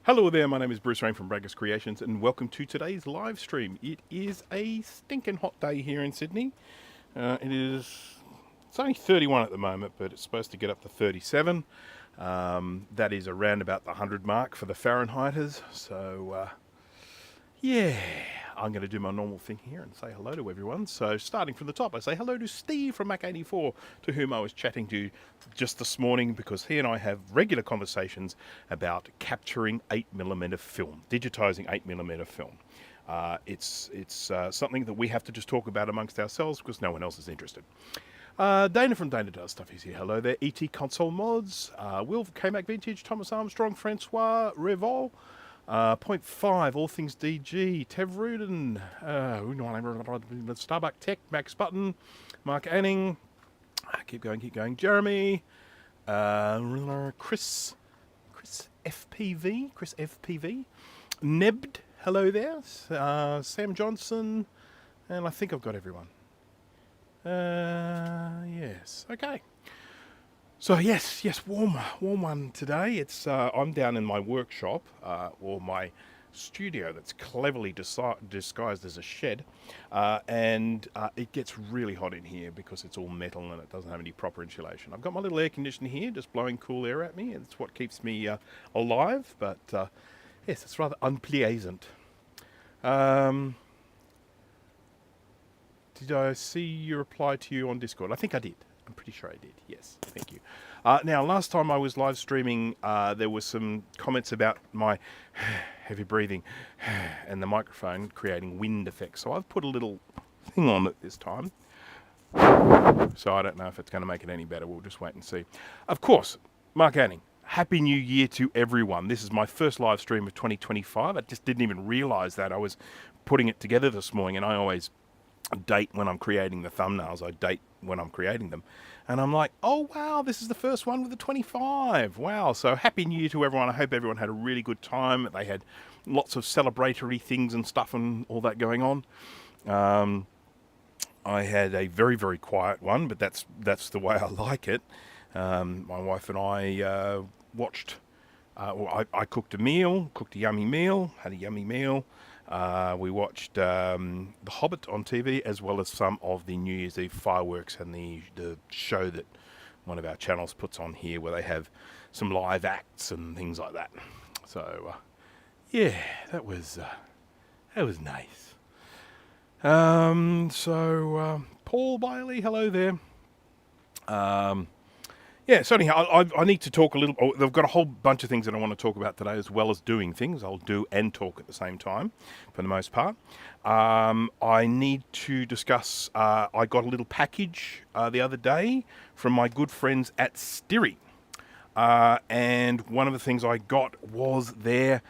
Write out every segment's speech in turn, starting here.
Hello there, my name is Bruce Rain from Braggers Creations and welcome to today's live stream. It is a stinking hot day here in Sydney. It's only 31 at the moment, but it's supposed to get up to 37. That is around about the 100 mark for the Fahrenheiters. So yeah, I'm going to do my normal thing here and say hello to everyone. So starting from the top, I say hello to Steve from Mac84, to whom I was chatting to just this morning because he and I have regular conversations about capturing 8mm film, digitizing 8mm film. It's something that we have to just talk about amongst ourselves because no one else is interested. Dana from Dana Does Stuff is here. Hello there. ET Console Mods, Will K-Mac Vintage, Thomas Armstrong, Francois, Revol, 0.5, All Things DG, Tev Rudin, Starbuck Tech, Max Button, Mark Anning, keep going, Jeremy, Chris FPV, Nebd, hello there, Sam Johnson, and I think I've got everyone. Yes, okay. So yes, warm one today. It's I'm down in my workshop, or my studio that's cleverly disguised as a shed, and it gets really hot in here because it's all metal and it doesn't have any proper insulation. I've got my little air conditioner here, just blowing cool air at me. It's what keeps me alive, but yes, it's rather unpleasant. Did I see your reply to you on Discord? I think I did. I'm pretty sure I did. Yes, thank you. Now, last time I was live streaming, there were some comments about my heavy breathing and the microphone creating wind effects. So I've put a little thing on it this time. So I don't know if it's going to make it any better. We'll just wait and see. Of course, Mark Anning, Happy New Year to everyone. This is my first live stream of 2025. I just didn't even realize that. I was putting it together this morning, and I always date when I'm creating the thumbnails. I date when I'm creating them, and I'm like, oh wow, this is the first one with the 25. Wow. So Happy New Year to everyone. I hope everyone had a really good time. They had lots of celebratory things and stuff and all that going on. I had a very, very quiet one, but that's the way I like it. My wife and I watched, I cooked a yummy meal, had a yummy meal. We watched The Hobbit on TV, as well as some of the New Year's Eve fireworks and the show that one of our channels puts on here, where they have some live acts and things like that. So yeah, that was nice. Paul Biley, hello there. Yeah, so anyhow, I need to talk a little. I've got a whole bunch of things that I want to talk about today, as well as doing things. I'll do and talk at the same time, for the most part. I need to discuss. I got a little package the other day from my good friends at Styri, and one of the things I got was their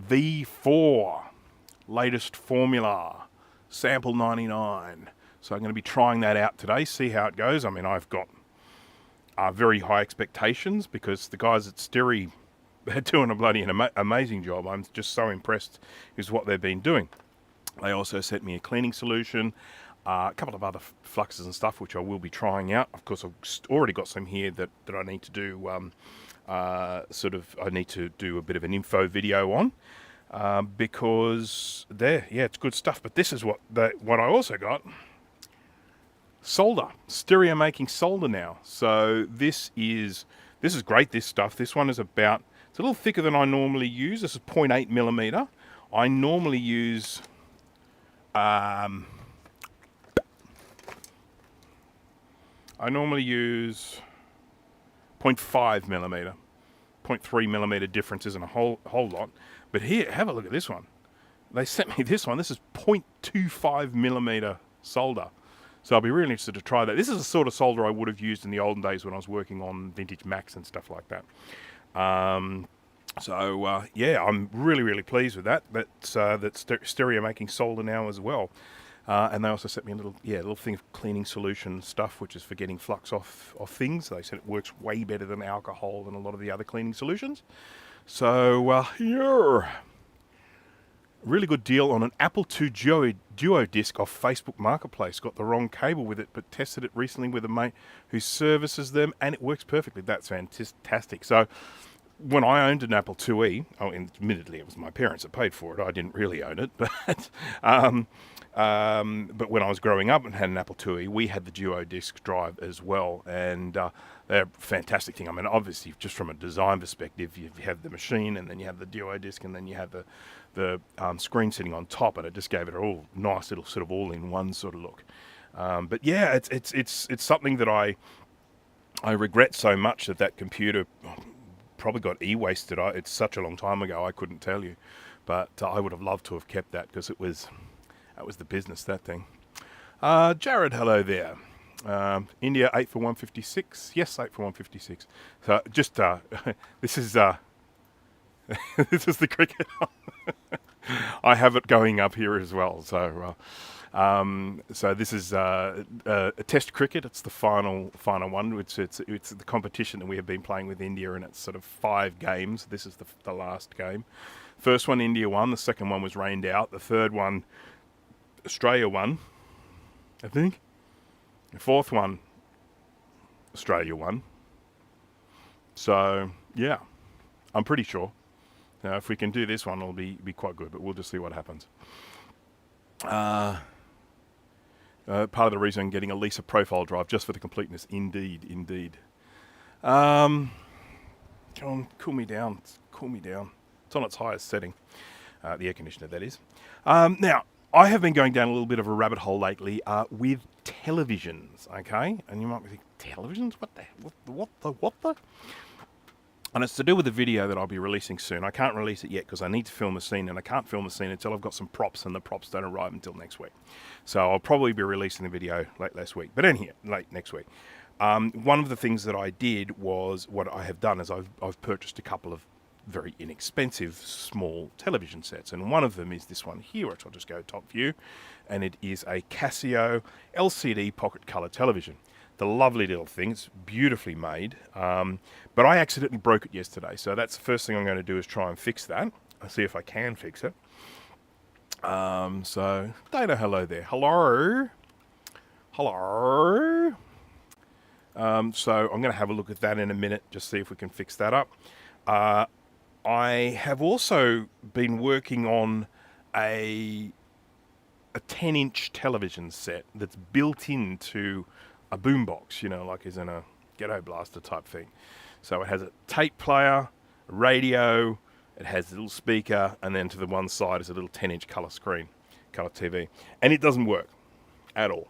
V4 latest formula, sample 99. So I'm going to be trying that out today, see how it goes. I mean, I've got very high expectations because the guys at Styri, they're doing a bloody amazing job. I'm just so impressed with what they've been doing. They also sent me a cleaning solution, a couple of other fluxes and stuff, which I will be trying out. Of course, I've already got some here that I need to do, I need to do a bit of an info video on, because it's good stuff. But this is what I also got. Solder. Styri are making solder now. So this is This is great, this stuff. This one is about, it's a little thicker than I normally use. This is 0.8 millimeter. I normally use, I normally use 0.5 millimeter. 0.3 millimeter difference isn't a whole lot. But here, have a look at this one. They sent me this one. This is 0.25 millimeter solder. So I'll be really interested to try that. This is the sort of solder I would have used in the olden days when I was working on vintage Macs and stuff like that. Yeah, I'm really pleased with that. That's Stereo making solder now as well. And they also sent me a little thing of cleaning solution stuff, which is for getting flux off things. They said it works way better than alcohol and a lot of the other cleaning solutions. So, yeah. Really good deal on an Apple II Duo disc off Facebook Marketplace. Got the wrong cable with it, but tested it recently with a mate who services them, and it works perfectly. That's fantastic. So when I owned an Apple IIe, admittedly it was my parents that paid for it. I didn't really own it, but but when I was growing up and had an Apple IIe, we had the Duo disc drive as well, and they're a fantastic thing. I mean, obviously, just from a design perspective, you have the machine, and then you have the Duo disc, and then you have the screen sitting on top, and it just gave it a all nice little sort of all-in-one sort of look. But yeah, it's something that I regret so much that computer probably got e-wasted. It's such a long time ago, I couldn't tell you, but I would have loved to have kept that because that was the business, that thing. Jared, hello there. India 8 for 156. Yes, 8 for 156. So just this is this is the cricket. I have it going up here as well. So so this is a test cricket. It's the final one. It's the competition that we have been playing with India, and it's sort of 5 games. This is the last game. First one India won. The second one was rained out. The third one Australia won, I think. The fourth one Australia won. So yeah, I'm pretty sure. Now, if we can do this one, it'll be quite good, but we'll just see what happens. Part of the reason I'm getting a Lisa profile drive, just for the completeness. Indeed. Come on, cool me down. It's on its highest setting. The air conditioner, that is. Now, I have been going down a little bit of a rabbit hole lately with televisions, okay? And you might be thinking, televisions? What the? And it's to do with the video that I'll be releasing soon. I can't release it yet because I need to film a scene, and I can't film a scene until I've got some props, and the props don't arrive until next week. So I'll probably be releasing the video late next week. Late next week. One of the things that I did was, what I have done is I've purchased a couple of very inexpensive small television sets, and one of them is this one here, which I'll just go top view, and it is a Casio LCD pocket color television. The lovely little thing. It's beautifully made, but I accidentally broke it yesterday, so that's the first thing I'm going to do is try and fix that. I'll see if I can fix it. So Dana, hello there. Hello. So I'm going to have a look at that in a minute, just see if we can fix that up. I have also been working on a 10-inch television set that's built into a boombox, like is in a ghetto blaster type thing. So it has a tape player, a radio, it has a little speaker, and then to the one side is a little 10-inch color screen, color TV. And it doesn't work at all.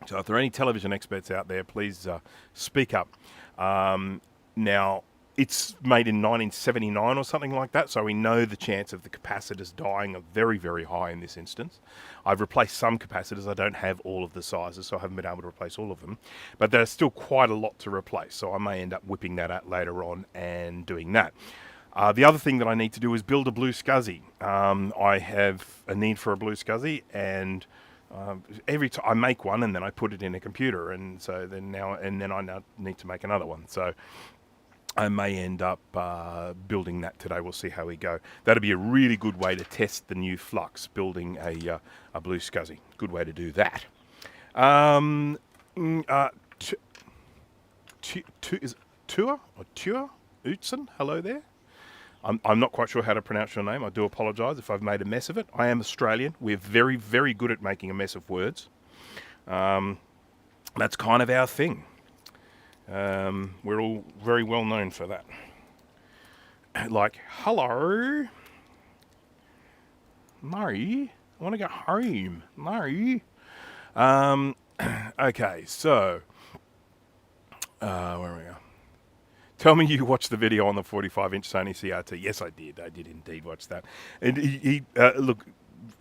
So if there are any television experts out there, please speak up. Now, it's made in 1979 or something like that, so we know the chance of the capacitors dying are very, very high in this instance. I've replaced some capacitors. I don't have all of the sizes, so I haven't been able to replace all of them. But there's still quite a lot to replace, so I may end up whipping that out later on and doing that. The other thing that I need to do is build a blue SCSI. I have a need for a blue SCSI, and every time I make one, and then I put it in a computer, and so then I now need to make another one. So I may end up building that today. We'll see how we go. That'd be a really good way to test the new flux, building a blue SCSI. Good way to do that. Is it Tua or Tua Utsen? Hello there. I'm not quite sure how to pronounce your name. I do apologise if I've made a mess of it. I am Australian. We're very, very good at making a mess of words. That's kind of our thing. We're all very well known for that. Like, hello, Murray, I want to go home, Murray. Okay, so, where are we go? Tell me you watched the video on the 45-inch Sony CRT. Yes, I did. I did indeed watch that. And he look,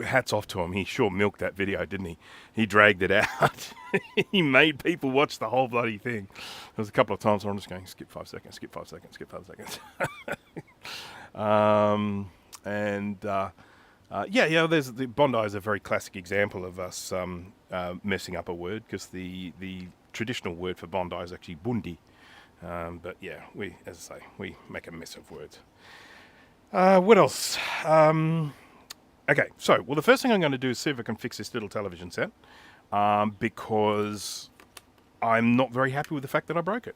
hats off to him. He sure milked that video, didn't he? He dragged it out. He made people watch the whole bloody thing. There was a couple of times where I'm just going, skip 5 seconds, skip 5 seconds, skip 5 seconds. Yeah, there's the Bondi is a very classic example of us messing up a word, because the traditional word for Bondi is actually bundi. But yeah, as I say, we make a mess of words. What else? Okay, so, well, the first thing I'm going to do is see if I can fix this little television set, because I'm not very happy with the fact that I broke it.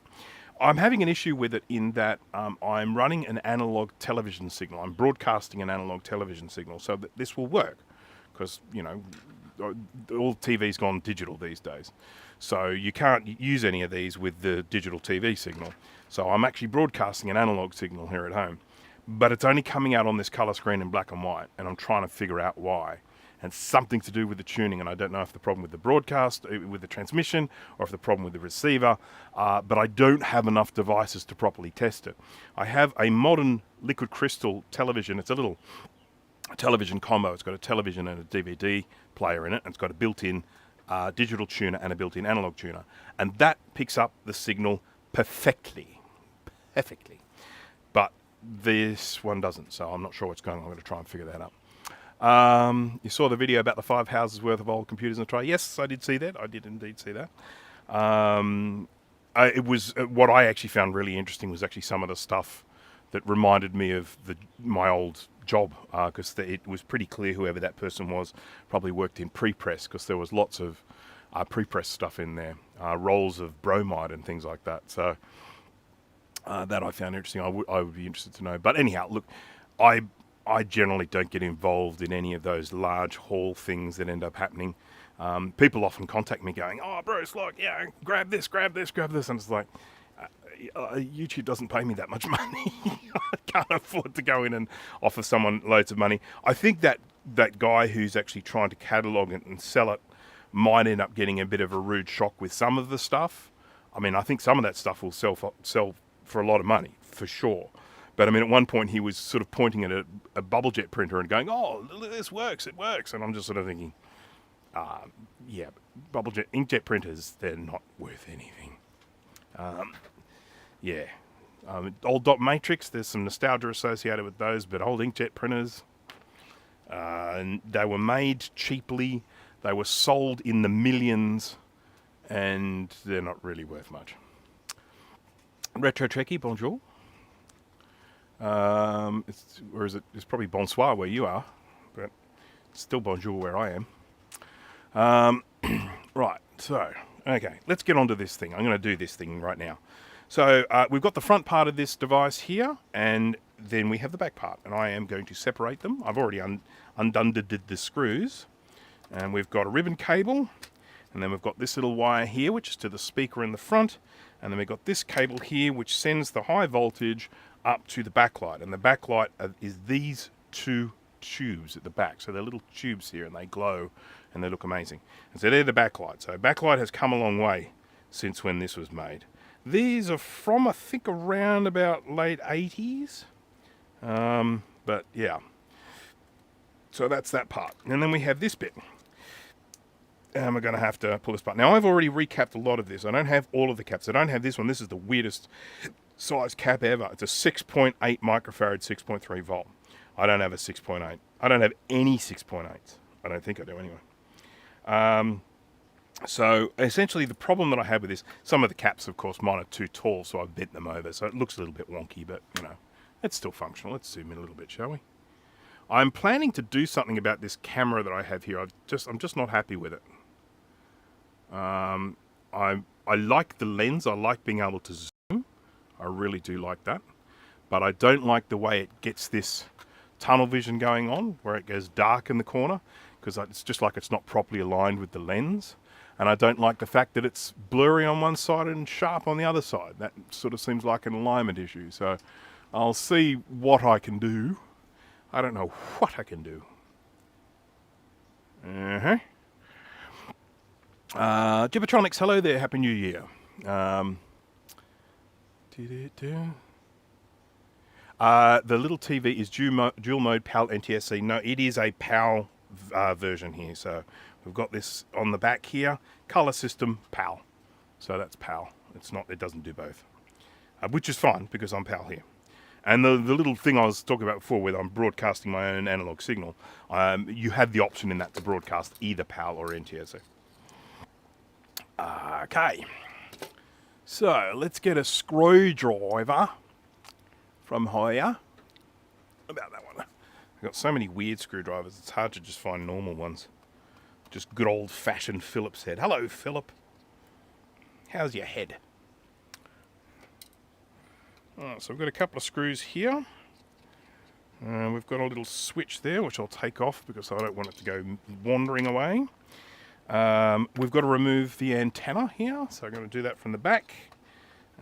I'm having an issue with it in that I'm running an analog television signal. I'm broadcasting an analog television signal so that this will work, because, you know, all TV's gone digital these days. So you can't use any of these with the digital TV signal. So I'm actually broadcasting an analog signal here at home, but it's only coming out on this color screen in black and white, and I'm trying to figure out why. And something to do with the tuning, and I don't know if the problem with the broadcast, with the transmission, or if the problem with the receiver, but I don't have enough devices to properly test it. I have a modern liquid crystal television. It's a little television combo. It's got a television and a DVD player in it, and it's got a built-in digital tuner and a built-in analog tuner, and that picks up the signal perfectly. But this one doesn't, so I'm not sure what's going on. I'm going to try and figure that out. You saw the video about the 5 houses worth of old computers in the tray. Yes, I did see that. I did indeed see that. It was what I actually found really interesting was actually some of the stuff that reminded me of my old job, because it was pretty clear whoever that person was probably worked in pre-press, because there was lots of pre-press stuff in there, rolls of bromide and things like that. So that I found interesting. I would be interested to know. But anyhow, look, I generally don't get involved in any of those large haul things that end up happening. People often contact me going, "Oh, Bruce, look, yeah, grab this," and it's like, YouTube doesn't pay me that much money. I can't afford to go in and offer someone loads of money. I think that guy who's actually trying to catalogue it and sell it might end up getting a bit of a rude shock with some of the stuff. I mean, I think some of that stuff will sell for a lot of money, for sure. But I mean, at one point he was sort of pointing at a bubble jet printer and going, "Oh, this works, it works." And I'm just sort of thinking, yeah, inkjet printers, they're not worth anything. Yeah, old dot matrix, there's some nostalgia associated with those, but old inkjet printers, they were made cheaply, they were sold in the millions, and they're not really worth much. Retro Trekkie, bonjour. It's probably bonsoir where you are, but it's still bonjour where I am. Right, so, okay, let's get on to this thing. I'm going to do this thing right now. So we've got the front part of this device here, and then we have the back part, and I am going to separate them. I've already undone the screws, and we've got a ribbon cable, and then we've got this little wire here, which is to the speaker in the front, and then we've got this cable here, which sends the high voltage up to the backlight, and the backlight is these two tubes at the back. So they're little tubes here, and they glow, and they look amazing. And so they're the backlight. So backlight has come a long way since when this was made. These are from, I think, around about late 80s. But yeah. So that's that part. And then we have this bit. And we're going to have to pull this part. Now, I've already recapped a lot of this. I don't have all of the caps. I don't have this one. This is the weirdest size cap ever. It's a 6.8 microfarad, 6.3 volt. I don't have a 6.8. I don't have any 6.8s. I don't think I do anyway. So essentially the problem that I have with this, some of the caps, of course, mine are too tall, so I've bent them over. So it looks a little bit wonky, but, you know, it's still functional. Let's zoom in a little bit, shall we? I'm planning to do something about this camera that I have here. I'm just not happy with it. I like the lens. I like being able to zoom. I really do like that. But I don't like the way it gets this tunnel vision going on, where it goes dark in the corner. because it's just like it's not properly aligned with the lens. And I don't like the fact that it's blurry on one side and sharp on the other side. That sort of seems like an alignment issue. So I'll see what I can do. I don't know what I can do. Gibbertronics, hello there. Happy New Year. The little TV is dual mode PAL NTSC. No, it is a PAL version here. So we've got this on the back here. Color system PAL. So that's PAL. It's not. It doesn't do both, which is fine because I'm PAL here. And the little thing I was talking about before, where I'm broadcasting my own analog signal, you have the option in that to broadcast either PAL or NTSC. Okay. So let's get a screwdriver from here. About that one. I've got so many weird screwdrivers, it's hard to just find normal ones. Just good old-fashioned Phillips head. Hello, Philip. How's your head? Alright, so we've got a couple of screws here. We've got a little switch there, which I'll take off because I don't want it to go wandering away. We've got to remove the antenna here, so I'm going to do that from the back.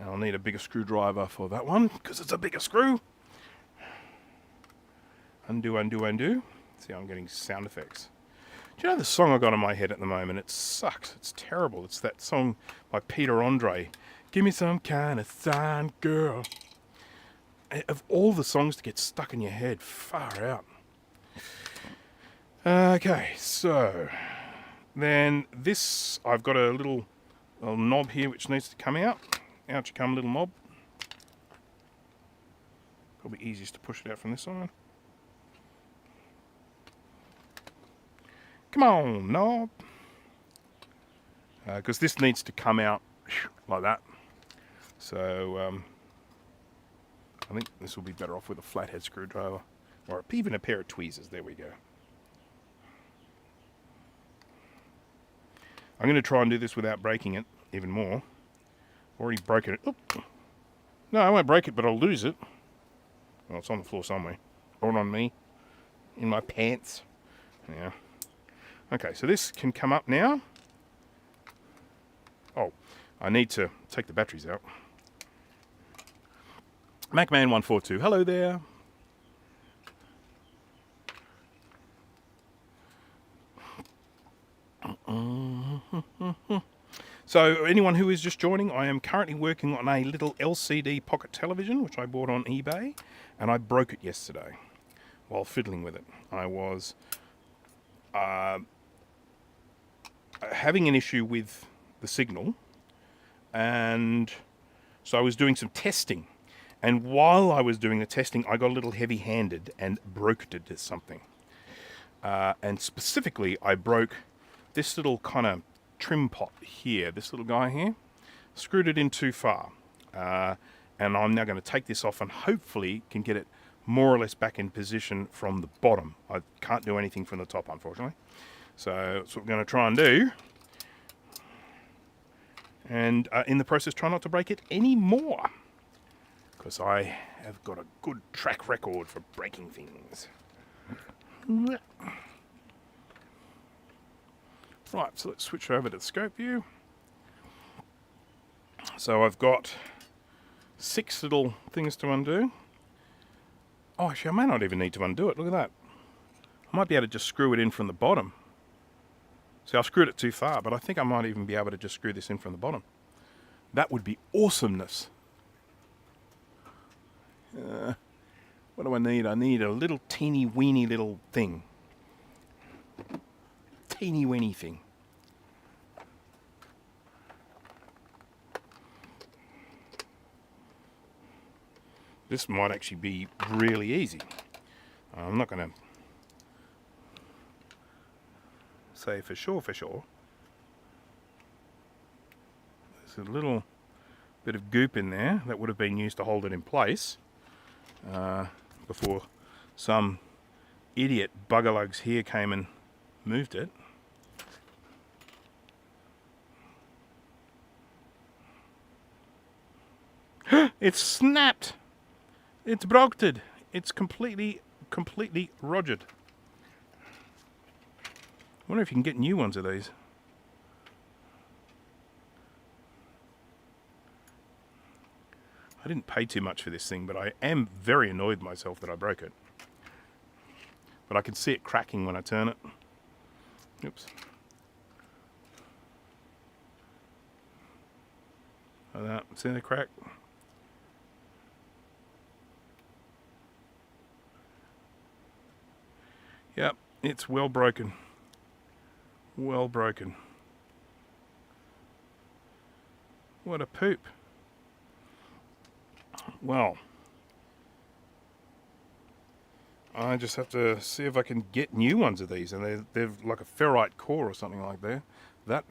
I'll need a bigger screwdriver for that one, because it's a bigger screw. Undo, undo, undo. See, I'm getting sound effects. Do you know the song I got in my head at the moment? It sucks. It's terrible. It's that song by Peter Andre. Give me some kind of sign, girl. Of all the songs to get stuck in your head, far out. Okay, so then this, I've got a little knob here which needs to come out. Out you come, little knob. Probably easiest to push it out from this side. Come on, knob. Because this needs to come out like that. So I think this will be better off with a flathead screwdriver. Or even a pair of tweezers. There we go. I'm going to try and do this without breaking it even more. Already broken it. Oop. No, I won't break it, but I'll lose it. Well, it's on the floor somewhere. Or on me. In my pants. Yeah. Okay, so this can come up now. Oh, I need to take the batteries out. MacMan142, hello there. So anyone who is just joining, I am currently working on a little LCD pocket television, which I bought on eBay, and I broke it yesterday while fiddling with it. I was having an issue with the signal, and so I was doing some testing. And while I was doing the testing, I got a little heavy-handed and broke it to something. And specifically, I broke this little kind of trim pot here, this little guy here. Screwed it in too far. And I'm now going to take this off and hopefully can get it more or less back in position from the bottom. I can't do anything from the top, unfortunately. So that's what we're going to try and do. And in the process, try not to break it anymore. Because I have got a good track record for breaking things. Right, so let's switch over to the scope view. So I've got 6 little things to undo. Oh, actually, I may not even need to undo it. Look at that. I might be able to just screw it in from the bottom. See, I screwed it too far, but I think I might even be able to just screw this in from the bottom. That would be awesomeness. What do I need? I need a little teeny weeny little thing. Teeny weeny thing. This might actually be really easy. I'm not going to say for sure. There's a little bit of goop in there that would have been used to hold it in place before some idiot buggerlugs here came and moved it. It's snapped. It's broken. It's completely rogered. wonder if you can get new ones of these. I didn't pay too much for this thing, but I am very annoyed myself that I broke it. But I can see it cracking when I turn it. Oops. Like that. See the crack? Yep, it's well broken. Well broken. What a poop. Well, I just have to see if I can get new ones of these, and they're like a ferrite core or something like that.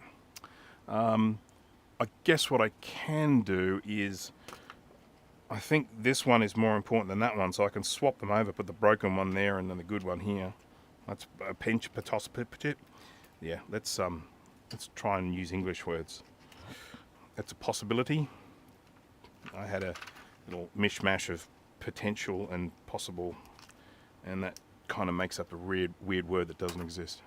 I guess what I can do is, I think this one is more important than that one, so I can swap them over, put the broken one there and then the good one here. That's a pinch, patos, yeah. Let's try and use English words. That's a possibility. I had a little mishmash of potential and possible, and that kind of makes up a weird word that doesn't exist.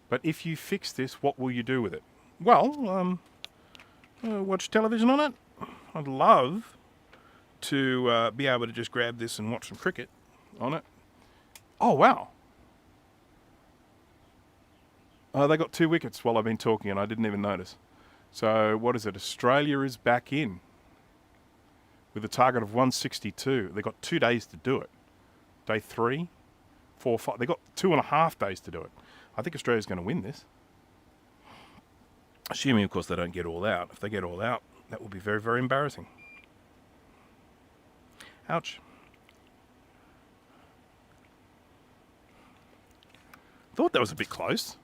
But if you fix this, what will you do with it? Well, watch television on it. I'd love to be able to just grab this and watch some cricket on it. Oh, wow. They got 2 wickets while I've been talking and I didn't even notice. So what is it? Australia is back in with a target of 162. They got 2 days to do it. Day 3, 4, 5. They got 2.5 days to do it. I think Australia's going to win this. Assuming, of course, they don't get all out. If they get all out, that will be very, very embarrassing. Ouch. Thought that was a bit close.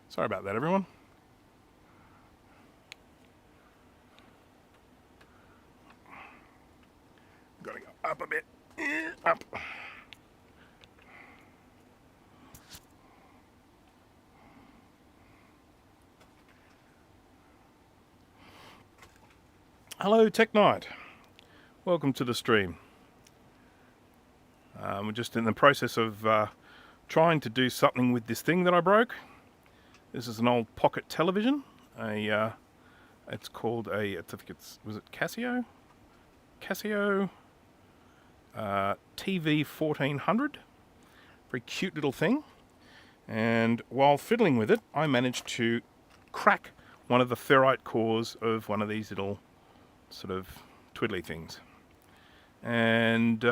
Sorry about that, everyone. Gotta go up a bit. Up. Hello, Tech Knight. Welcome to the stream. We're just in the process of trying to do something with this thing that I broke. This is an old pocket television. It's called a, I think it's, was it Casio? Casio TV 1400. Very cute little thing. And while fiddling with it, I managed to crack one of the ferrite cores of one of these little sort of twiddly things. And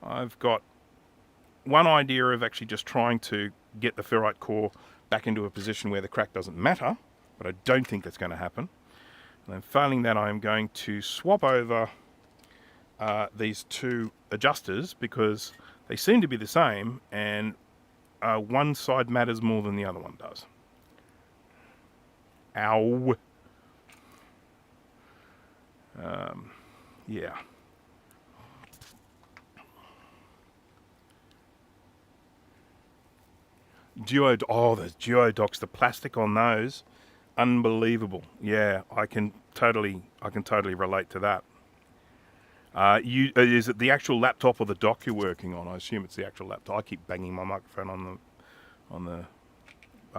I've got one idea of actually just trying to get the ferrite core back into a position where the crack doesn't matter, but I don't think that's going to happen. And then failing that, I'm going to swap over these 2 adjusters because they seem to be the same, and one side matters more than the other one does. Ow. Yeah. Oh, the geodocs, the plastic on those, unbelievable. Yeah, I can totally relate to that. Is it the actual laptop or the dock you're working on? I assume it's the actual laptop. I keep banging my microphone on the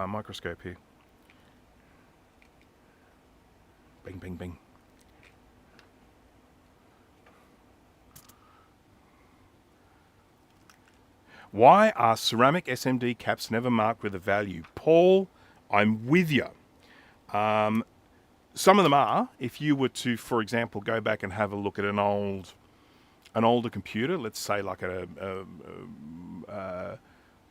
microscope here. Bing, bing, bing. Why are ceramic SMD caps never marked with a value? Paul, I'm with you. Some of them are. If you were to, for example, go back and have a look at an older computer, let's say like a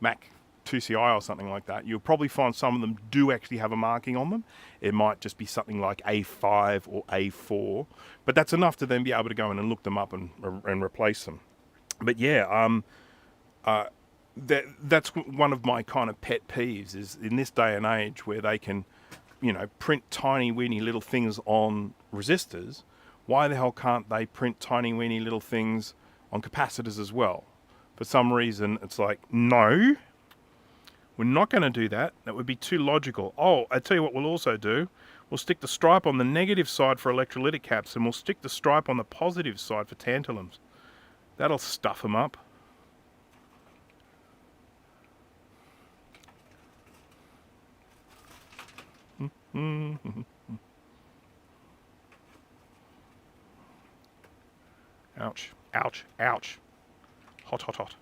Mac 2CI or something like that, you'll probably find some of them do actually have a marking on them. It might just be something like A5 or A4, but that's enough to then be able to go in and look them up and replace them. But yeah, that's one of my kind of pet peeves is in this day and age where they can, print tiny weeny little things on resistors. Why the hell can't they print tiny weeny little things on capacitors as well? For some reason, it's like, no, we're not going to do that. That would be too logical. Oh, I tell you what we'll also do. We'll stick the stripe on the negative side for electrolytic caps, and we'll stick the stripe on the positive side for tantalums. That'll stuff them up. Ouch, ouch, ouch. Hot, hot, hot.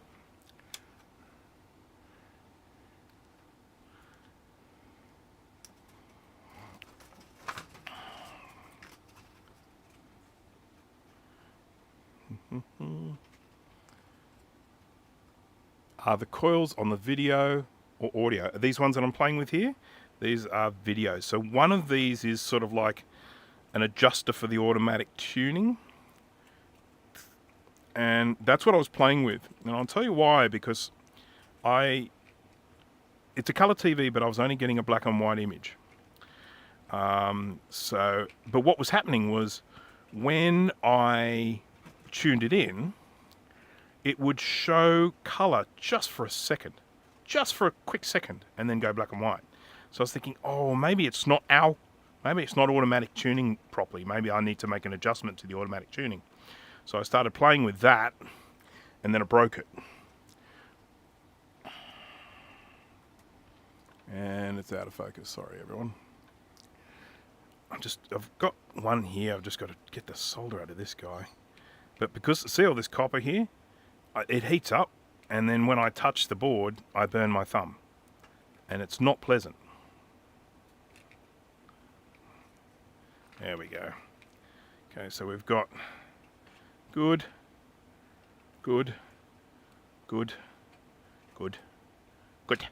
Are the coils on the video or audio? Are these ones that I'm playing with here? These are videos. So one of these is sort of like an adjuster for the automatic tuning. And that's what I was playing with. And I'll tell you why, because it's a color TV, but I was only getting a black and white image. But what was happening was when I tuned it in, it would show color just for a second, just for a quick second, and then go black and white. So I was thinking, oh, maybe it's not automatic tuning properly. Maybe I need to make an adjustment to the automatic tuning. So I started playing with that, and then it broke it. And it's out of focus, sorry everyone. I've got one here, I've just got to get the solder out of this guy. But because, see all this copper here? It heats up, and then when I touch the board, I burn my thumb. And it's not pleasant. There we go. Okay, so we've got good, good, good, good, good.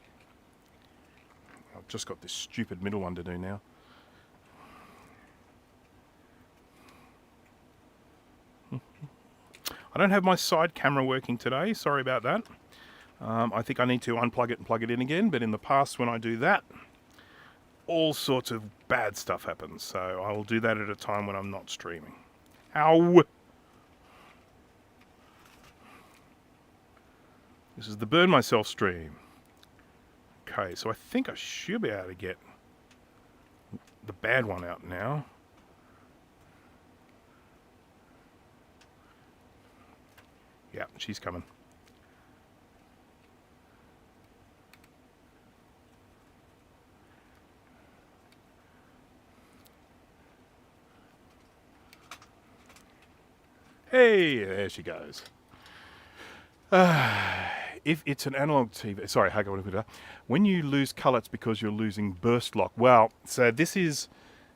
I've just got this stupid middle one to do now. I don't have my side camera working today, sorry about that. I think I need to unplug it and plug it in again, but in the past when I do that, all sorts of bad stuff happens. So I will do that at a time when I'm not streaming. Ow! This is the Burn Myself stream. Okay, so I think I should be able to get the bad one out now. Yeah, she's coming. Hey, there she goes. If it's an analog TV, sorry, how can I put that? When you lose color, it's because you're losing burst lock. Well, so this is,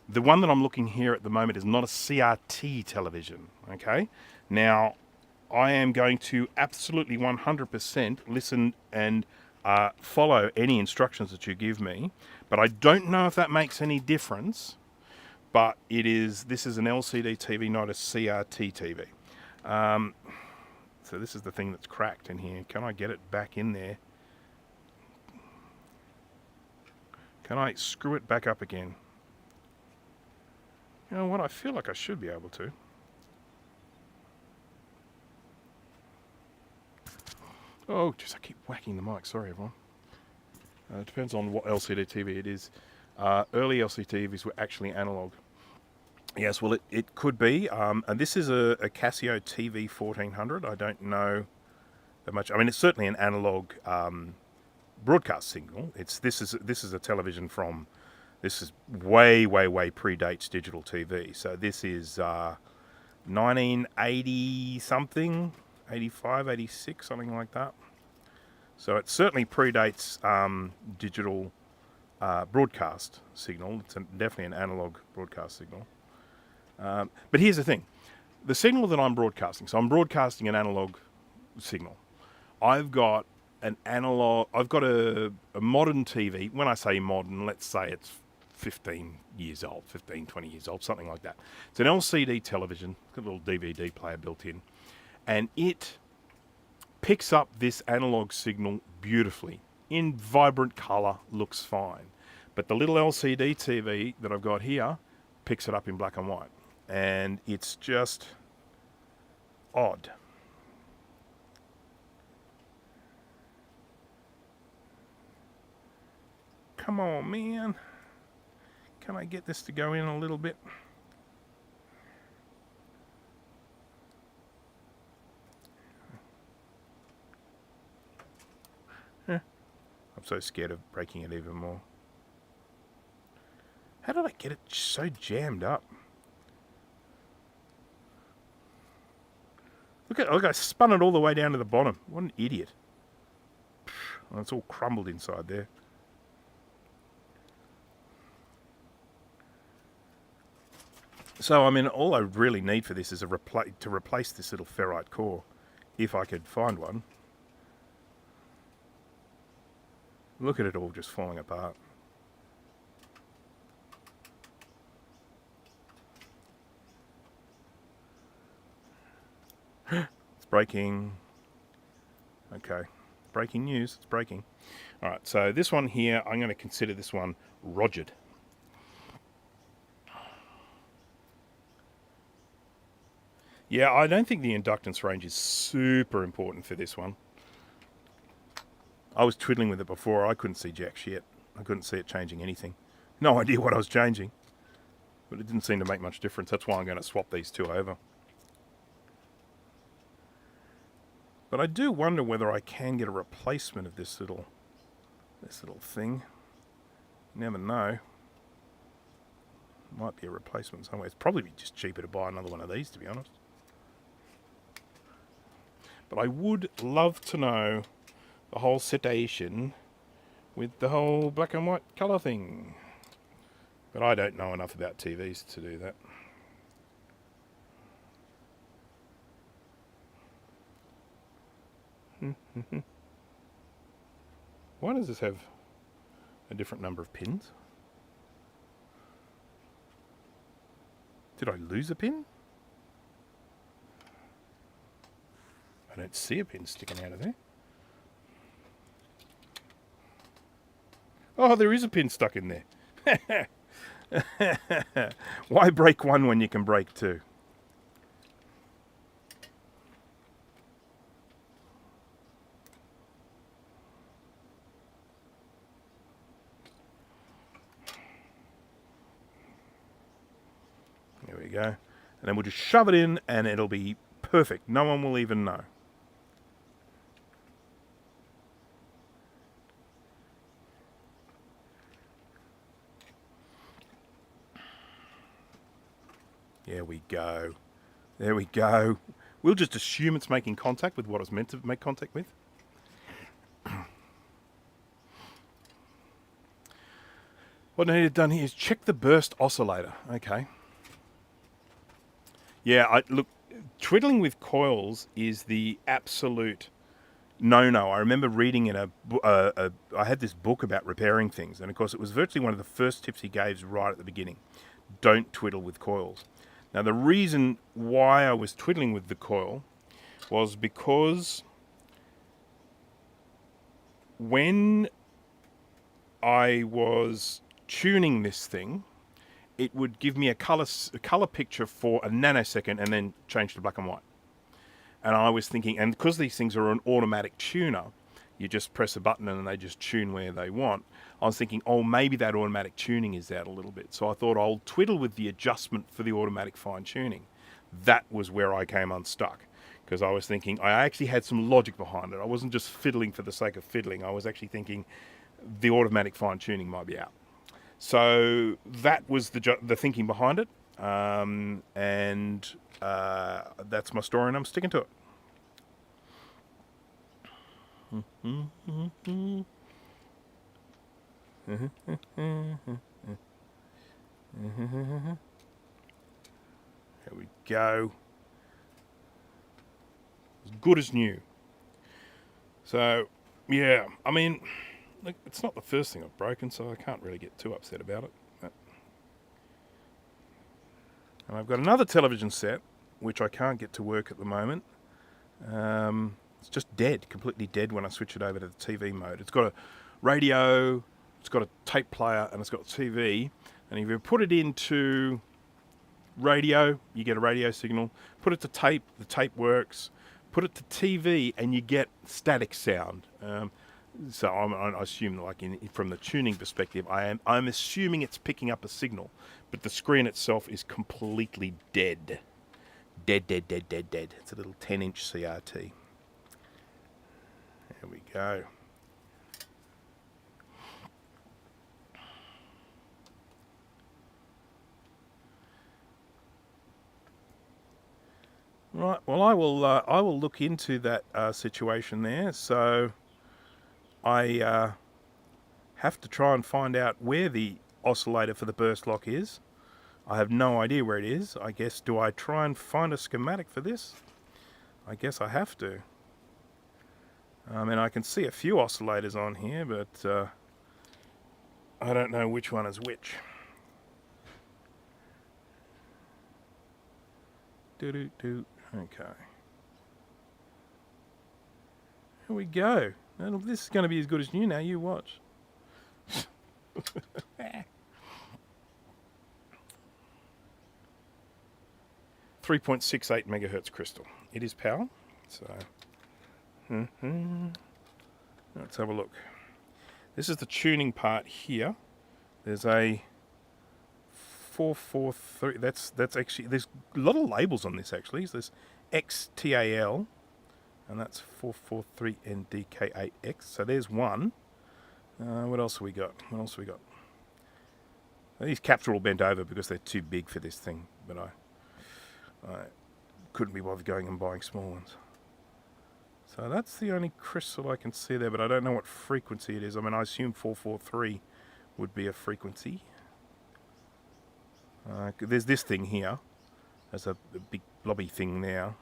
the one that I'm looking here at the moment is not a CRT television, okay? Now, I am going to absolutely 100% listen and follow any instructions that you give me, but I don't know if that makes any difference, but this is an LCD TV, not a CRT TV. So this is the thing that's cracked in here. Can I get it back in there? Can I screw it back up again? You know what, I feel like I should be able to. Oh, jeez, I keep whacking the mic. Sorry, everyone. It depends on what LCD TV it is. Early LCD TVs were actually analog. Yes, well, it could be. And this is a Casio TV 1400. I don't know that much. I mean, it's certainly an analog broadcast signal. This is a television from. This is way predates digital TV. So this is 1980 something. 85, 86, something like that. So it certainly predates digital broadcast signal. It's definitely an analog broadcast signal. But here's the thing. The signal that I'm broadcasting, so I'm broadcasting an analog signal. I've got a modern TV. When I say modern, let's say it's 15 years old, 15, 20 years old, something like that. It's an LCD television, got a little DVD player built in. And it picks up this analog signal beautifully. In vibrant color, looks fine. But the little LCD TV that I've got here picks it up in black and white. And it's just odd. Come on, man. Can I get this to go in a little bit? I'm so scared of breaking it even more. How did I get it so jammed up? Look, I spun it all the way down to the bottom. What an idiot. Well, it's all crumbled inside there. So, I mean, all I really need for this is to replace this little ferrite core, if I could find one. Look at it all just falling apart. It's breaking. Okay. Breaking news. It's breaking. Alright, so this one here, I'm going to consider this one rogered. Yeah, I don't think the inductance range is super important for this one. I was twiddling with it before. I couldn't see jack shit. I couldn't see it changing anything. No idea what I was changing. But it didn't seem to make much difference. That's why I'm going to swap these two over. But I do wonder whether I can get a replacement of this little thing. You never know. Might be a replacement somewhere. It's probably just cheaper to buy another one of these, to be honest. But I would love to know the whole situation with the whole black and white colour thing. But I don't know enough about TVs to do that. Why does this have a different number of pins? Did I lose a pin? I don't see a pin sticking out of there. Oh, there is a pin stuck in there. Why break one when you can break two? There we go. And then we'll just shove it in and it'll be perfect. No one will even know. There we go. There we go. We'll just assume it's making contact with what it's meant to make contact with. What I need done here is check the burst oscillator. Okay. Yeah, look, twiddling with coils is the absolute no-no. I remember reading in I had this book about repairing things, and of course it was virtually one of the first tips he gave right at the beginning. Don't twiddle with coils. Now the reason why I was twiddling with the coil was because when I was tuning this thing, it would give me a color picture for a nanosecond and then change to black and white. And I was thinking, and because these things are an automatic tuner, you just press a button and they just tune where they want. I was thinking, oh, maybe that automatic tuning is out a little bit. So I thought I'll twiddle with the adjustment for the automatic fine tuning. That was where I came unstuck, because I was thinking, I actually had some logic behind it. I wasn't just fiddling for the sake of fiddling. I was actually thinking the automatic fine tuning might be out. So that was the thinking behind it. That's my story and I'm sticking to it. There we go. As good as new. So, yeah, I mean, look, it's not the first thing I've broken, so I can't really get too upset about it. And I've got another television set, which I can't get to work at the moment. It's just dead, completely dead when I switch it over to the TV mode. It's got a radio, it's got a tape player, and it's got a TV. And if you put it into radio, you get a radio signal. Put it to tape, the tape works. Put it to TV, and you get static sound. So I assume, like from the tuning perspective, I'm assuming it's picking up a signal, but the screen itself is completely dead. Dead. It's a little 10-inch CRT. There we go. Right. Well, I will look into that situation there. So I have to try and find out where the oscillator for the burst lock is. I have no idea where it is. I guess, do I try and find a schematic for this? I guess I have to. I mean, I can see a few oscillators on here, but I don't know which one is which. Okay. Here we go. This is going to be as good as new now. You watch. 3.68 megahertz crystal. It is power. So, let's have a look. This is the tuning part here. There's a 443. That's actually, there's a lot of labels on this actually. So there's XTAL, and that's 443NDK8X. So there's one. What else have we got? These caps are all bent over because they're too big for this thing, but I couldn't be bothered going and buying small ones. So that's the only crystal I can see there, but I don't know what frequency it is. I mean, I assume 443 would be a frequency. There's this thing here. There's a big blobby thing there.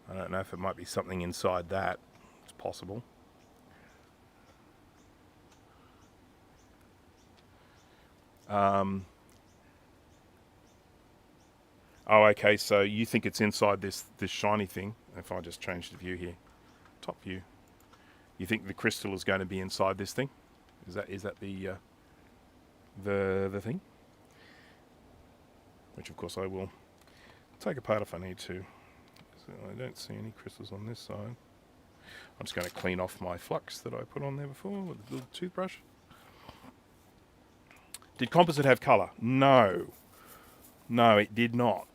I don't know if it might be something inside that. It's possible. Oh, okay, so you think it's inside this shiny thing. If I just change the view here, top view. You think the crystal is going to be inside this thing? Is that the thing? Which of course I will take apart if I need to. So I don't see any crystals on this side. I'm just going to clean off my flux that I put on there before with a little toothbrush. Did composite have colour? No. No, it did not.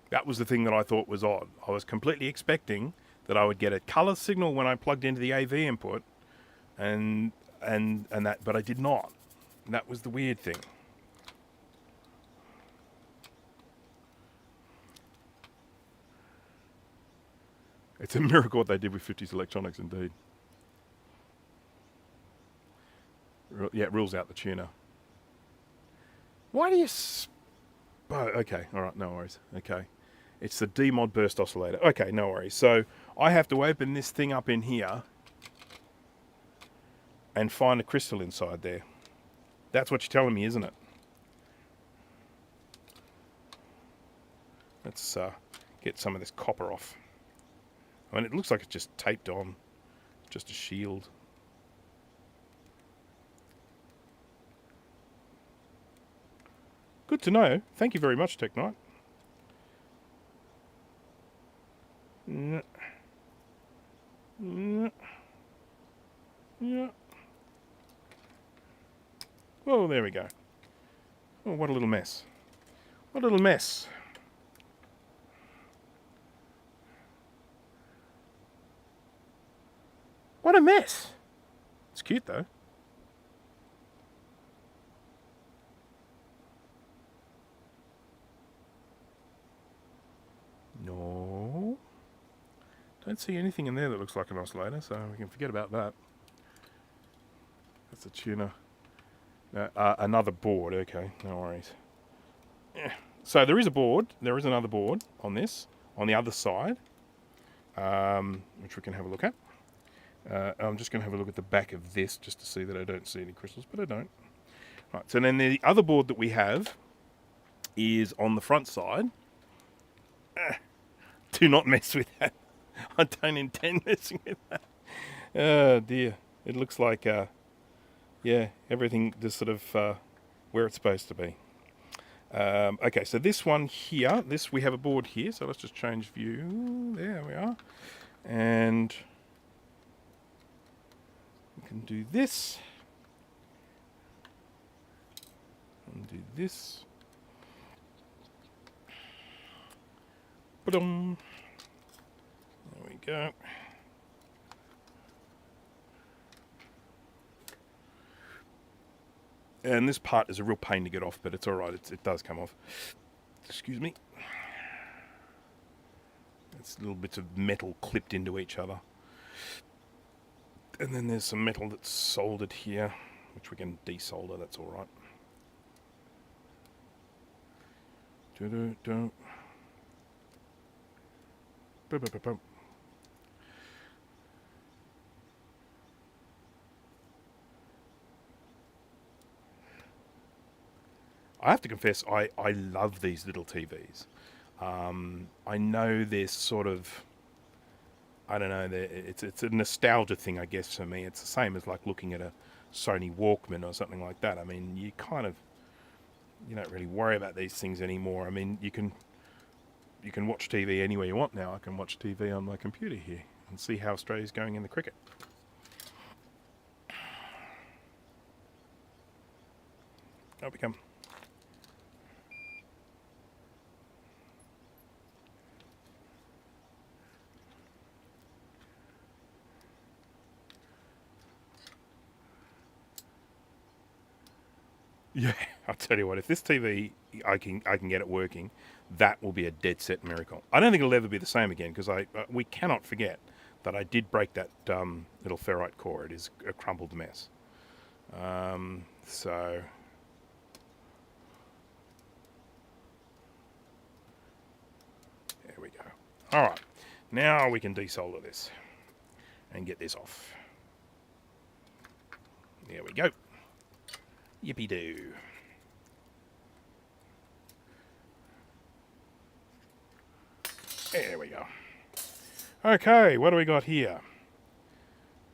That was the thing that I thought was odd. I was completely expecting that I would get a colour signal when I plugged into the AV input, and that, but I did not. And that was the weird thing. It's a miracle what they did with 50s electronics, indeed. Yeah, it rules out the tuner. Why do you... Oh, okay, all right, no worries. Okay. It's the D-mod burst oscillator. Okay, no worries. So I have to open this thing up in here and find a crystal inside there. That's what you're telling me, isn't it? Let's get some of this copper off. I mean, it looks like it's just taped on, just a shield. Good to know. Thank you very much, Tech Knight. Yeah. Oh, there we go. Oh, what a little mess. What a little mess. What a mess. It's cute, though. No. Don't see anything in there that looks like an oscillator, so we can forget about that. That's a tuner. Another board, okay, no worries. So there is a board, there is another board on this, on the other side, which we can have a look at. I'm just going to have a look at the back of this just to see that I don't see any crystals, but I don't. Right, so then the other board that we have is on the front side. Do not mess with that. I don't intend messing with that. Oh dear. It looks like, yeah, everything just sort of where it's supposed to be. Okay, so this one here, we have a board here, so let's just change view. There we are. And we can do this. And do this. Ba-dum. There we go. And this part is a real pain to get off, but it's alright, it does come off. Excuse me. It's little bits of metal clipped into each other. And then there's some metal that's soldered here, which we can desolder, that's alright. I have to confess, I love these little TVs. I know there's sort of, I don't know, it's a nostalgia thing, I guess, for me. It's the same as like looking at a Sony Walkman or something like that. I mean, you don't really worry about these things anymore. I mean, you can watch TV anywhere you want now. I can watch TV on my computer here and see how Australia's going in the cricket. Up we come. Yeah, I'll tell you what, if this TV, I can get it working, that will be a dead set miracle. I don't think it'll ever be the same again, because we cannot forget that I did break that little ferrite core. It is a crumpled mess. So there we go. All right, now we can desolder this and get this off. There we go. Yippee-doo. There we go. Okay, what do we got here?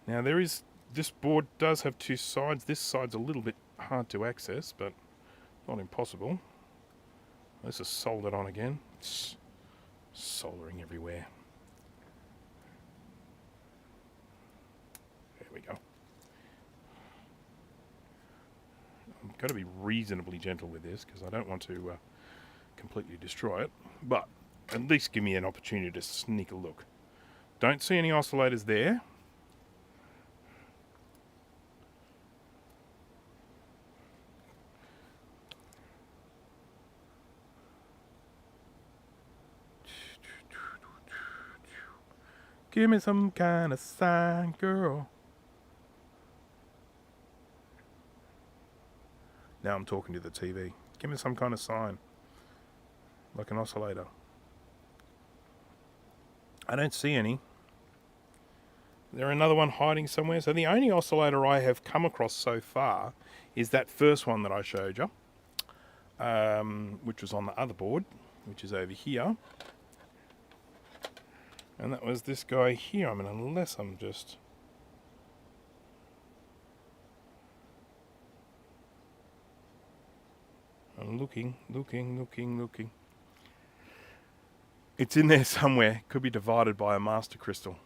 Now this board does have two sides. This side's a little bit hard to access, but not impossible. This is soldered on again. It's soldering everywhere. There we go. I've got to be reasonably gentle with this because I don't want to completely destroy it, but at least give me an opportunity to sneak a look. Don't see any oscillators there. Give me some kind of sign, girl. Now I'm talking to the TV. Give me some kind of sign. Like an oscillator. I don't see any. Is there another one hiding somewhere? So the only oscillator I have come across so far is that first one that I showed you. Which was on the other board. Which is over here. And that was this guy here. I mean, unless I'm just... I'm looking. It's in there somewhere. Could be divided by a master crystal.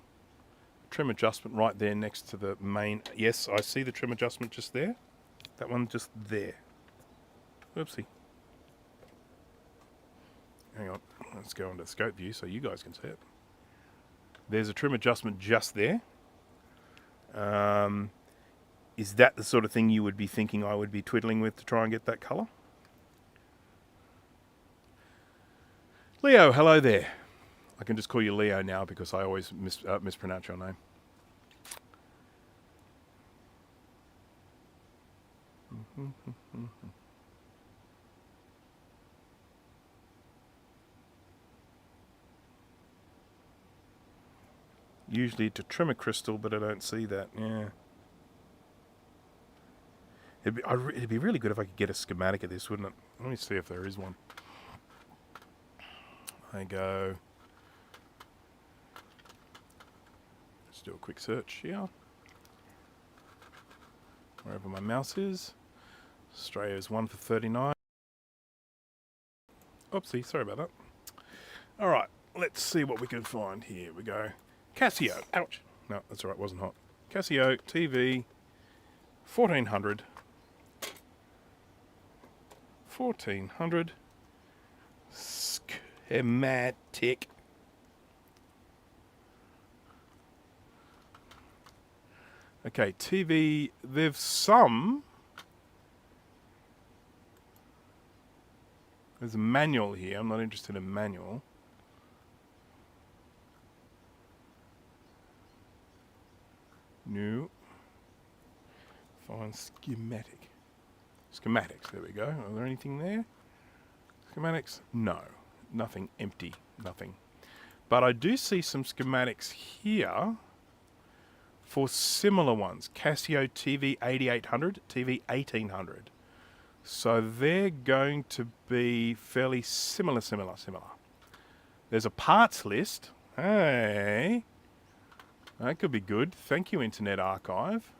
Trim adjustment right there next to the main. Yes, I see the trim adjustment just there. That one just there. Oopsie. Hang on. Let's go into scope view so you guys can see it. There's a trim adjustment just there. Is that the sort of thing you would be thinking I would be twiddling with to try and get that colour? Leo, hello there. I can just call you Leo now because I always mispronounce your name. Usually to trim a crystal, but I don't see that. Yeah. It'd be really good if I could get a schematic of this, wouldn't it? Let me see if there is one. I go. Let's do a quick search here. Wherever my mouse is. Australia's 1 for 39. Oopsie, sorry about that. All right, let's see what we can find here. We go. Casio. Ouch. No, that's all right, wasn't hot. Casio TV 1400. 1400. Schematic. Okay, TV, there's some. There's a manual here. I'm not interested in manual. New. Find schematic. Schematics, there we go. Are there anything there? Schematics? No. Nothing. Empty. Nothing. But I do see some schematics here for similar ones. Casio TV 8800, TV 1800. So they're going to be fairly similar. There's a parts list. Hey. That could be good. Thank you, Internet Archive.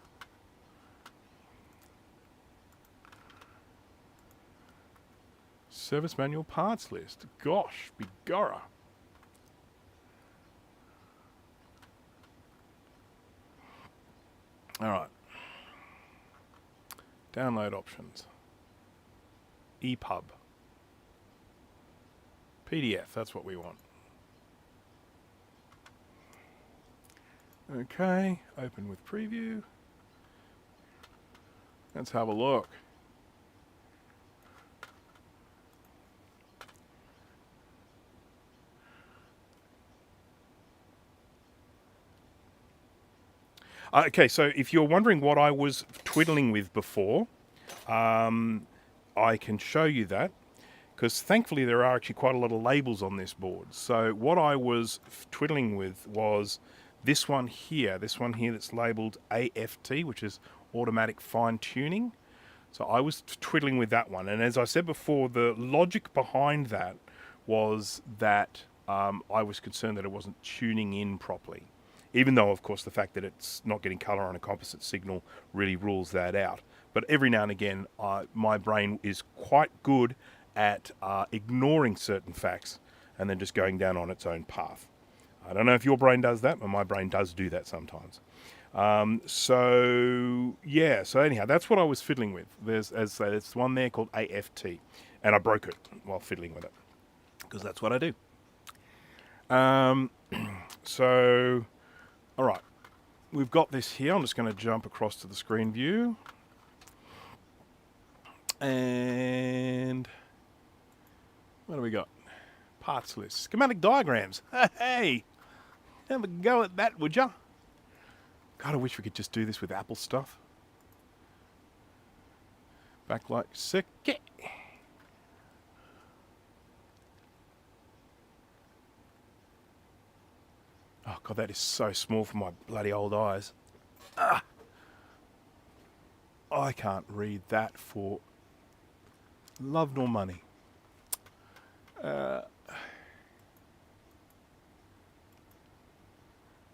Service manual parts list. Gosh, begorra. All right. Download options. EPUB. PDF, that's what we want. Okay, open with preview. Let's have a look. Okay, so if you're wondering what I was twiddling with before, I can show you that, because thankfully there are actually quite a lot of labels on this board. So what I was twiddling with was this one here that's labeled AFT, which is automatic fine tuning. So I was twiddling with that one. And as I said before, the logic behind that was that I was concerned that it wasn't tuning in properly. Even though, of course, the fact that it's not getting color on a composite signal really rules that out. But every now and again, my brain is quite good at ignoring certain facts and then just going down on its own path. I don't know if your brain does that, but my brain does do that sometimes. So anyhow, that's what I was fiddling with. There's one there called AFT, and I broke it while fiddling with it, because that's what I do. So, all right, we've got this here. I'm just going to jump across to the screen view. And what do we got? Parts list. Schematic diagrams. Hey, have a go at that, would ya? God, I wish we could just do this with Apple stuff. Backlight circuit. Oh, God, that is so small for my bloody old eyes. I can't read that for love nor money.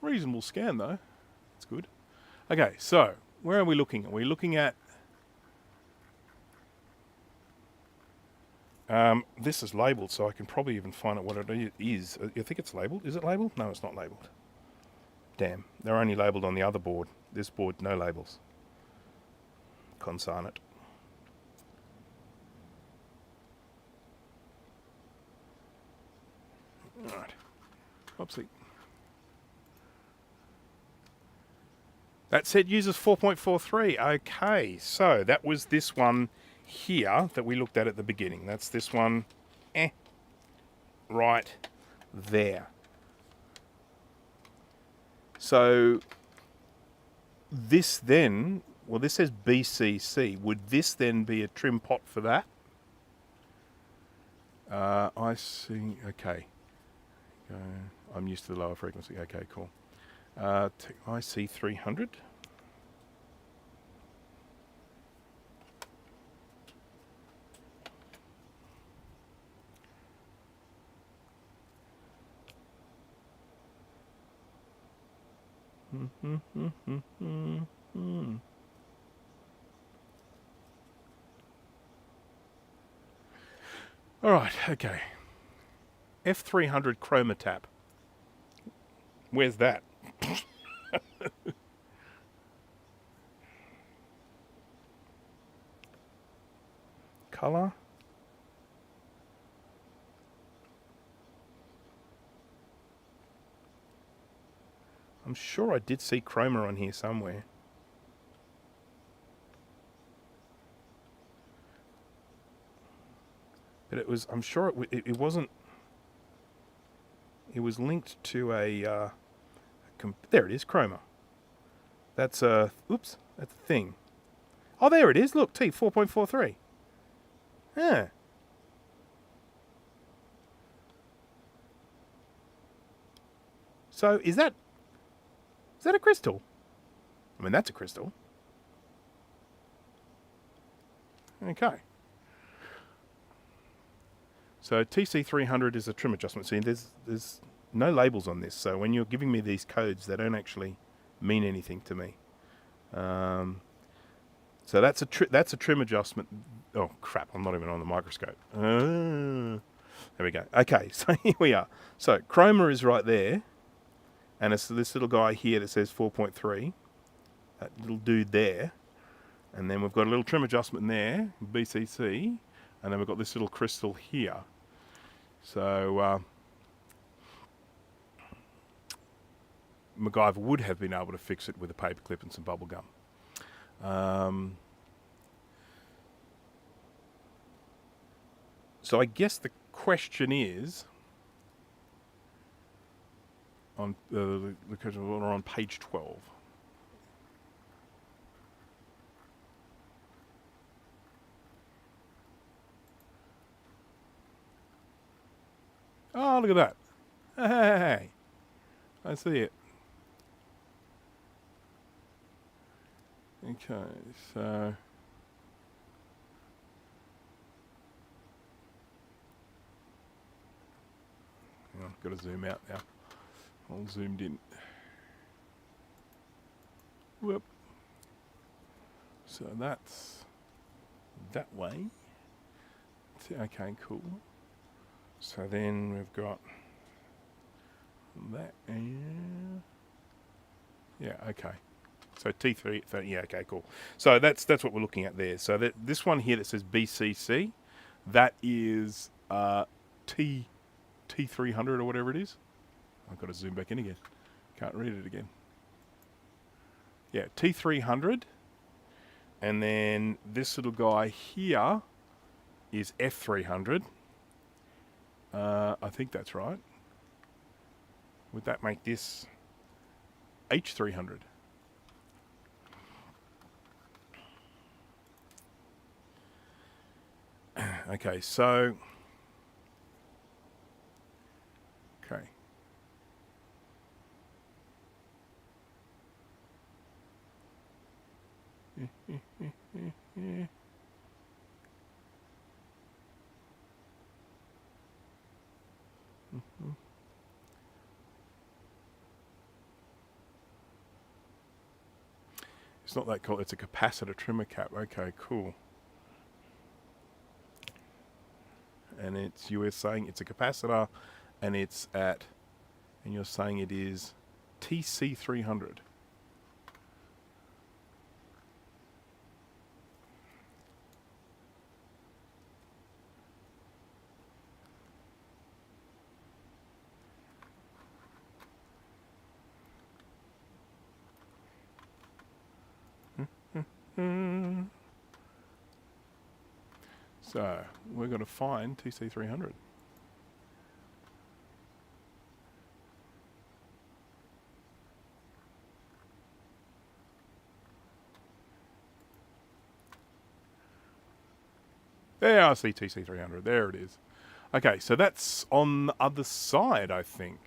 Reasonable scan, though. That's good. Okay, so where are we looking? Are we looking at... this is labelled, so I can probably even find out what it is. You think it's labelled? Is it labelled? No, it's not labelled. Damn, they're only labelled on the other board. This board, no labels. Consign it. Alright. Oopsie. That set uses 4.43. Okay, so that was this one here that we looked at the beginning. That's this one, right there. So this then, well, this says BCC. Would this then be a trim pot for that? I see. Okay. I'm used to the lower frequency. Okay, cool. IC 300. All right, okay. F300 chroma tap. Where's that? Color. I'm sure I did see chroma on here somewhere. But it was, I'm sure it wasn't, it was linked to a there it is, chroma. That's a, oops, that's a thing. Oh, there it is, look, T, 4.43. Yeah. So is that a crystal? I mean, that's a crystal. Okay. So TC300 is a trim adjustment. See, there's no labels on this, so when you're giving me these codes, they don't actually mean anything to me. So that's a trim adjustment. Oh crap! I'm not even on the microscope. There we go. Okay, so here we are. So chroma is right there, and it's this little guy here that says 4.3. That little dude there, and then we've got a little trim adjustment there, BCC, and then we've got this little crystal here. So MacGyver would have been able to fix it with a paperclip and some bubble gum. So I guess the question is, on the question we're on page 12. Oh, look at that. Hey, I see it. Okay, so I've got to zoom out now. All zoomed in. Whoop. So that's that way. Okay, cool. So then we've got that. Yeah, okay. So T3, yeah, okay, cool. So that's what we're looking at there. So that this one here that says BCC, that is T300 or whatever it is. I've got to zoom back in again. Can't read it again. Yeah, T300. And then this little guy here is F300. I think that's right. Would that make this H300? Okay, so okay. It's not that cool. It's a capacitor trimmer cap. Okay, cool. And it's, you were saying it's a capacitor, and it's at, and you're saying it is TC300. So we're going to find TC300. There, I see TC300. There it is. Okay, so that's on the other side, I think.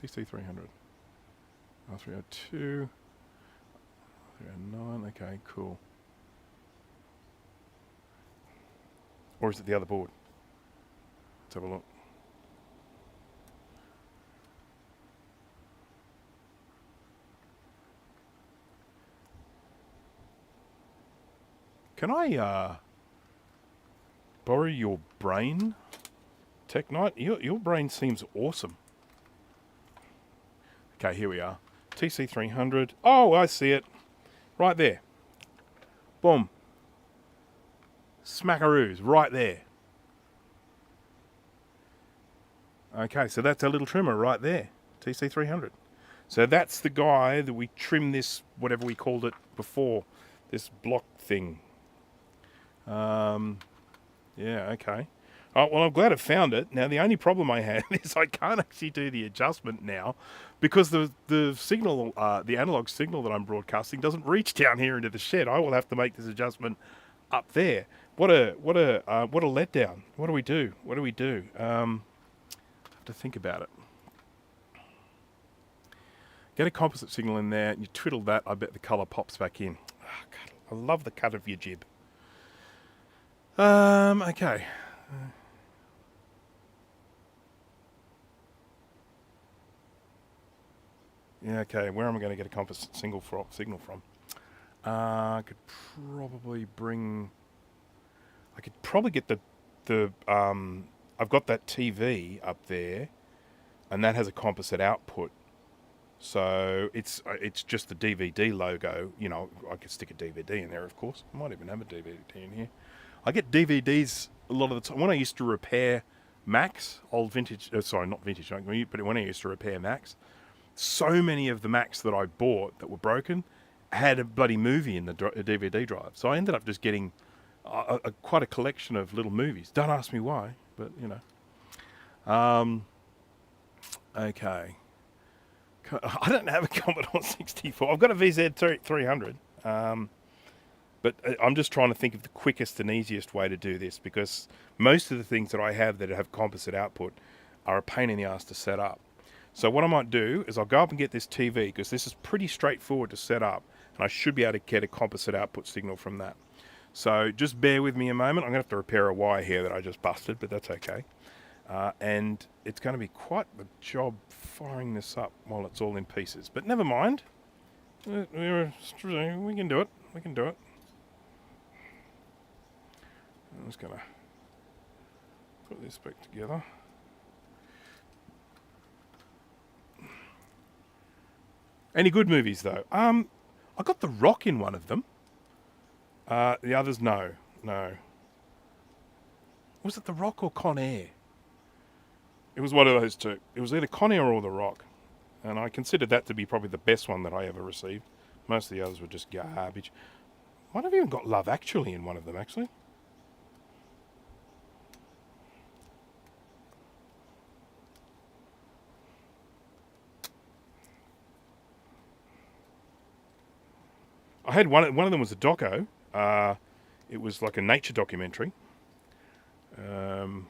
TC300. R302. 309. Okay, cool. Or is it the other board? Let's have a look. Can I borrow your brain, Tech Knight? Your brain seems awesome. Okay, here we are. TC300. Oh, I see it. Right there. Boom. Smackaroos. Right there. Okay, so that's our little trimmer right there. TC300. So that's the guy that we trimmed this, whatever we called it before, this block thing. Yeah, okay. Oh, well, I'm glad I found it. Now, the only problem I have is I can't actually do the adjustment now because the signal, the analog signal that I'm broadcasting doesn't reach down here into the shed. I will have to make this adjustment up there. What a letdown. What do we do? What do we do? I have to think about it. Get a composite signal in there, and you twiddle that, I bet the colour pops back in. Oh, God, I love the cut of your jib. Okay. Yeah, okay, where am I going to get a composite signal from? I could probably get I've got that TV up there, and that has a composite output. So it's just the DVD logo. You know, I could stick a DVD in there, of course. I might even have a DVD in here. I get DVDs a lot of the time. When I used to repair Macs, old vintage, sorry, not vintage, but when I used to repair Macs, so many of the Macs that I bought that were broken had a bloody movie in the DVD drive. So I ended up just getting quite a collection of little movies. Don't ask me why, but you know. Okay. I don't have a Commodore 64. I've got a VZ300. But I'm just trying to think of the quickest and easiest way to do this, because most of the things that I have that have composite output are a pain in the ass to set up. So what I might do is I'll go up and get this TV, because this is pretty straightforward to set up, and I should be able to get a composite output signal from that. So just bear with me a moment. I'm going to have to repair a wire here that I just busted, but that's okay. And it's going to be quite the job firing this up while it's all in pieces. But never mind. We can do it. We can do it. I'm just going to put this back together. Any good movies, though? I got The Rock in one of them. The others, no. Was it The Rock or Con Air? It was one of those two. It was either Con Air or The Rock. And I considered that to be probably the best one that I ever received. Most of the others were just garbage. Might have even got Love Actually in one of them, actually. I had one of them was a doco. It was like a nature documentary. Was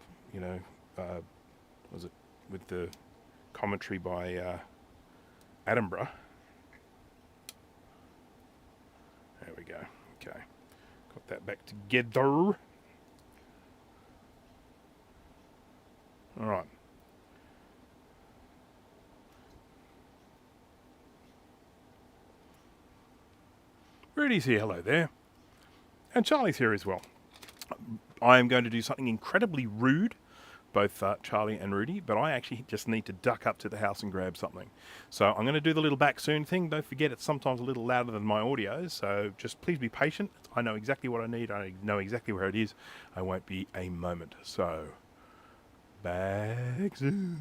it with the commentary by Attenborough? There we go. Okay, got that back together. All right. Rudy's here, hello there. And Charlie's here as well. I am going to do something incredibly rude, both Charlie and Rudy, but I actually just need to duck up to the house and grab something. So I'm going to do the little back soon thing. Don't forget, it's sometimes a little louder than my audio, so just please be patient. I know exactly what I need. I know exactly where it is. I won't be a moment. So, back soon.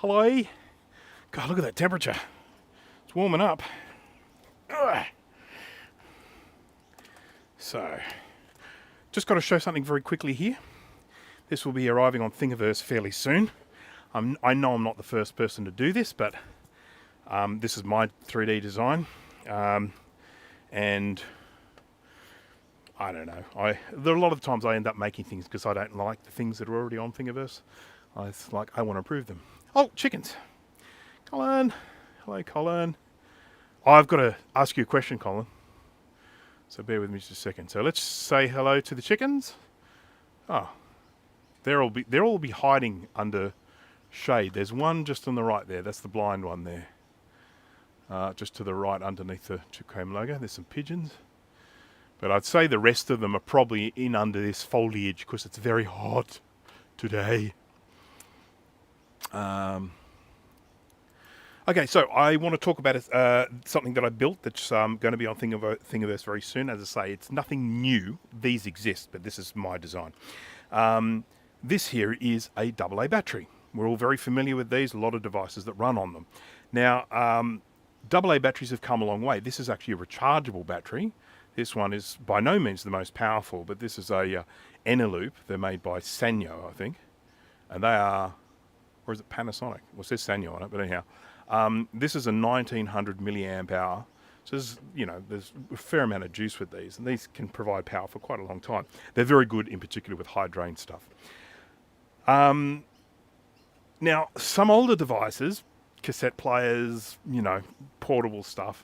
Hello. God, look at that temperature. It's warming up. Ugh. So, just got to show something very quickly here. This will be arriving on Thingiverse fairly soon. I know I'm not the first person to do this, but this is my 3D design. And I don't know. There are a lot of times I end up making things because I don't like the things that are already on Thingiverse. I want to improve them. Oh, chickens. Colin. Hello, Colin. I've got to ask you a question, Colin. So bear with me just a second. So let's say hello to the chickens. Oh, they'll all be hiding under shade. There's one just on the right there. That's the blind one there. Just to the right underneath the Chicombe logo. There's some pigeons. But I'd say the rest of them are probably in under this foliage because it's very hot today. Okay, so I want to talk about something that I built that's going to be on Thingiverse very soon. As I say, it's nothing new. These exist, but this is my design. This here is a AA battery. We're all very familiar with these, a lot of devices that run on them. Now, AA batteries have come a long way. This is actually a rechargeable battery. This one is by no means the most powerful, but this is a Eneloop. They're made by Sanyo, I think. And they are, or is it Panasonic? Well, it says Sanyo on it, but anyhow. This is a 1900 milliamp hour. So there's a fair amount of juice with these, and these can provide power for quite a long time. They're very good, in particular, with high drain stuff. Now, some older devices, cassette players, portable stuff,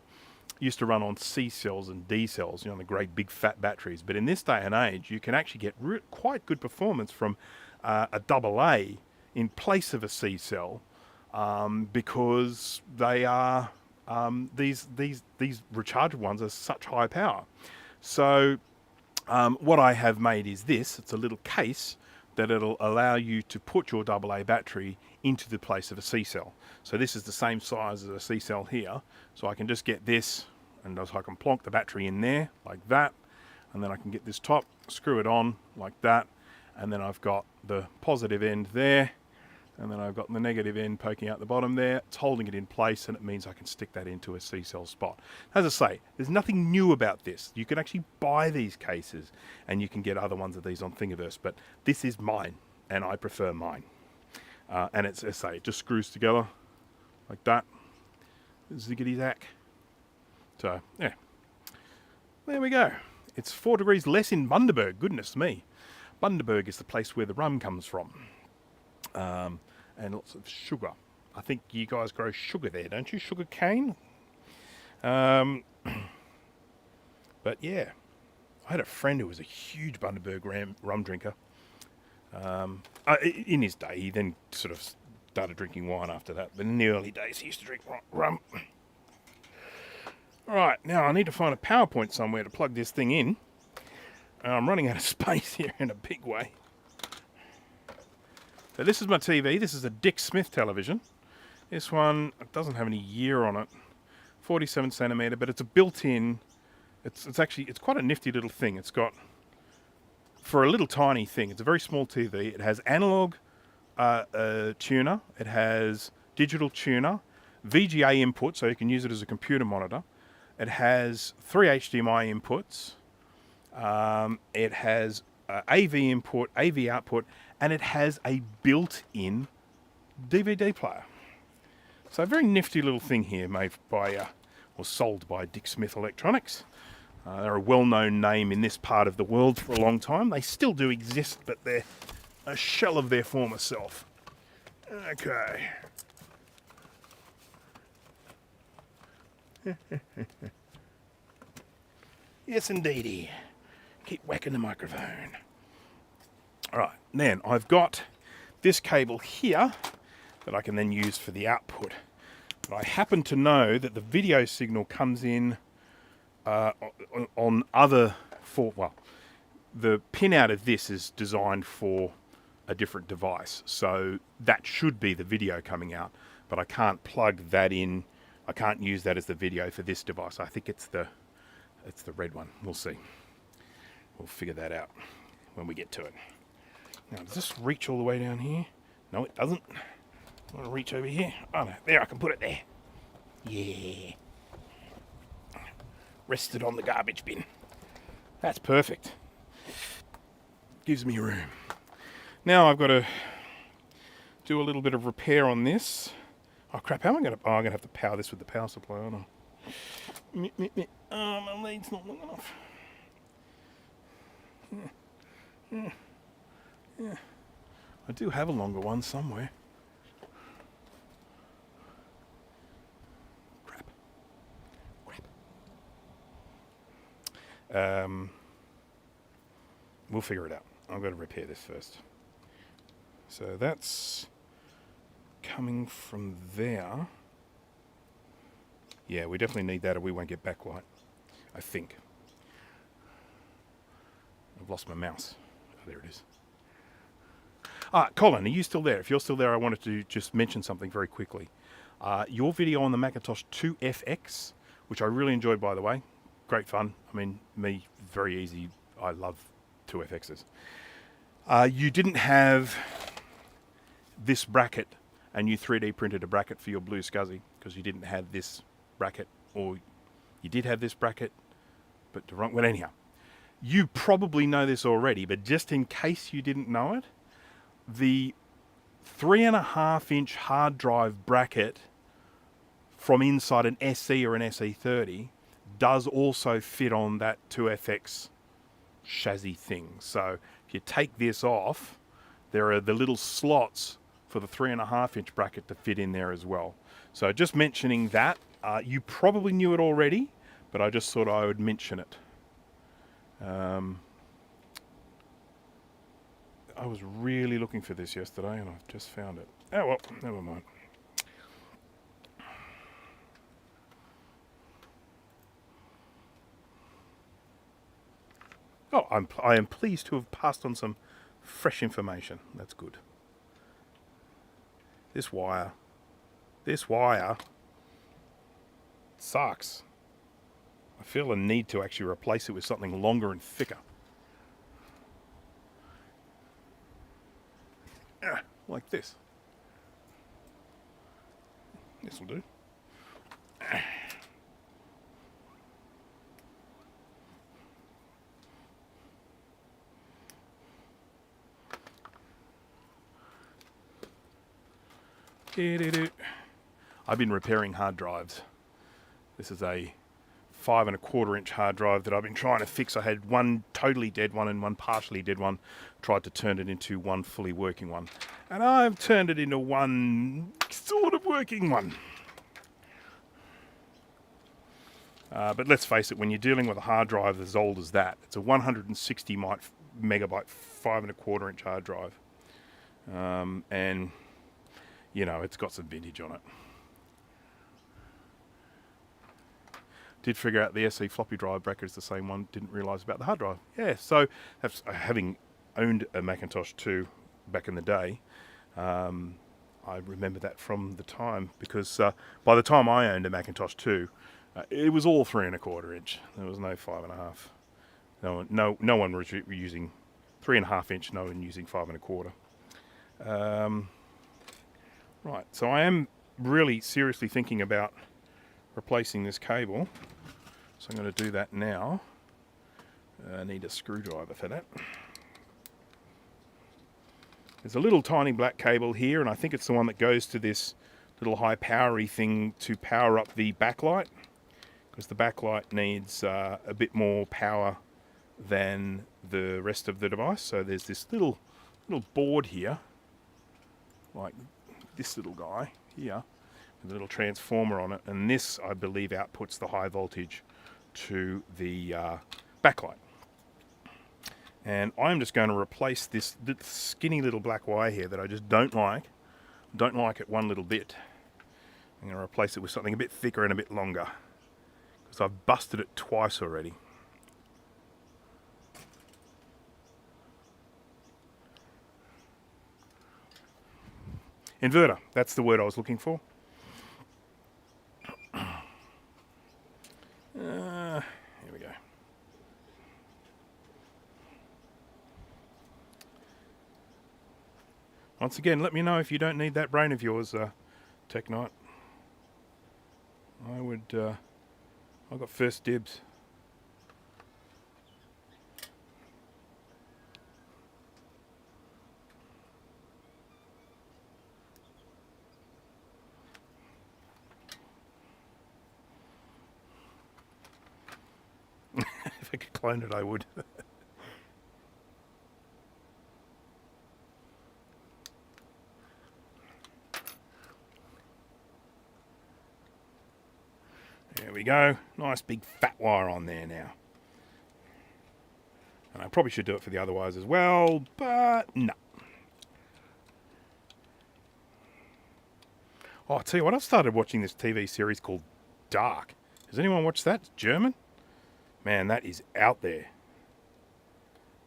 used to run on C cells and D cells, the great big fat batteries. But in this day and age, you can actually get quite good performance from a AA in place of a C cell, because they are these rechargeable ones are such high power. So what I have made is this. It's a little case that it'll allow you to put your AA battery into the place of a C cell. So this is the same size as a C cell here. So I can just get this, and I can plonk the battery in there like that, and then I can get this top, screw it on like that, and then I've got the positive end there, and then I've got the negative end poking out the bottom there. It's holding it in place, and it means I can stick that into a C cell spot. As I say, there's nothing new about this. You can actually buy these cases, and you can get other ones of these on Thingiverse, but this is mine, and I prefer mine. And it's, as I say, it just screws together like that. Ziggity-zack. So, yeah. There we go. It's 4 degrees less in Bundaberg. Goodness me. Bundaberg is the place where the rum comes from. And lots of sugar. I think you guys grow sugar there, don't you? Sugar cane? But yeah. I had a friend who was a huge Bundaberg rum drinker. In his day, he then sort of started drinking wine after that. But in the early days, he used to drink rum. Right, now I need to find a PowerPoint somewhere to plug this thing in. I'm running out of space here in a big way. So this is my TV. This is a Dick Smith television. This one doesn't have any year on it. 47 centimeter, but it's a built-in. It's quite a nifty little thing. It's got, for a little tiny thing, it's a very small TV. It has analog tuner. It has digital tuner, VGA input, so you can use it as a computer monitor. It has 3 HDMI inputs. It has AV input, AV output, and it has a built-in DVD player. So a very nifty little thing here made by, or sold by Dick Smith Electronics. They're a well-known name in this part of the world for a long time. They still do exist, but they're a shell of their former self. Okay. Yes, indeedy. Keep whacking the microphone. All right, then I've got this cable here that I can then use for the output. But I happen to know that the video signal comes in on other the pin out of this is designed for a different device, so that should be the video coming out, but I can't plug that in. I can't use that as the video for this device. I think it's the red one. We'll see. We'll figure that out when we get to it. Now, does this reach all the way down here? No, it doesn't. I'm going to reach over here. Oh no, there, I can put it there. Yeah. Rested on the garbage bin. That's perfect. Gives me room. Now I've got to do a little bit of repair on this. Oh crap, how am I going to... Oh, I'm going to have to power this with the power supply, aren't I? Oh, my lead's not long enough. Yeah. I do have a longer one somewhere. Crap. We'll figure it out. I've got to repair this first. So that's coming from there. Yeah, we definitely need that or we won't get backlight, I think. I've lost my mouse. Oh, there it is. Colin, are you still there? If you're still there, I wanted to just mention something very quickly. Your video on the Macintosh 2 FX, which I really enjoyed, by the way. Great fun. I mean, me, very easy. I love 2 FXs. You didn't have this bracket, and you 3D printed a bracket for your Blue SCSI because you didn't have this bracket, or you did have this bracket, but the wrong... Well, anyhow, you probably know this already, but just in case you didn't know it, the 3.5-inch hard drive bracket from inside an SE or an SE30 does also fit on that 2FX chassis thing. So if you take this off, there are the little slots for the 3.5-inch bracket to fit in there as well. So just mentioning that, you probably knew it already, but I just thought I would mention it. I was really looking for this yesterday and I've just found it. Oh well, never mind. Oh, I am pleased to have passed on some fresh information. That's good. This wire sucks. I feel a need to actually replace it with something longer and thicker. Like this. This will do. I've been repairing hard drives. This is a 5.25-inch hard drive that I've been trying to fix. I had one totally dead one and one partially dead one. Tried to turn it into one fully working one. And I've turned it into one sort of working one. But let's face it, when you're dealing with a hard drive as old as that, it's a 160 megabyte 5.25-inch hard drive. And, you know, it's got some vintage on it. Did figure out the SE floppy drive bracket is the same one. Didn't realise about the hard drive. Yeah, so having owned a Macintosh 2 back in the day, I remember that from the time because by the time I owned a Macintosh 2, it was all 3.25-inch. There was no 5.5. No one was using 3.5-inch. No one using 5.25. Right, so I am really seriously thinking about replacing this cable. So I'm going to do that now. I need a screwdriver for that. There's a little tiny black cable here, and I think it's the one that goes to this little high powery thing to power up the backlight, because the backlight needs a bit more power than the rest of the device. So there's this little board here, like this little guy here, with a little transformer on it, and this, I believe, outputs the high voltage to the backlight. And I'm just going to replace this skinny little black wire here that I just don't like it one little bit. I'm going to replace it with something a bit thicker and a bit longer, because I've busted it twice already. Inverter, that's the word I was looking for. Here we go. Once again, let me know if you don't need that brain of yours, Tech Knight. I got first dibs. If I could clone it, I would. There we go. Nice big fat wire on there now. And I probably should do it for the other wires as well, but no. Oh, I'll tell you what, I've started watching this TV series called Dark. Has anyone watched that? It's German? Man, that is out there.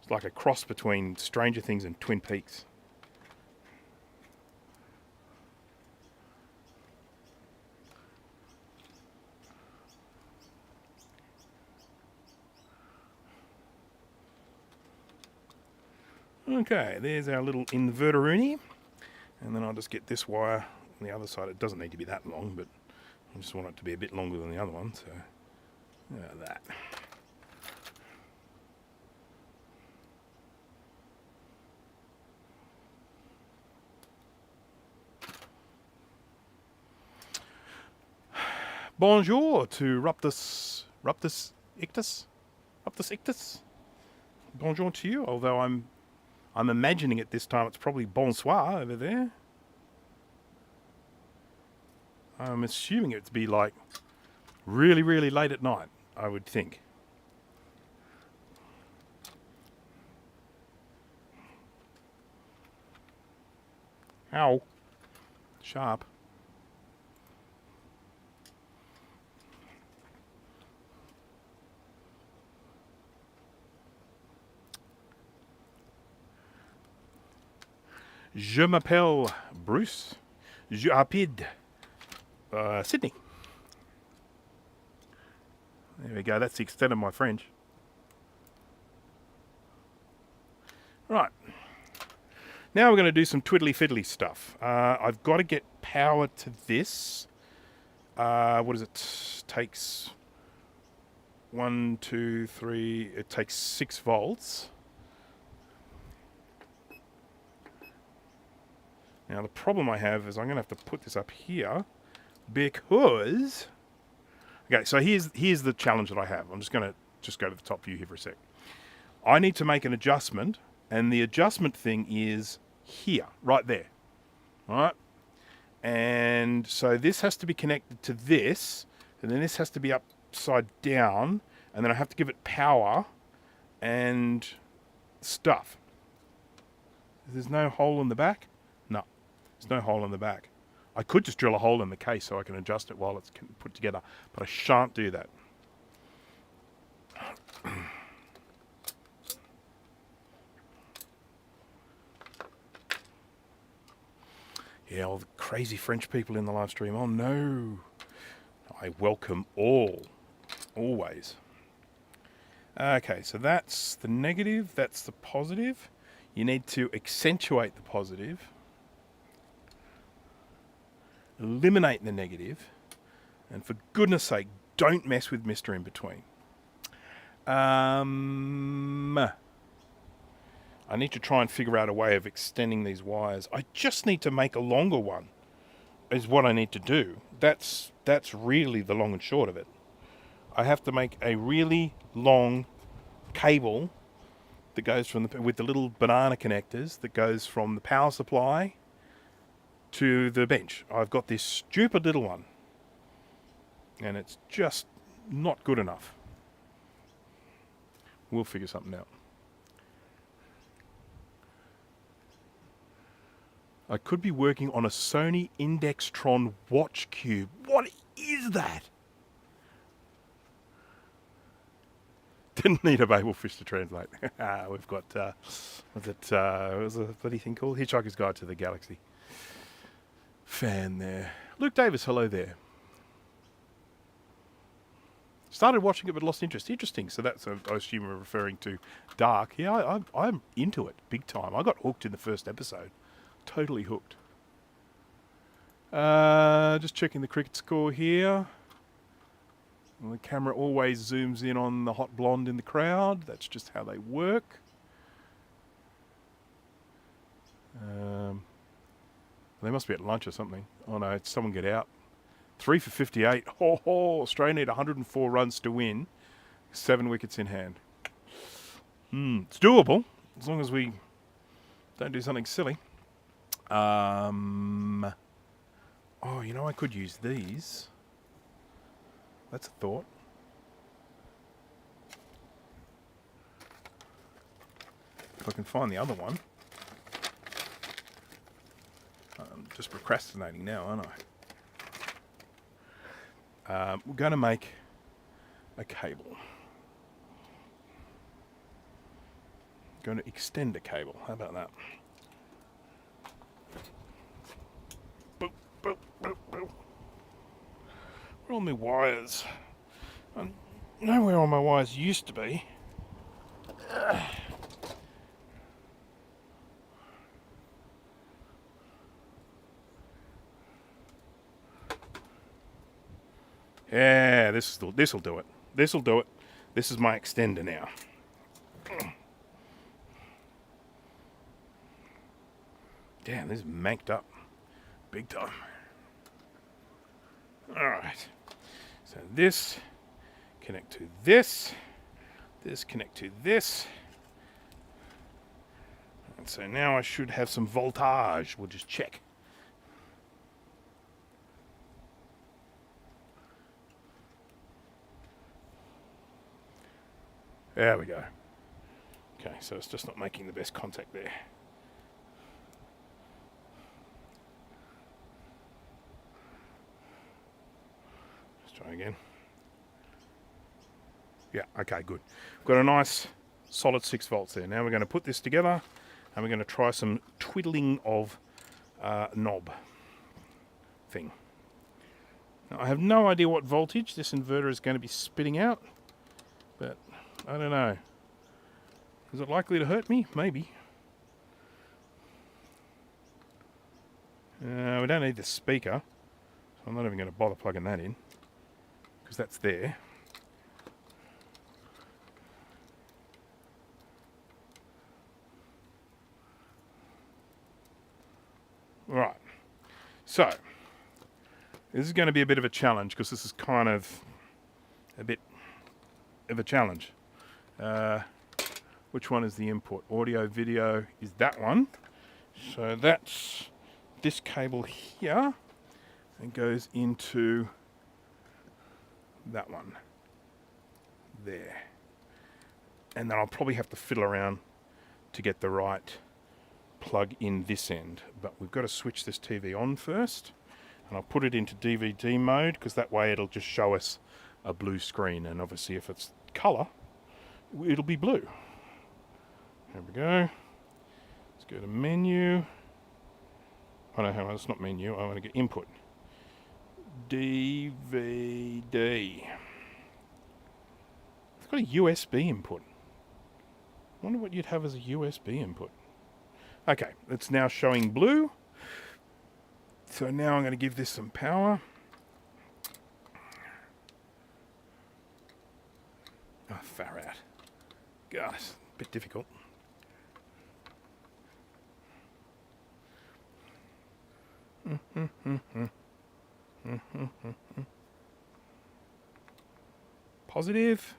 It's like a cross between Stranger Things and Twin Peaks. Okay, there's our little inverter-uni. And then I'll just get this wire on the other side. It doesn't need to be that long, but I just want it to be a bit longer than the other one, so that. Bonjour to Ruptus Ictus. Bonjour to you, although I'm imagining it this time it's probably bonsoir over there. I'm assuming it to be like really, really late at night, I would think. Ow. Sharp. Je m'appelle Bruce. Je habite Sydney. There we go. That's the extent of my French. Right. Now we're going to do some twiddly-fiddly stuff. I've got to get power to this. What does it? Takes 1, 2, 3. It takes 6 volts. Now the problem I have is I'm going to have to put this up here because... Okay, so here's the challenge that I have. I'm just going to go to the top view here for a sec. I need to make an adjustment, and the adjustment thing is here, right there. All right? And so this has to be connected to this, and then this has to be upside down, and then I have to give it power and stuff. There's no hole in the back? No, there's no hole in the back. I could just drill a hole in the case so I can adjust it while it's put together, but I shan't do that. Yeah, all the crazy French people in the live stream. Oh no. I welcome all. Always. Okay, so that's the negative, that's the positive. You need to accentuate the positive. Eliminate the negative, and for goodness sake, don't mess with Mr. In Between. I need to try and figure out a way of extending these wires. I just need to make a longer one, is what I need to do. That's really the long and short of it. I have to make a really long cable that goes from with the little banana connectors that goes from the power supply to the bench. I've got this stupid little one, and it's just not good enough. We'll figure something out. I could be working on a Sony Indextron watch cube. What is that? Didn't need a babelfish to translate. We've got, what was the bloody thing called? Hitchhiker's Guide to the Galaxy. Fan there. Luke Davis, hello there. Started watching it but lost interest. Interesting. So that's, I assume we're referring to Dark. Yeah, I'm into it big time. I got hooked in the first episode. totally hooked. Just checking the cricket score here. And the camera always zooms in on the hot blonde in the crowd. That's just how they work. They must be at lunch or something. Oh no, it's someone get out. 3 for 58. Australia need 104 runs to win. 7 wickets in hand. It's doable, as long as we don't do something silly. Oh, you know, I could use these. That's a thought. If I can find the other one. I'm just procrastinating now, aren't I? We're going to make a cable. Going to extend a cable. How about that? Boop, boop, boop, boop. Where are all my wires? I know where all my wires used to be. Yeah, this will do it. This will do it. This is my extender now. Damn, this is manked up. Big time. Alright. So this, connect to this. This, connect to this. And so now I should have some voltage. We'll just check. There we go. Okay, so it's just not making the best contact there. Let's try again. Yeah, okay, good. We've got a nice solid 6 volts there. Now we're going to put this together and we're going to try some twiddling of knob thing. Now, I have no idea what voltage this inverter is going to be spitting out, but I don't know. Is it likely to hurt me? Maybe. We don't need the speaker, so I'm not even going to bother plugging that in, because that's there. Right. So, this is going to be a bit of a challenge, because this is kind of a bit of a challenge. Which one is the input? Audio, video is that one. So that's this cable here and goes into that one there. And then I'll probably have to fiddle around to get the right plug in this end. But we've got to switch this TV on first. And I'll put it into DVD mode, because that way it'll just show us a blue screen. And obviously if it's colour, it'll be blue. There we go. Let's go to menu. Oh no, hang on, it's not menu. I want to get input. DVD. It's got a USB input. I wonder what you'd have as a USB input. Okay, it's now showing blue. So now I'm going to give this some power. Oh, far out. God, it's a bit difficult. Positive.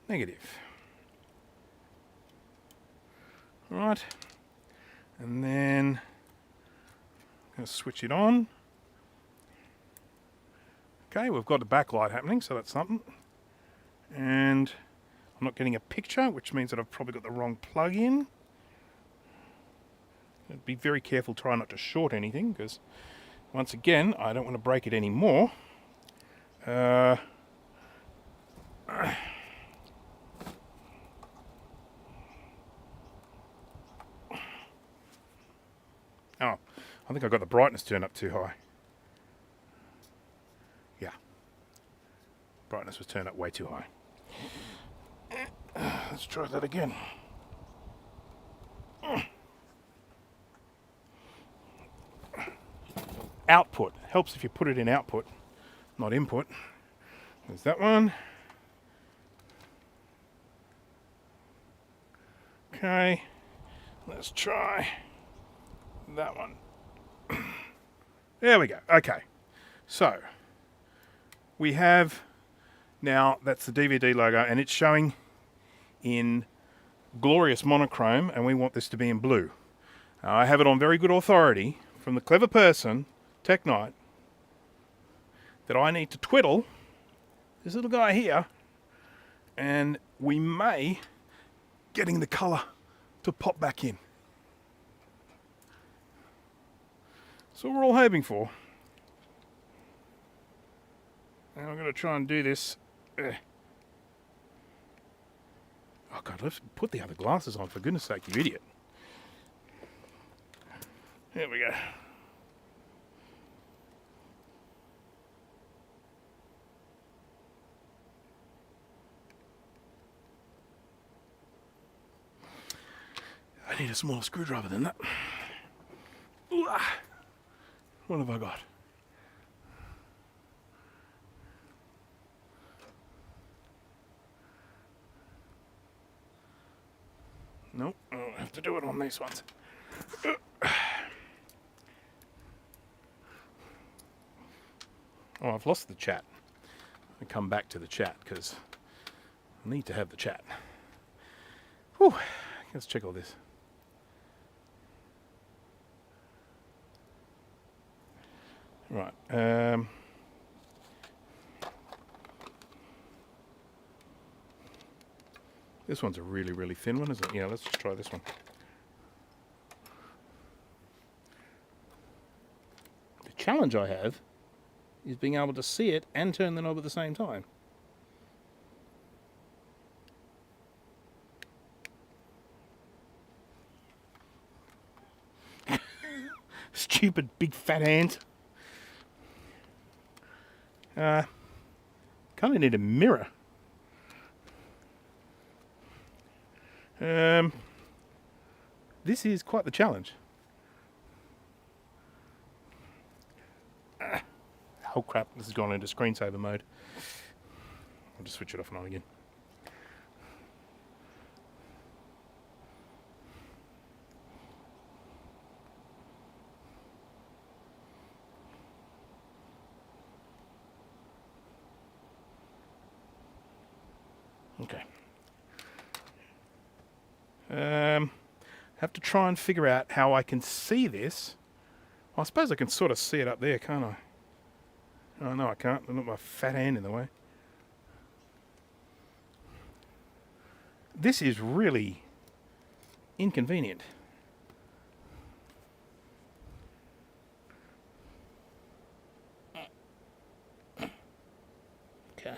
Negative. Right. And then I'm going to switch it on. Okay, we've got a backlight happening, so that's something. And I'm not getting a picture, which means that I've probably got the wrong plug in. Be very careful, try not to short anything, because once again, I don't want to break it anymore. Oh, I think I got the brightness turned up too high. Yeah. Brightness was turned up way too high. Let's try that again. output. Helps if you put it in output, not input. There's that one. Okay, let's try that one. There we go. Okay, so we have now, that's the DVD logo, and it's showing in glorious monochrome, and we want this to be in blue. I have it on very good authority from the clever person, Tech Knight, that I need to twiddle this little guy here, and we may getting the colour to pop back in. That's what we're all hoping for. And I'm going to try and do this. Oh God, let's put the other glasses on, for goodness sake, you idiot. There we go. I need a smaller screwdriver than that. What have I got? Nope, I'll have to do it on these ones. Oh, I've lost the chat. I'll come back to the chat because I need to have the chat. Whew, let's check all this. Right. This one's a really, really thin one, isn't it? Yeah, let's just try this one. The challenge I have is being able to see it and turn the knob at the same time. Stupid big fat hand. Kind of need a mirror. This is quite the challenge. Oh crap, this has gone into screensaver mode. I'll just switch it off and on again. Okay. Have to try and figure out how I can see this. Well, I suppose I can sort of see it up there, can't I? Oh, no, I can't. I've got my fat hand in the way. This is really inconvenient. Okay.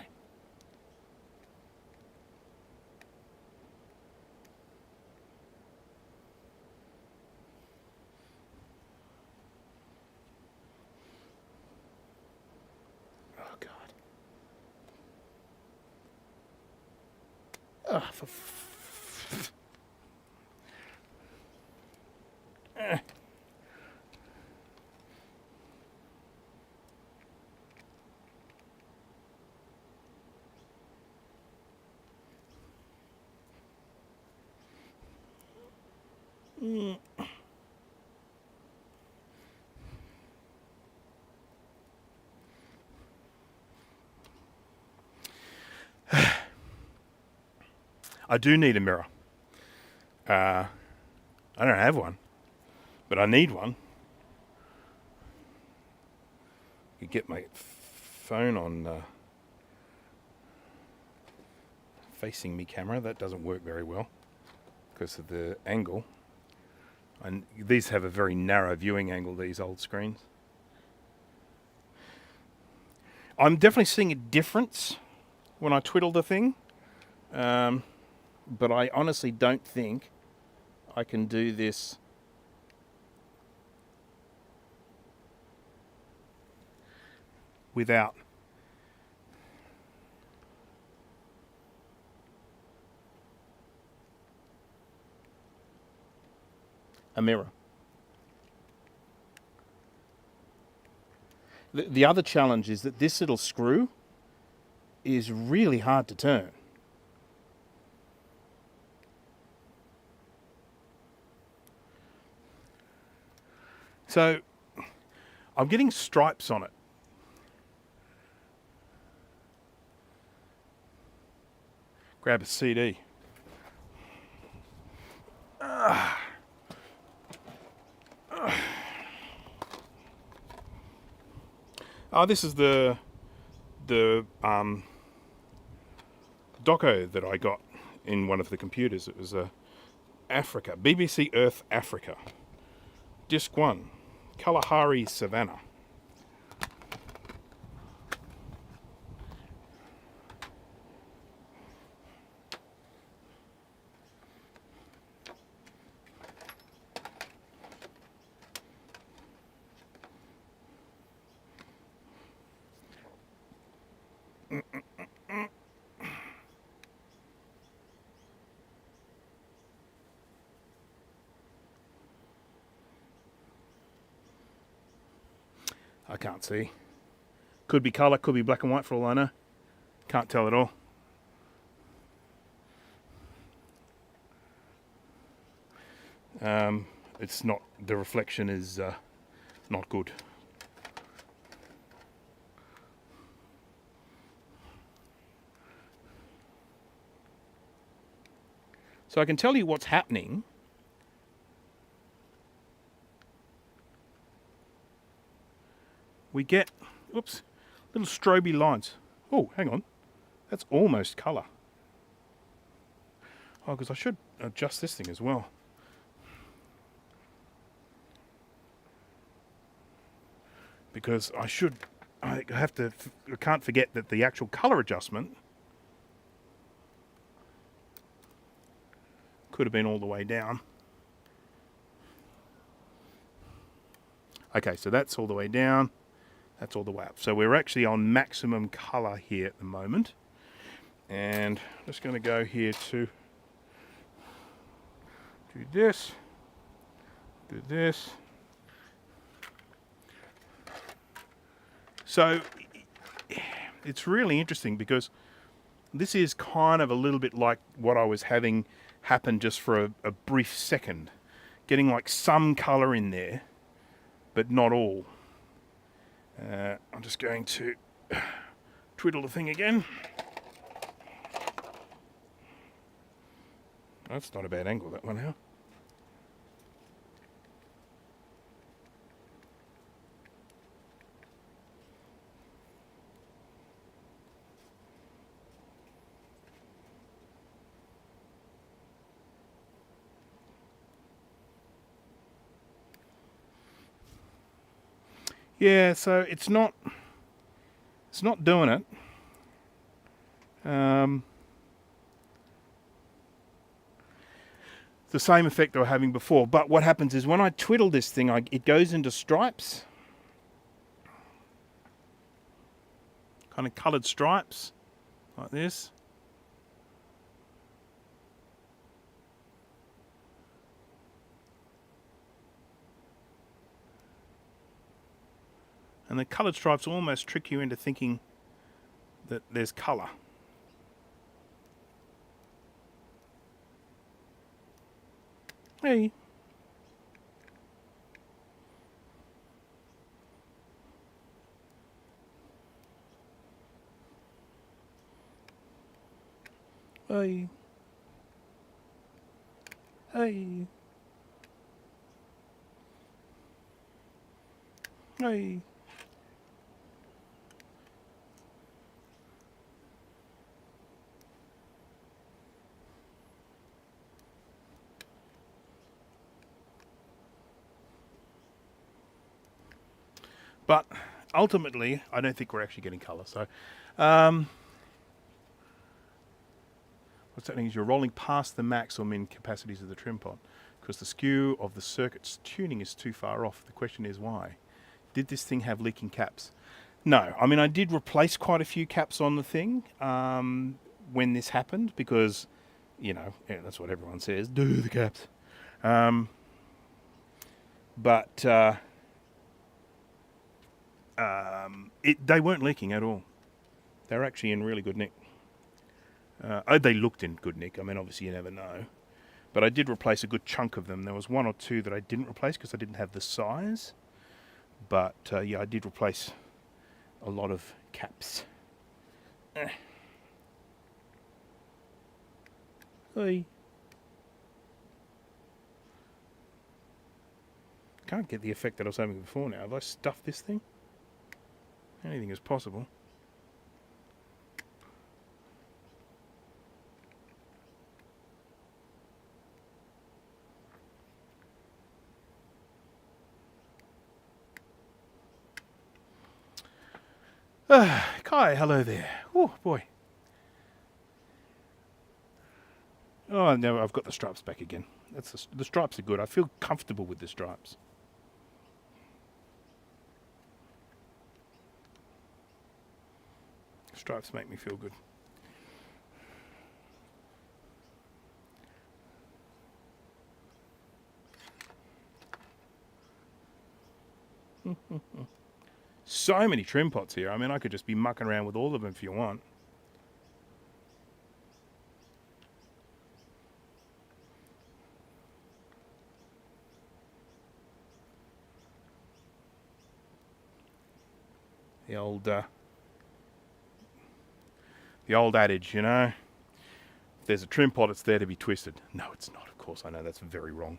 Oh, for I do need a mirror. I don't have one, but I need one. You get my phone on facing me camera. That doesn't work very well because of the angle. And these have a very narrow viewing angle, these old screens. I'm definitely seeing a difference when I twiddle the thing. But I honestly don't think I can do this without a mirror. The other challenge is that this little screw is really hard to turn. So I'm getting stripes on it. Grab a CD. Oh, this is the doco that I got in one of the computers. It was Africa, BBC Earth Africa. Disc 1, Kalahari Savannah. I can't see. Could be colour, could be black and white for all I know. Can't tell at all. It's not, the reflection is not good. So I can tell you what's happening. We get, oops, little stroby lines. Oh, hang on. That's almost colour. Oh, because I should adjust this thing as well. Because I can't forget that the actual colour adjustment could have been all the way down. Okay, so that's all the way down. That's all the way up. So we're actually on maximum colour here at the moment. And I'm just going to go here to do this, do this. So it's really interesting because this is kind of a little bit like what I was having happen just for a brief second. Getting like some colour in there, but not all. I'm just going to twiddle the thing again. That's not a bad angle, that one now. Yeah, so it's not doing it. The same effect I was having before, but what happens is when I twiddle this thing, it goes into stripes, kind of coloured stripes, like this. And the coloured stripes almost trick you into thinking that there's colour. Hey. Hey. Hey. Hey. But ultimately, I don't think we're actually getting colour. So, what's happening is you're rolling past the max or min capacities of the trim pot because the skew of the circuit's tuning is too far off. The question is why? Did this thing have leaking caps? No. I mean, I did replace quite a few caps on the thing when this happened because, you know, yeah, that's what everyone says, do the caps. But They weren't leaking at all. They were actually in really good nick. They looked in good nick. I mean, obviously you never know. But I did replace a good chunk of them. There was one or two that I didn't replace because I didn't have the size. But yeah, I did replace a lot of caps. Hey. Can't get the effect that I was having before now. Have I stuffed this thing? Anything is possible. Kai, hello there. Oh, boy. Oh, no, I've got the stripes back again. The stripes are good. I feel comfortable with the stripes. Stripes make me feel good. So many trim pots here. I mean, I could just be mucking around with all of them if you want. The old adage, you know, if there's a trim pot, it's there to be twisted. No, it's not, of course. I know that's very wrong.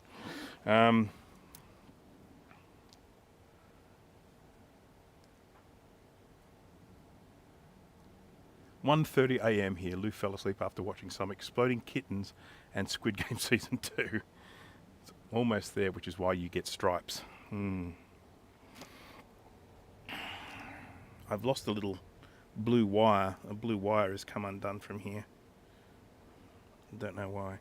1:30 a.m. here. Lou fell asleep after watching some Exploding Kittens and Squid Game Season 2. It's almost there, which is why you get stripes. I've lost a little blue wire. A blue wire has come undone from here. I don't know why.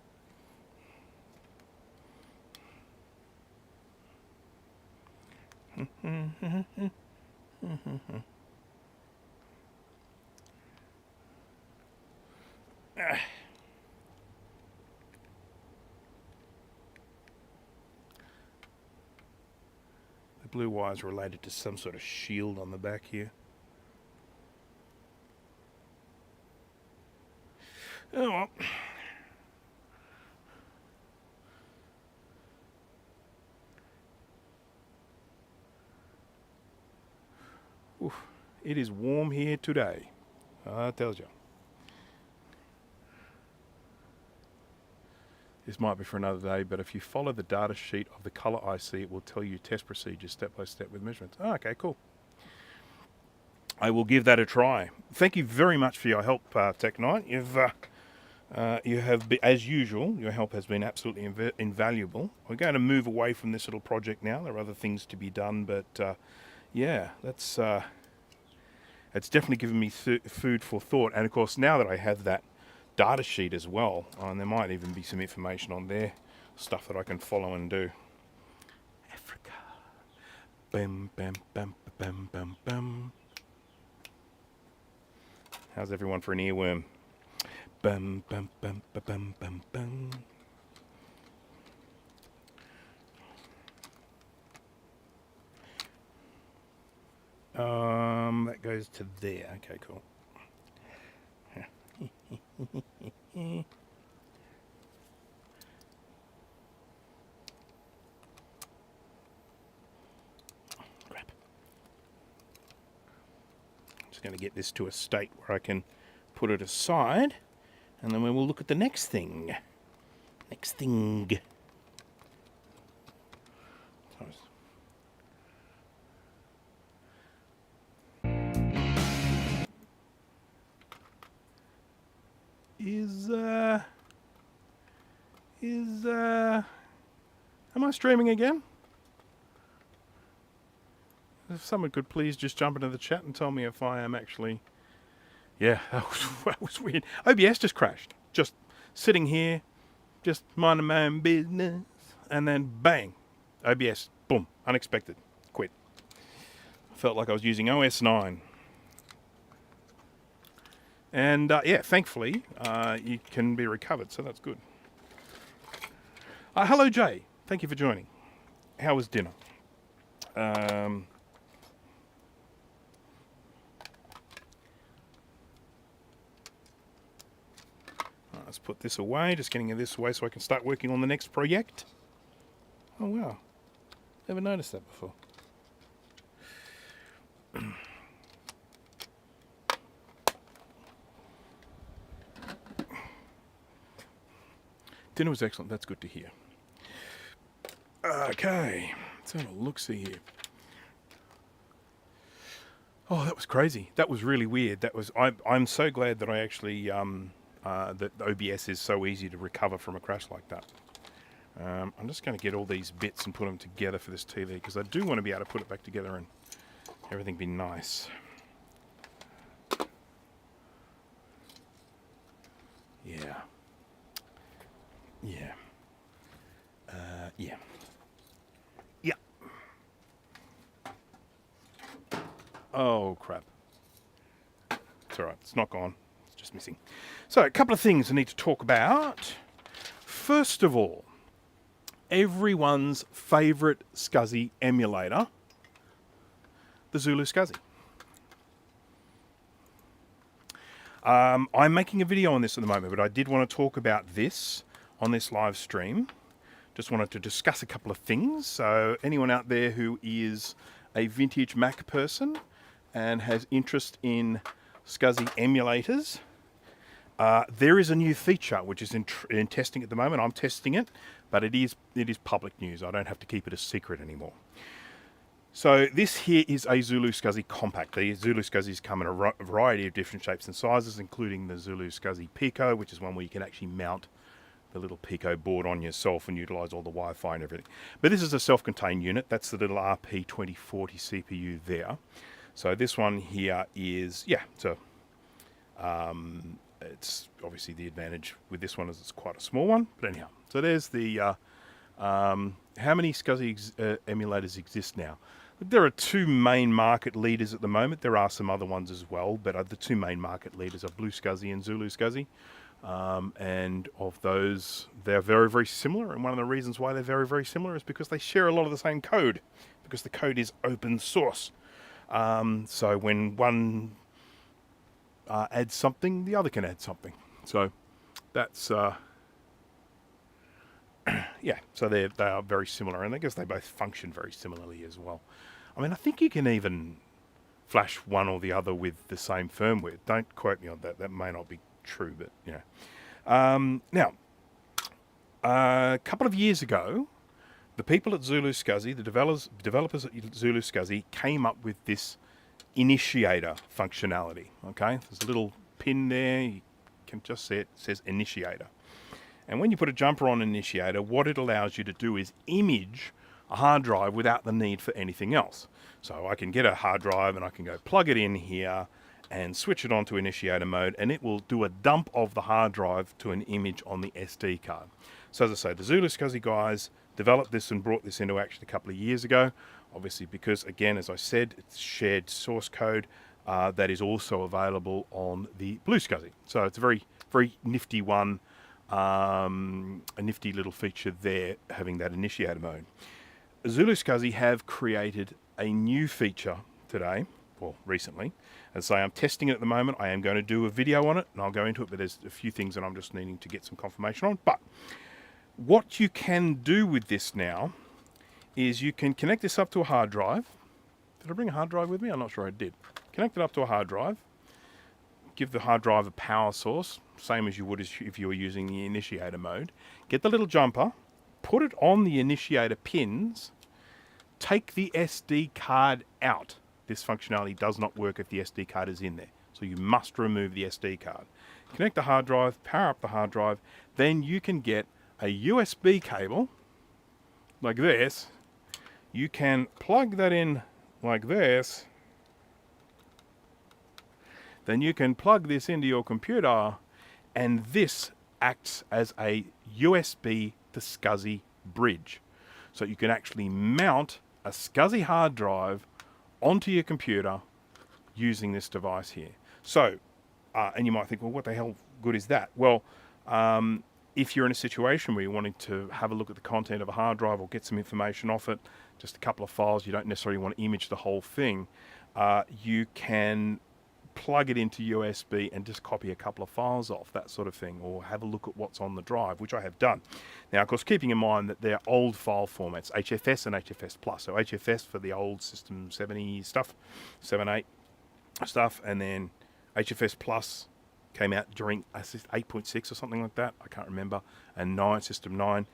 The blue wire is related to some sort of shield on the back here. Oh well. Oof. It is warm here today. That tells you. This might be for another day, but if you follow the data sheet of the color IC, it will tell you test procedures step by step with measurements. Oh, okay, cool. I will give that a try. Thank you very much for your help, Tech Knight. You have been, as usual, your help has been absolutely invaluable. We're going to move away from this little project now. There are other things to be done, but yeah, it's definitely given me food for thought. And of course, now that I have that data sheet as well, and there might even be some information on there, stuff that I can follow and do. Africa. Bam, bam, bam, bam, bam, bam. How's everyone for an earworm? Bum, bum, bum, bum, bum, bum. That goes to there. Okay, cool. Crap. I'm just going to get this to a state where I can put it aside. And then we will look at the next thing. Next thing. Am I streaming again? If someone could please just jump into the chat and tell me if I am actually... Yeah, that was weird. OBS just crashed. Just sitting here, just minding my own business, and then bang, OBS, boom, unexpected, quit. Felt like I was using OS 9. And yeah, thankfully, it can be recovered, so that's good. Hello, Jay. Thank you for joining. How was dinner? Let's put this away, just getting this away so I can start working on the next project. Oh wow, never noticed that before. Dinner was excellent, that's good to hear. Okay, let's have a look-see here. Oh, that was crazy. That was really weird. That was. I'm so glad that I actually that OBS is so easy to recover from a crash like that. I'm just going to get all these bits and put them together for this TV because I do want to be able to put it back together and everything be nice. Yeah. Yeah. Yeah. Yeah. Oh, crap. It's alright. It's not gone. It's just missing. So, a couple of things I need to talk about. First of all, everyone's favourite SCSI emulator, the Zulu SCSI. I'm making a video on this at the moment, but I did want to talk about this on this live stream. Just wanted to discuss a couple of things. So anyone out there who is a vintage Mac person and has interest in SCSI emulators, there is a new feature which is in testing at the moment. I'm testing it, but it is public news. I don't have to keep it a secret anymore. So this here is a Zulu SCSI compact. The Zulu SCSIs come in a variety of different shapes and sizes, including the Zulu SCSI Pico, which is one where you can actually mount the little Pico board on yourself and utilize all the Wi-Fi and everything. But this is a self-contained unit. That's the little RP2040 CPU there. So this one here is, yeah, so it's obviously the advantage with this one is it's quite a small one. But anyhow, so there's the, how many SCSI emulators exist now? There are two main market leaders at the moment. There are some other ones as well, but the two main market leaders are Blue SCSI and Zulu SCSI. And of those, they're very, very similar. And one of the reasons why they're very, very similar is because they share a lot of the same code, because the code is open source. So when one adds something, the other can add something. So that's, yeah, so they are very similar. And I guess they both function very similarly as well. I mean, I think you can even flash one or the other with the same firmware. Don't quote me on that. That may not be true, but yeah. Now, a couple of years ago, the people at Zulu SCSI, the developers at Zulu SCSI, came up with this initiator functionality. Okay, there's a little pin there. You can just see it says initiator. And when you put a jumper on initiator, what it allows you to do is image a hard drive without the need for anything else. So I can get a hard drive and I can go plug it in here and switch it onto initiator mode, and it will do a dump of the hard drive to an image on the SD card. So as I say, the Zulu SCSI guys developed this and brought this into action a couple of years ago, obviously because, again, as I said, it's shared source code that is also available on the Blue SCSI. So it's a very, very nifty one, a nifty little feature there, having that initiator mode. Zulu SCSI have created a new feature today, or recently. As I say, I'm testing it at the moment. I am going to do a video on it, and I'll go into it, but there's a few things that I'm just needing to get some confirmation on. But what you can do with this now is you can connect this up to a hard drive. Did I bring a hard drive with me? I'm not sure I did. Connect it up to a hard drive. Give the hard drive a power source, same as you would if you were using the initiator mode. Get the little jumper, put it on the initiator pins, take the SD card out. This functionality does not work if the SD card is in there. So you must remove the SD card. Connect the hard drive, power up the hard drive, then you can get a USB cable like this. You can plug that in like this. Then you can plug this into your computer, and this acts as a USB to SCSI bridge. So you can actually mount a SCSI hard drive onto your computer using this device here. So, and you might think, well, what the hell good is that? Well, if you're in a situation where you're wanting to have a look at the content of a hard drive or get some information off it, just a couple of files, you don't necessarily want to image the whole thing, you can plug it into USB and just copy a couple of files off, that sort of thing, or have a look at what's on the drive, which I have done. Now, of course, keeping in mind that they're old file formats, HFS and HFS Plus. So HFS for the old System 70 stuff, 7.8 stuff, and then HFS Plus came out during 8.6 or something like that, I can't remember, and 9, System 9.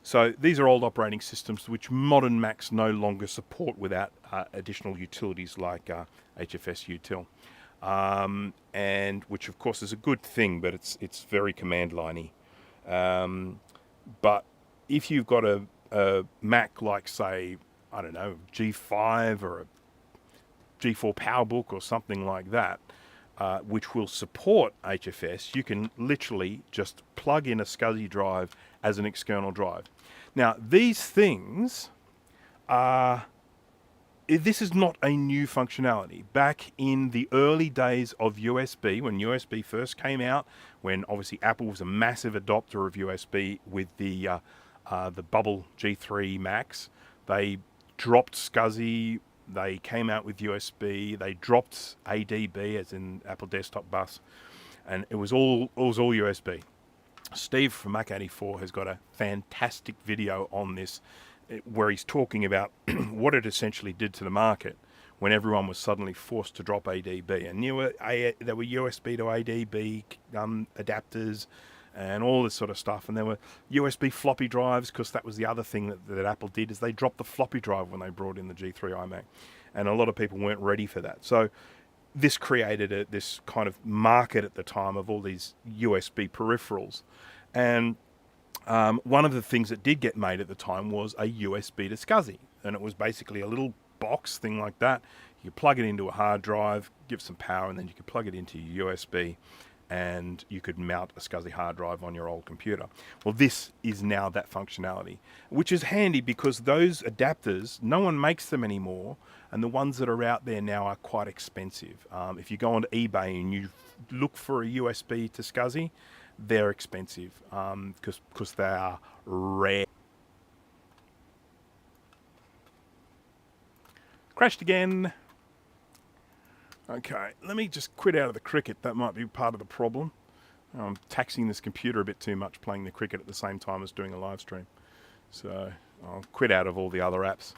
So these are old operating systems which modern Macs no longer support without additional utilities like HFS util, and which of course is a good thing, but it's very command liney. But if you've got a Mac like, say, I don't know, G5 or a G4 PowerBook or something like that, which will support HFS, you can literally just plug in a SCSI drive as an external drive. Now, these things this is not a new functionality. Back in the early days of USB, when USB first came out, when obviously Apple was a massive adopter of USB with the Bubble G3 Macs, they dropped SCSI. They came out with USB. They dropped ADB, as in Apple Desktop Bus, and it was all USB. Steve from Mac84 has got a fantastic video on this, where he's talking about what it essentially did to the market when everyone was suddenly forced to drop ADB. And there were USB to ADB adapters and all this sort of stuff. And there were USB floppy drives, because that was the other thing that Apple did, is they dropped the floppy drive when they brought in the G3 iMac. And a lot of people weren't ready for that. So this created this kind of market at the time of all these USB peripherals. And one of the things that did get made at the time was a USB to SCSI. And it was basically a little box thing like that. You plug it into a hard drive, give some power, and then you could plug it into your USB, and you could mount a SCSI hard drive on your old computer. Well, this is now that functionality, which is handy because those adapters, no one makes them anymore, and the ones that are out there now are quite expensive. If you go onto eBay and you look for a USB to SCSI, they're expensive because they are rare. Crashed again. Okay, let me just quit out of the cricket. That might be part of the problem. I'm taxing this computer a bit too much playing the cricket at the same time as doing a live stream. So I'll quit out of all the other apps.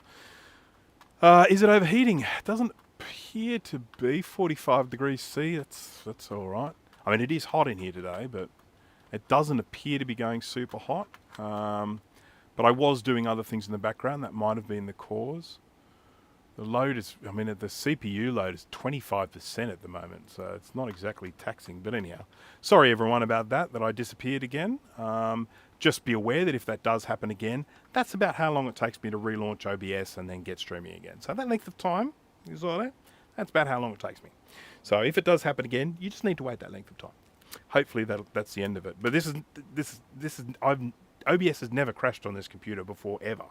Is it overheating? It doesn't appear to be. 45 degrees C, that's all right. I mean, it is hot in here today, but it doesn't appear to be going super hot. But I was doing other things in the background. That might have been the cause. The load is, I mean, the CPU load is 25% at the moment, so it's not exactly taxing. But anyhow, sorry everyone about that I disappeared again. Just be aware that if that does happen again, that's about how long it takes me to relaunch OBS and then get streaming again. So that length of time, you saw that? That's about how long it takes me. So if it does happen again, you just need to wait that length of time. Hopefully that's the end of it. But OBS has never crashed on this computer before, ever.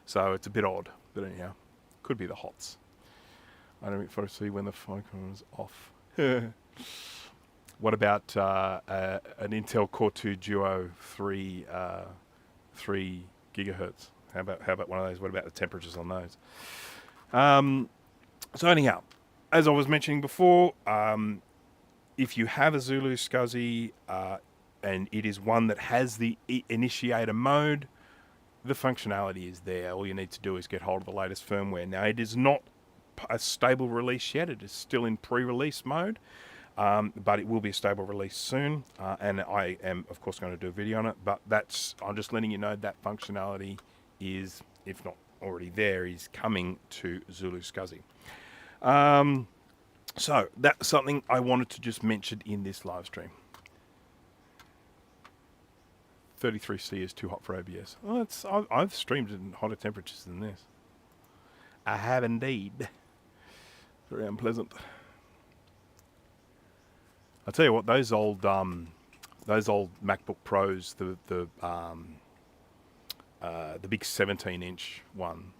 So it's a bit odd, but anyhow. Could be the HOTS. I don't see when the phone is off. What about an Intel Core 2 Duo 3 gigahertz? How about one of those? What about the temperatures on those? So anyhow, as I was mentioning before, if you have a Zulu SCSI and it is one that has the initiator mode, the functionality is there. All you need to do is get hold of the latest firmware. Now, it is not a stable release yet. It is still in pre-release mode, but it will be a stable release soon. And I am, of course, going to do a video on it. But I'm just letting you know that functionality is, if not already there, is coming to Zulu SCSI. So that's something I wanted to just mention in this live stream. 33C is too hot for OBS. Well, I've streamed in hotter temperatures than this. I have indeed. Very unpleasant. I'll tell you what, those old MacBook Pros, the big 17-inch one,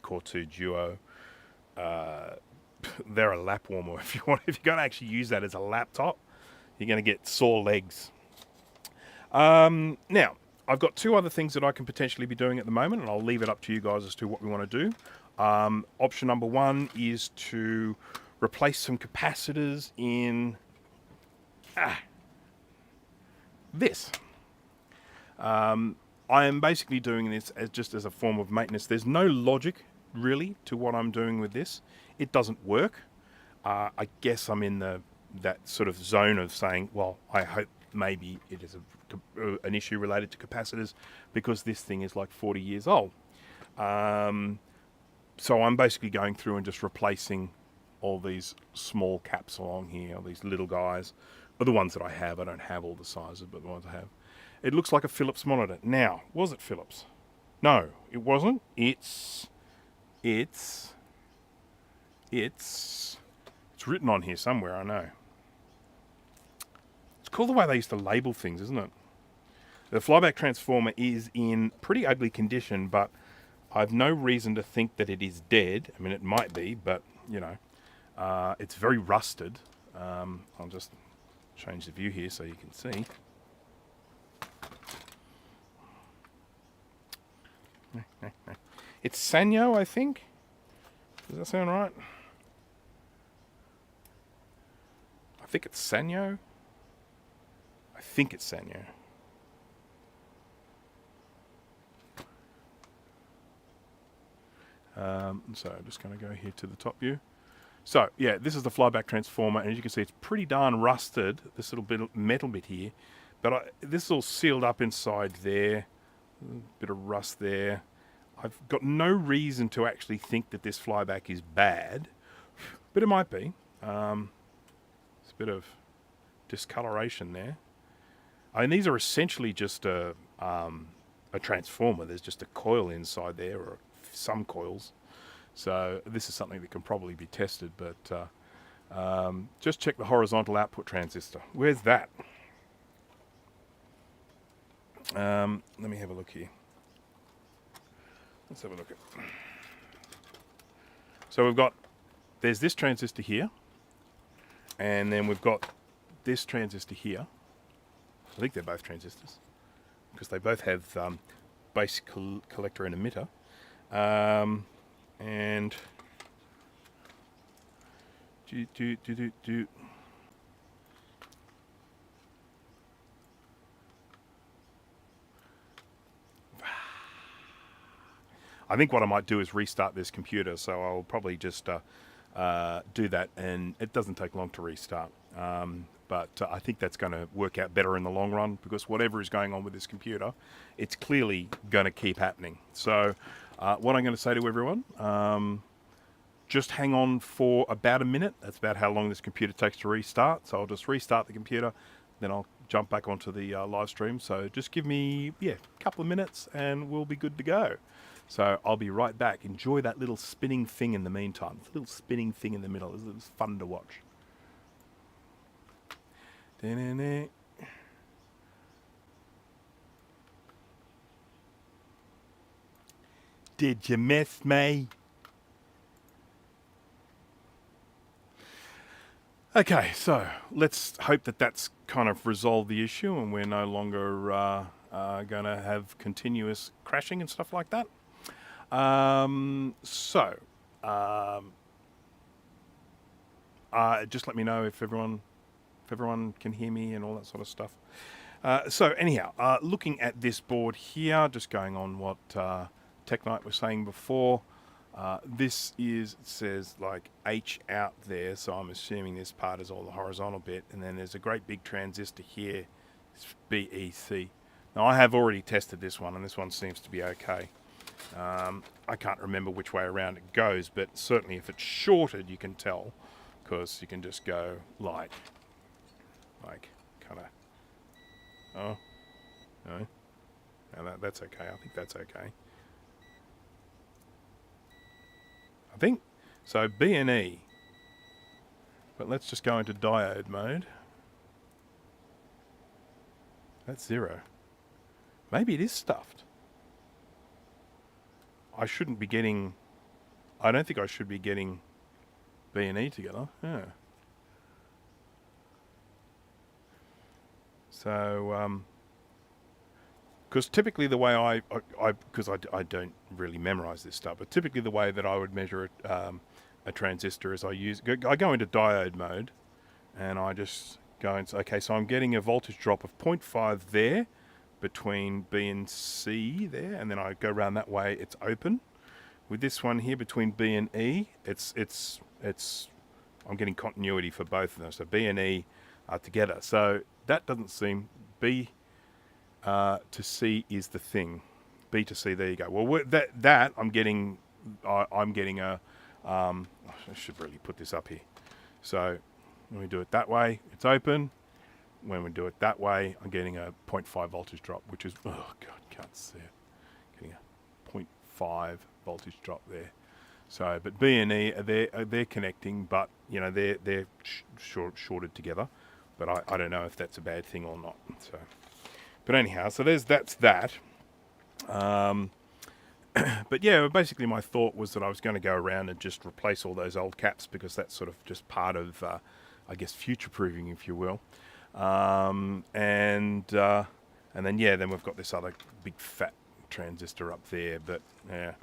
Core 2 Duo, they're a lap warmer. If you're going to actually use that as a laptop, you're going to get sore legs. Now, I've got two other things that I can potentially be doing at the moment, and I'll leave it up to you guys as to what we want to do. Option number one is to replace some capacitors in this. I am basically doing this as just as a form of maintenance. There's no logic really to what I'm doing with this. It doesn't work. I guess I'm in that sort of zone of saying, well, I hope maybe it is an issue related to capacitors because this thing is like 40 years old. So I'm basically going through and just replacing all these small caps along here, all these little guys, or the ones that I have. I don't have all the sizes, but the ones I have. It looks like a Philips monitor. Now, was it Philips? No, it wasn't. It's written on here somewhere, I know. It's cool the way they used to label things, isn't it? The flyback transformer is in pretty ugly condition, but I've no reason to think that it is dead. I mean, it might be, but, you know, it's very rusted. I'll just change the view here so you can see. It's Sanyo, I think. Does that sound right? I think it's Sanyo. I think it's Sanyo. So I'm just going to go here to the top view. So yeah, this is the flyback transformer, and as you can see, it's pretty darn rusted. This little bit of metal bit here, but this is all sealed up inside there. A bit of rust there. I've got no reason to actually think that this flyback is bad, but it might be. There's a bit of discoloration there. I mean, these are essentially just a transformer. There's just a coil inside there, or some coils. So this is something that can probably be tested, but just check the horizontal output transistor. Where's that? Let me have a look here. Let's have a look at. So we've got, there's this transistor here, and then we've got this transistor here. I think they're both transistors because they both have base collector and emitter, and I think what I might do is restart this computer, so I'll probably just do that, and it doesn't take long to restart. But I think that's going to work out better in the long run, because whatever is going on with this computer, it's clearly going to keep happening. So what I'm going to say to everyone, just hang on for about a minute. That's about how long this computer takes to restart. So I'll just restart the computer, then I'll jump back onto the live stream. So just give me, a couple of minutes and we'll be good to go. So I'll be right back. Enjoy that little spinning thing in the meantime. It's a little spinning thing in the middle. It's fun to watch. Did you miss me? Okay, so let's hope that that's kind of resolved the issue and we're no longer going to have continuous crashing and stuff like that. Just let me know if everyone can hear me and all that sort of stuff. So anyhow, looking at this board here, just going on what Tech Knight was saying before, this is, it says like H out there, so I'm assuming this part is all the horizontal bit, and then there's a great big transistor here, it's BEC. Now I have already tested this one, and this one seems to be okay. I can't remember which way around it goes, but certainly if it's shorted, you can tell, because you can just go like kind of, oh, no, that's okay. I think that's okay. I think so. B and E, but let's just go into diode mode. That's 0. Maybe it is stuffed. I shouldn't be getting, I don't think I should be getting B and E together. Yeah. So, because typically the way because I don't really memorize this stuff, but typically the way that I would measure it, a transistor as I use. I go into diode mode, and I just go into, okay, so I'm getting a voltage drop of 0.5 there between B and C there, and then I go around that way, it's open. With this one here between B and E, I'm getting continuity for both of them. So B and E are together. So that doesn't seem, B to C is the thing. B to C, there you go. Well, that I'm getting a, I should really put this up here. So when we do it that way, it's open. When we do it that way, I'm getting a 0.5 voltage drop, which is, oh God, can't see it. Getting a 0.5 voltage drop there. So, but B and E, they're connecting, but you know they're shorted together. But I don't know if that's a bad thing or not. So, but anyhow, so that's that. But yeah, basically my thought was that I was going to go around and just replace all those old caps, because that's sort of just part of, I guess, future-proofing, if you will. And then then we've got this other big fat transistor up there. But yeah,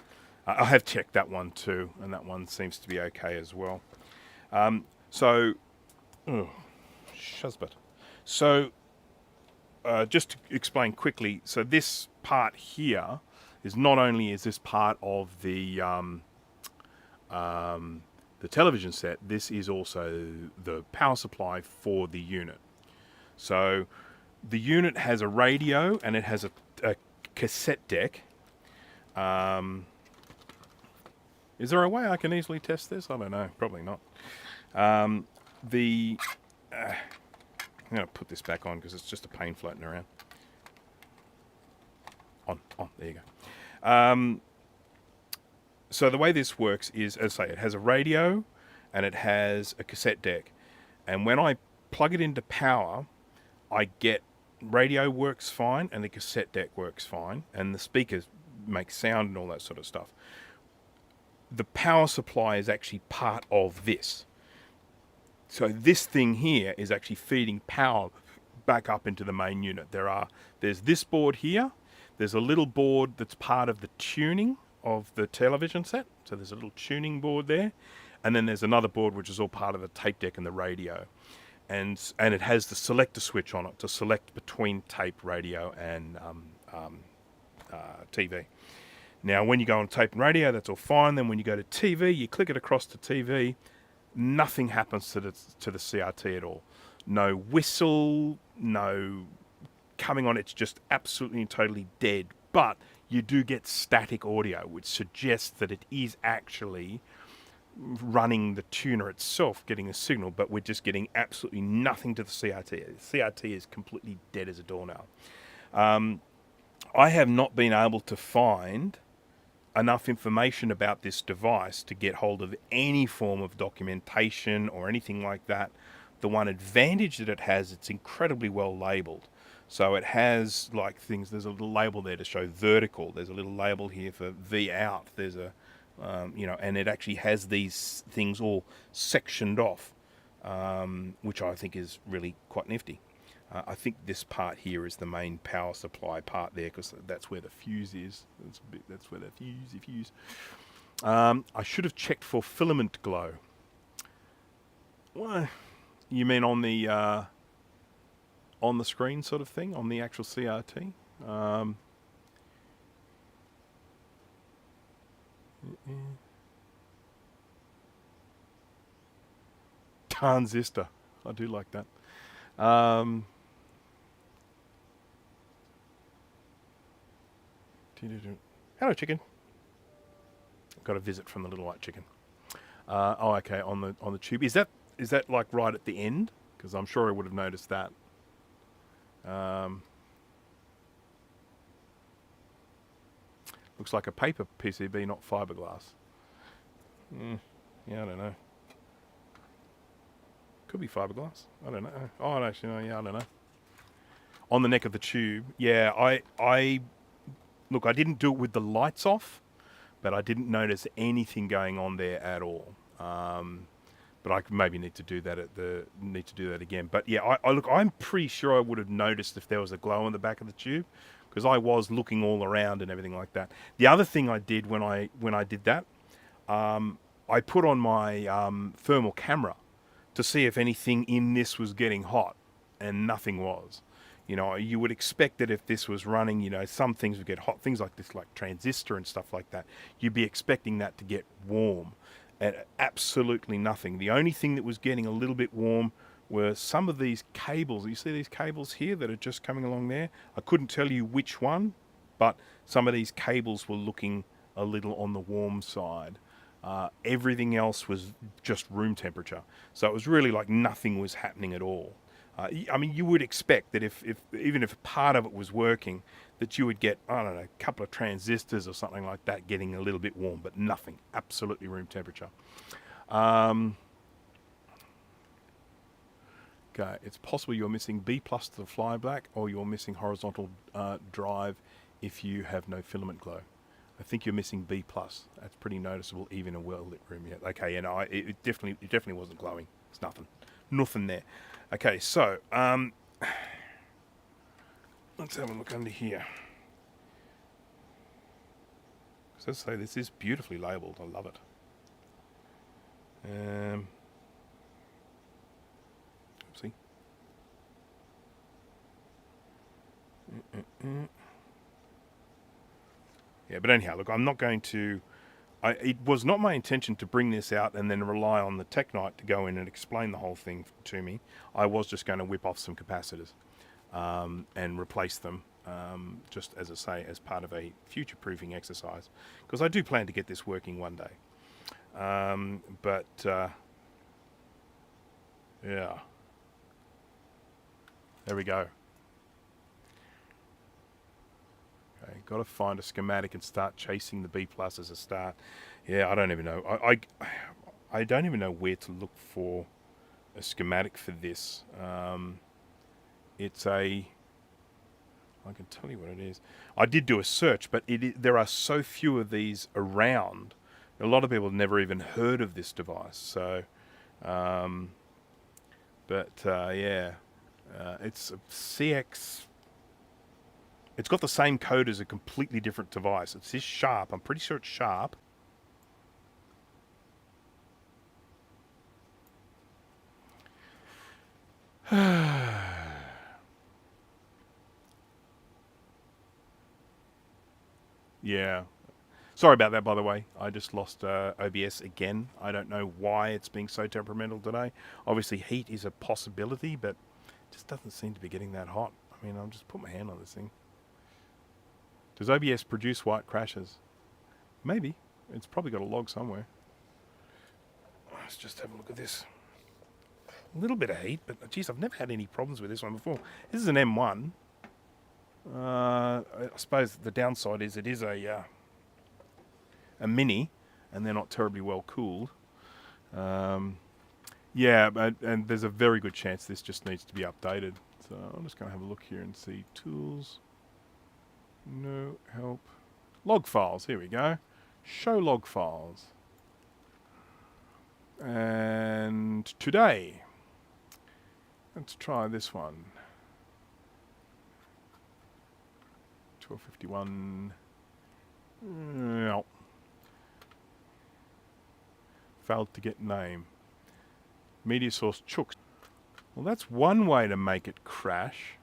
I have checked that one too, and that one seems to be okay as well. So just to explain quickly, so this part here is not only is this part of the television set, this is also the power supply for the unit. So the unit has a radio and it has a cassette deck. Is there a way I can easily test this? I don't know, probably not. I'm going to put this back on because it's just a pain floating around. On, there you go. So the way this works is, as I say, it has a radio and it has a cassette deck. And when I plug it into power, I get radio works fine and the cassette deck works fine and the speakers make sound and all that sort of stuff. The power supply is actually part of this. So this thing here is actually feeding power back up into the main unit. There's this board here. There's a little board that's part of the tuning of the television set. So there's a little tuning board there. And then there's another board which is all part of the tape deck and the radio. And it has the selector switch on it to select between tape, radio, and TV. Now, when you go on tape and radio, that's all fine. Then when you go to TV, you click it across to TV, nothing happens to the CRT at all. No whistle, no coming on. It's just absolutely and totally dead. But you do get static audio, which suggests that it is actually running the tuner itself, getting a signal, but we're just getting absolutely nothing to the CRT. The CRT is completely dead as a doornail. I have not been able to find enough information about this device to get hold of any form of documentation or anything like that. The one advantage that it has, it's incredibly well labeled. So it has like things, there's a little label there to show vertical. There's a little label here for V out. There's a, and it actually has these things all sectioned off, which I think is really quite nifty. I think this part here is the main power supply part there, because that's where the fuse is. That's where the fuse. I should have checked for filament glow. What? You mean on the screen sort of thing, on the actual CRT? Transistor. I do like that. Hello, chicken. Got a visit from the little white chicken. Okay, on the tube. Is that like right at the end? Because I'm sure I would have noticed that. Looks like a paper PCB, not fiberglass. Yeah, I don't know. Could be fiberglass. I don't know. Oh, actually, no, yeah, I don't know. On the neck of the tube. Yeah, look, I didn't do it with the lights off, but I didn't notice anything going on there at all. But I maybe need to do that again. But yeah, look, I'm pretty sure I would have noticed if there was a glow in the back of the tube, because I was looking all around and everything like that. The other thing I did when I did that, I put on my thermal camera to see if anything in this was getting hot, and nothing was. You know, you would expect that if this was running, you know, some things would get hot, things like this, like transistor and stuff like that. You'd be expecting that to get warm, and absolutely nothing. The only thing that was getting a little bit warm were some of these cables. You see these cables here that are just coming along there? I couldn't tell you which one, but some of these cables were looking a little on the warm side. Everything else was just room temperature. So it was really like nothing was happening at all. I mean, you would expect that if even if part of it was working, that you would get, I don't know, a couple of transistors or something like that getting a little bit warm, but nothing. Absolutely room temperature. Okay, it's possible you're missing B plus to the fly black, or you're missing horizontal drive if you have no filament glow. I think you're missing B plus. That's pretty noticeable, even in a well lit room. Yeah. Okay, yeah, no, it definitely wasn't glowing. It's nothing there. Okay, so let's have a look under here. So let's say this is beautifully labelled. I love it. Oopsie. Yeah, but anyhow, look, I'm not going to... it was not my intention to bring this out and then rely on the Technite to go in and explain the whole thing to me. I was just going to whip off some capacitors and replace them, just as I say, as part of a future-proofing exercise. Because I do plan to get this working one day. Yeah. There we go. Okay, got to find a schematic and start chasing the B plus as a start. Yeah, I don't even know. I don't even know where to look for a schematic for this. It's a... I can tell you what it is. I did do a search, but there are so few of these around. A lot of people have never even heard of this device. So, yeah, it's a CX... It's got the same code as a completely different device. It's this Sharp. I'm pretty sure it's Sharp. Yeah. Sorry about that, by the way. I just lost OBS again. I don't know why it's being so temperamental today. Obviously, heat is a possibility, but it just doesn't seem to be getting that hot. I mean, I'll just put my hand on this thing. Does OBS produce white crashes? Maybe. It's probably got a log somewhere. Let's just have a look at this. A little bit of heat, but geez, I've never had any problems with this one before. This is an M1. I suppose the downside is it is a mini, and they're not terribly well cooled. Yeah, and there's a very good chance this just needs to be updated. So I'm just going to have a look here and see tools. No help. Log files, here we go. Show log files. And today, let's try this one. 1251. No. Failed to get name. Media source chooks. Well, that's one way to make it crash.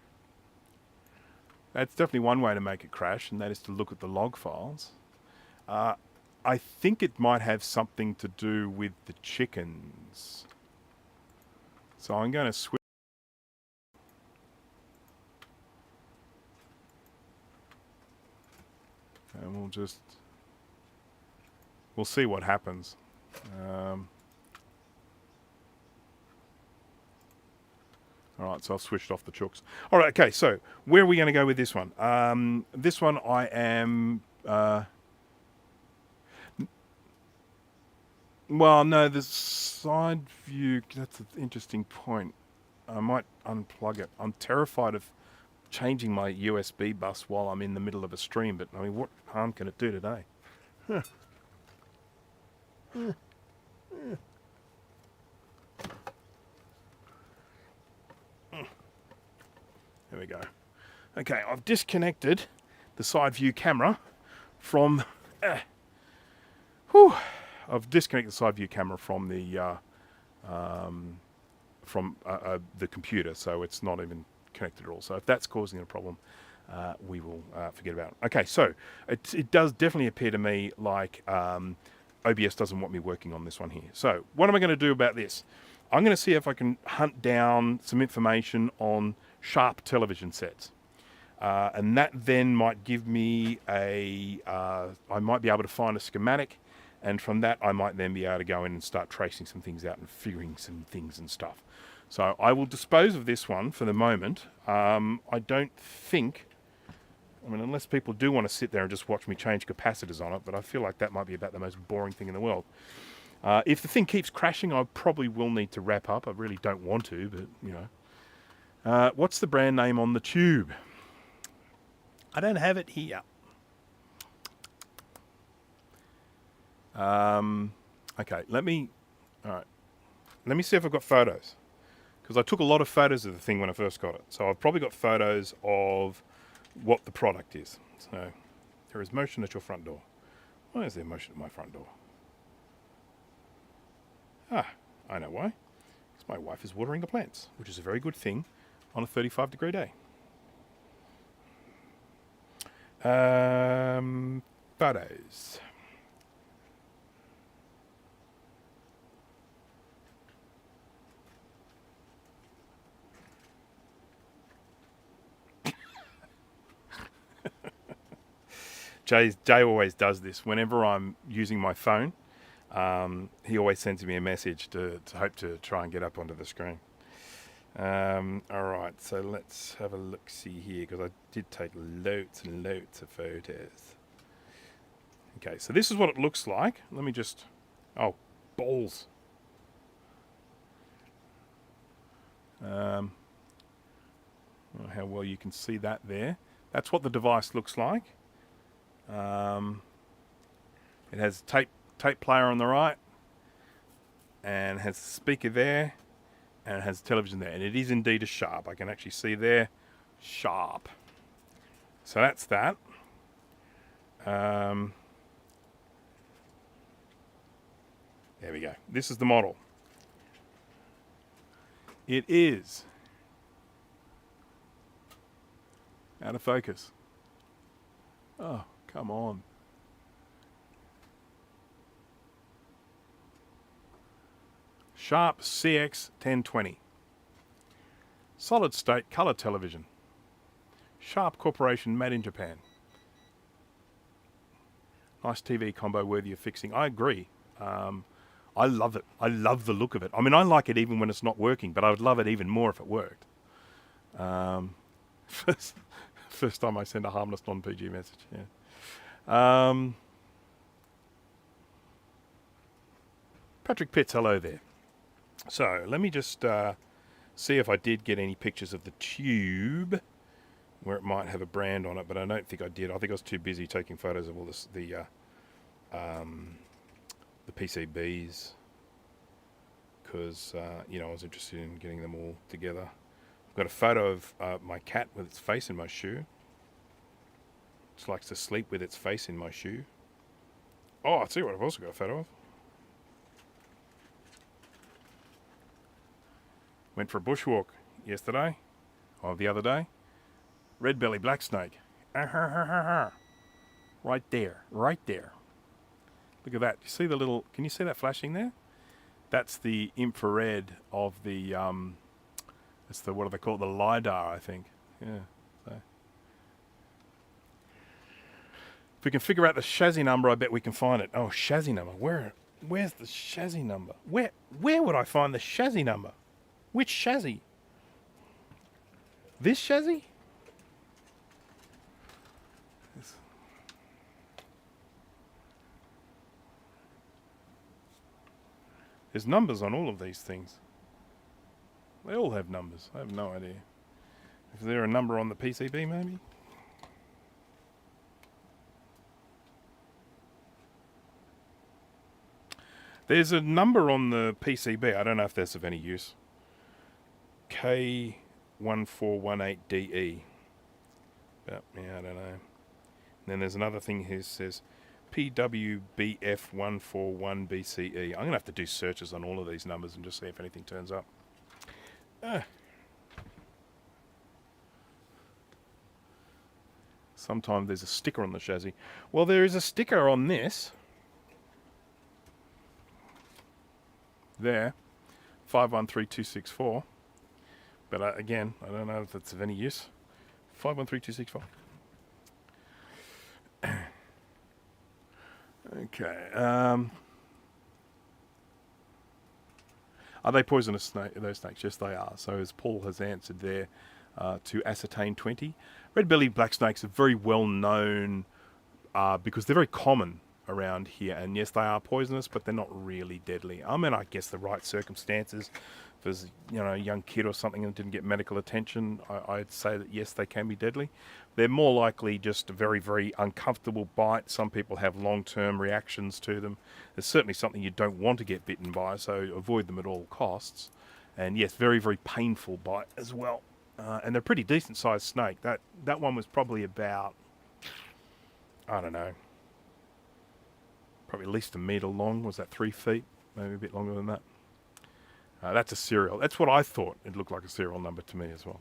That's definitely one way to make it crash, and that is to look at the log files. I think it might have something to do with the chickens. So I'm going to switch. And we'll see what happens. Alright, so I've switched off the chooks. Alright, okay, so where are we going to go with this one? This one I am... well, no, the side view, that's an interesting point. I might unplug it. I'm terrified of changing my USB bus while I'm in the middle of a stream, but I mean, what harm can it do today? Huh. There we go. Okay, I've disconnected the side view camera from I've disconnected the side view camera from the computer, so it's not even connected at all. So if that's causing a problem, we will forget about it. Okay, so it does definitely appear to me like OBS doesn't want me working on this one here. So what am I going to do about this? I'm going to see if I can hunt down some information on Sharp television sets. And that then might give me I might be able to find a schematic, and from that I might then be able to go in and start tracing some things out and figuring some things and stuff. So I will dispose of this one for the moment. I don't think, I mean, unless people do want to sit there and just watch me change capacitors on it, but I feel like that might be about the most boring thing in the world. If the thing keeps crashing, I probably will need to wrap up. I really don't want to, but, you know. What's the brand name on the tube? I don't have it here. Okay, let me see if I've got photos. Because I took a lot of photos of the thing when I first got it. So I've probably got photos of what the product is. So there is motion at your front door. Why is there motion at my front door? Ah, I know why. Because my wife is watering the plants, which is a very good thing on a 35-degree day. Photos. Jay always does this. Whenever I'm using my phone, he always sends me a message to hope to try and get up onto the screen. Alright, so let's have a look-see here, because I did take loads and loads of photos. Okay, so this is what it looks like. Let me just... Oh, balls. I don't know how well you can see that there. That's what the device looks like. It has tape player on the right, and has a speaker there, and it has television there, and it is indeed a Sharp. I can actually see there, Sharp. So that's that. There we go. This is the model. It is out of focus. Oh, come on. Sharp CX1020. Solid state color television. Sharp Corporation, made in Japan. Nice TV combo worthy of fixing. I agree. I love it. I love the look of it. I mean, I like it even when it's not working, but I would love it even more if it worked. First time I send a harmless non-PG message. Yeah. Patrick Pitts, hello there. So let me just see if I did get any pictures of the tube where it might have a brand on it, but I don't think I did. I think I was too busy taking photos of all this, the PCBs, because you know, I was interested in getting them all together. I've got a photo of my cat with its face in my shoe. It likes to sleep with its face in my shoe. Oh, I'll tell you what I've also got a photo of. Went for a bushwalk yesterday, or the other day. Red belly black snake. Right there, right there. Look at that. You see the little, can you see that flashing there? That's the infrared of the, it's the, what do they call it? The LiDAR, I think. Yeah. So. If we can figure out the chassis number, I bet we can find it. Oh, chassis number. Where's the chassis number? Where would I find the chassis number? Which chassis? This chassis? There's numbers on all of these things. They all have numbers. I have no idea. Is there a number on the PCB maybe? There's a number on the PCB. I don't know if that's of any use. K1418DE. But yeah, I don't know. And then there's another thing here that says SPWBF141BCE. I'm going to have to do searches on all of these numbers and just see if anything turns up. Sometimes there's a sticker on the chassis. Well, there is a sticker on this. There. 513264. But again, I don't know if that's of any use. 513264. Okay. Are they poisonous, those snakes? Yes, they are. So as Paul has answered there, to ascertain 20. Red-bellied black snakes are very well known because they're very common around here. And yes, they are poisonous, but they're not really deadly. I mean, I guess the right circumstances, if there's a young kid or something that didn't get medical attention, I'd say that yes, they can be deadly. They're more likely just a very, very uncomfortable bite. Some people have long-term reactions to them. There's certainly something you don't want to get bitten by, so avoid them at all costs. And yes, very, very painful bite as well. And they're a pretty decent sized snake. That one was probably about, I don't know, probably at least a metre long. Was that 3 feet? Maybe a bit longer than that. That's a serial. That's what I thought. It looked like a serial number to me as well.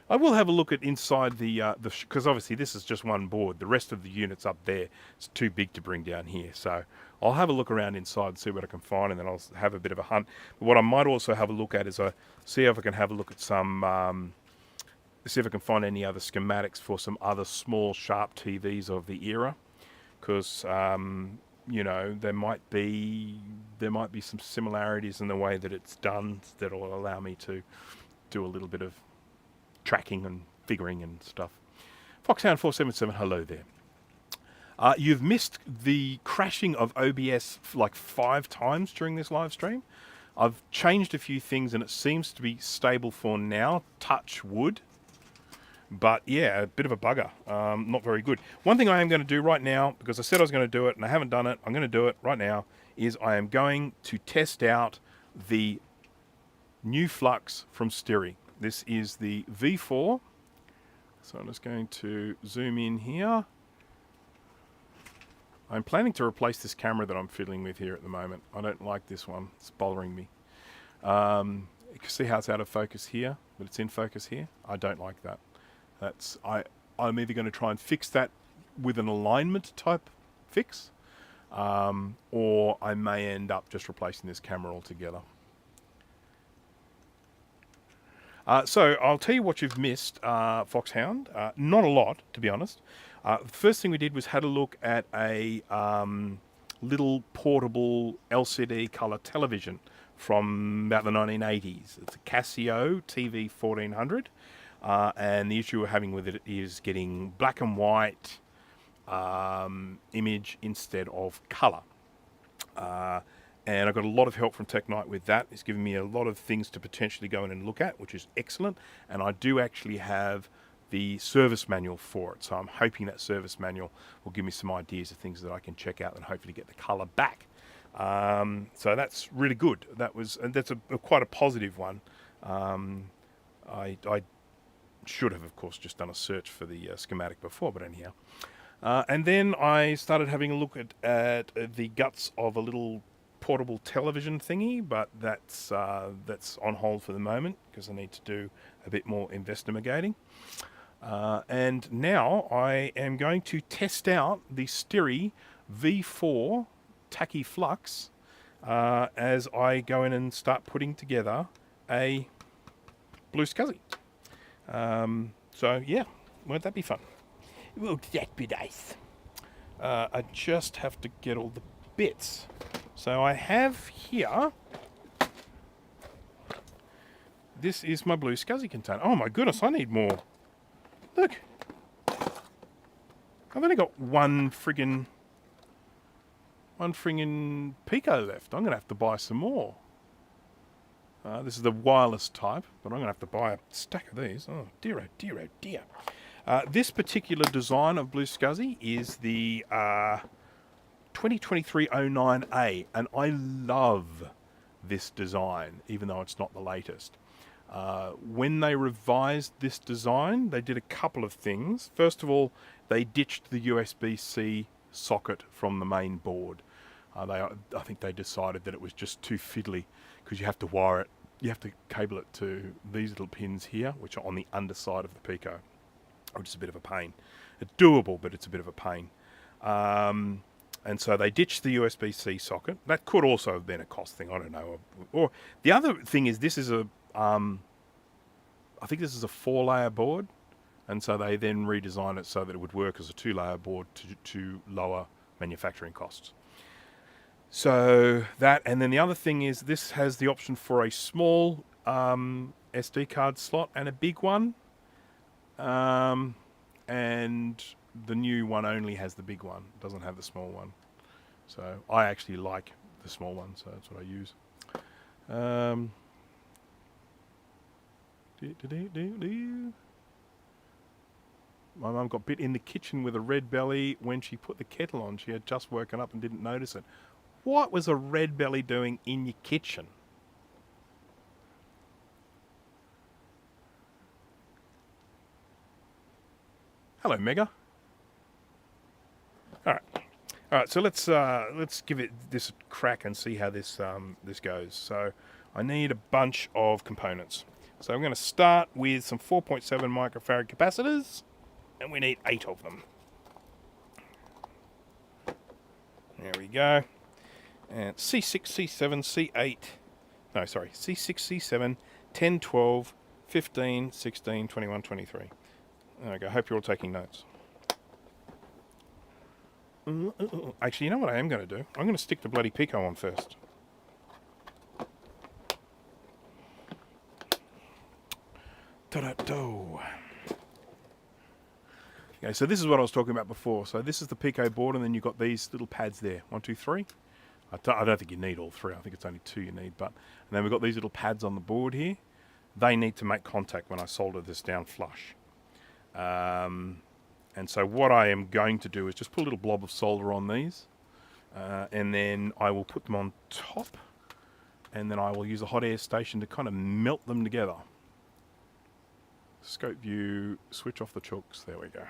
I will have a look at inside because obviously this is just one board. The rest of the units up there, it's too big to bring down here. So I'll have a look around inside and see what I can find, and then I'll have a bit of a hunt. But what I might also have a look at is see if I can have a look at some, see if I can find any other schematics for some other small sharp TVs of the era, because there might be some similarities in the way that it's done that will allow me to do a little bit of tracking and figuring and stuff. Foxhound 477, hello there. You've missed the crashing of OBS like 5 times during this live stream. I've changed a few things and it seems to be stable for now. Touch wood. But yeah, a bit of a bugger. Not very good. One thing I am going to do right now, because I said I was going to do it and I haven't done it, I'm going to do it right now, is I am going to test out the new flux from Styri. This is the V4. So I'm just going to zoom in here. I'm planning to replace this camera that I'm fiddling with here at the moment. I don't like this one. It's bothering me. You can see how it's out of focus here, but it's in focus here. I don't like that. I'm either going to try and fix that with an alignment type fix, or I may end up just replacing this camera altogether. So I'll tell you what you've missed, Foxhound. Not a lot, to be honest. The first thing we did was had a look at a little portable LCD colour television from about the 1980s. It's a Casio TV 1400. And the issue we're having with it is getting black and white image instead of colour. And I got a lot of help from Tech Night with that. It's given me a lot of things to potentially go in and look at, which is excellent. And I do actually have the service manual for it. So I'm hoping that service manual will give me some ideas of things that I can check out and hopefully get the colour back. So that's really good. That's quite a positive one. I should have, of course, just done a search for the schematic before, but anyhow. And then I started having a look at the guts of a little portable television thingy, but that's on hold for the moment because I need to do a bit more investigating. And now I am going to test out the Styri V4 Tacky Flux as I go in and start putting together a Blue Scuzzy. So yeah, won't that be fun? Won't that be nice? I just have to get all the bits. So I have here, this is my Blue Scuzzy container. Oh my goodness, I need more. Look, I've only got one friggin' Pico left. I'm going to have to buy some more. This is the wireless type, but I'm going to have to buy a stack of these. Oh dear, oh dear, oh dear. This particular design of Blue Scuzzy is the 2023-09A, and I love this design, even though it's not the latest. When they revised this design, they did a couple of things. First of all, they ditched the USB-C socket from the main board. I think they decided that it was just too fiddly because you have to wire it, you have to cable it to these little pins here, which are on the underside of the Pico, which is a bit of a pain. It's doable, but it's a bit of a pain. And so they ditched the USB-C socket. That could also have been a cost thing, I don't know. Or the other thing is this is a, I think this is a 4-layer board, and so they then redesigned it so that it would work as a 2-layer board to lower manufacturing costs. So that, and then the other thing is this has the option for a small SD card slot and a big one. And the new one only has the big one, it doesn't have the small one. So I actually like the small one, so that's what I use. My mum got bit in the kitchen with a red belly when she put the kettle on. She had just woken up and didn't notice it. What was a red belly doing in your kitchen? Hello, Mega. All right. So let's give it this a crack and see how this goes. So I need a bunch of components. So I'm going to start with some 4.7 microfarad capacitors, and we need 8 of them. There we go. And C6, C7, C8. No, sorry. C6, C7, 10, 12, 15, 16, 21, 23. There we go. Hope you're all taking notes. Actually, you know what I am going to do? I'm going to stick the bloody Pico on first. Ta-da-do. Okay, so this is what I was talking about before. So this is the Pico board, and then you've got these little pads there. 1, 2, 3. I don't think you need all 3. I think it's only 2 you need. And then we've got these little pads on the board here. They need to make contact when I solder this down flush. And so what I am going to do is just put a little blob of solder on these, and then I will put them on top, and then I will use a hot air station to kind of melt them together. Scope view, switch off the chooks, there we go.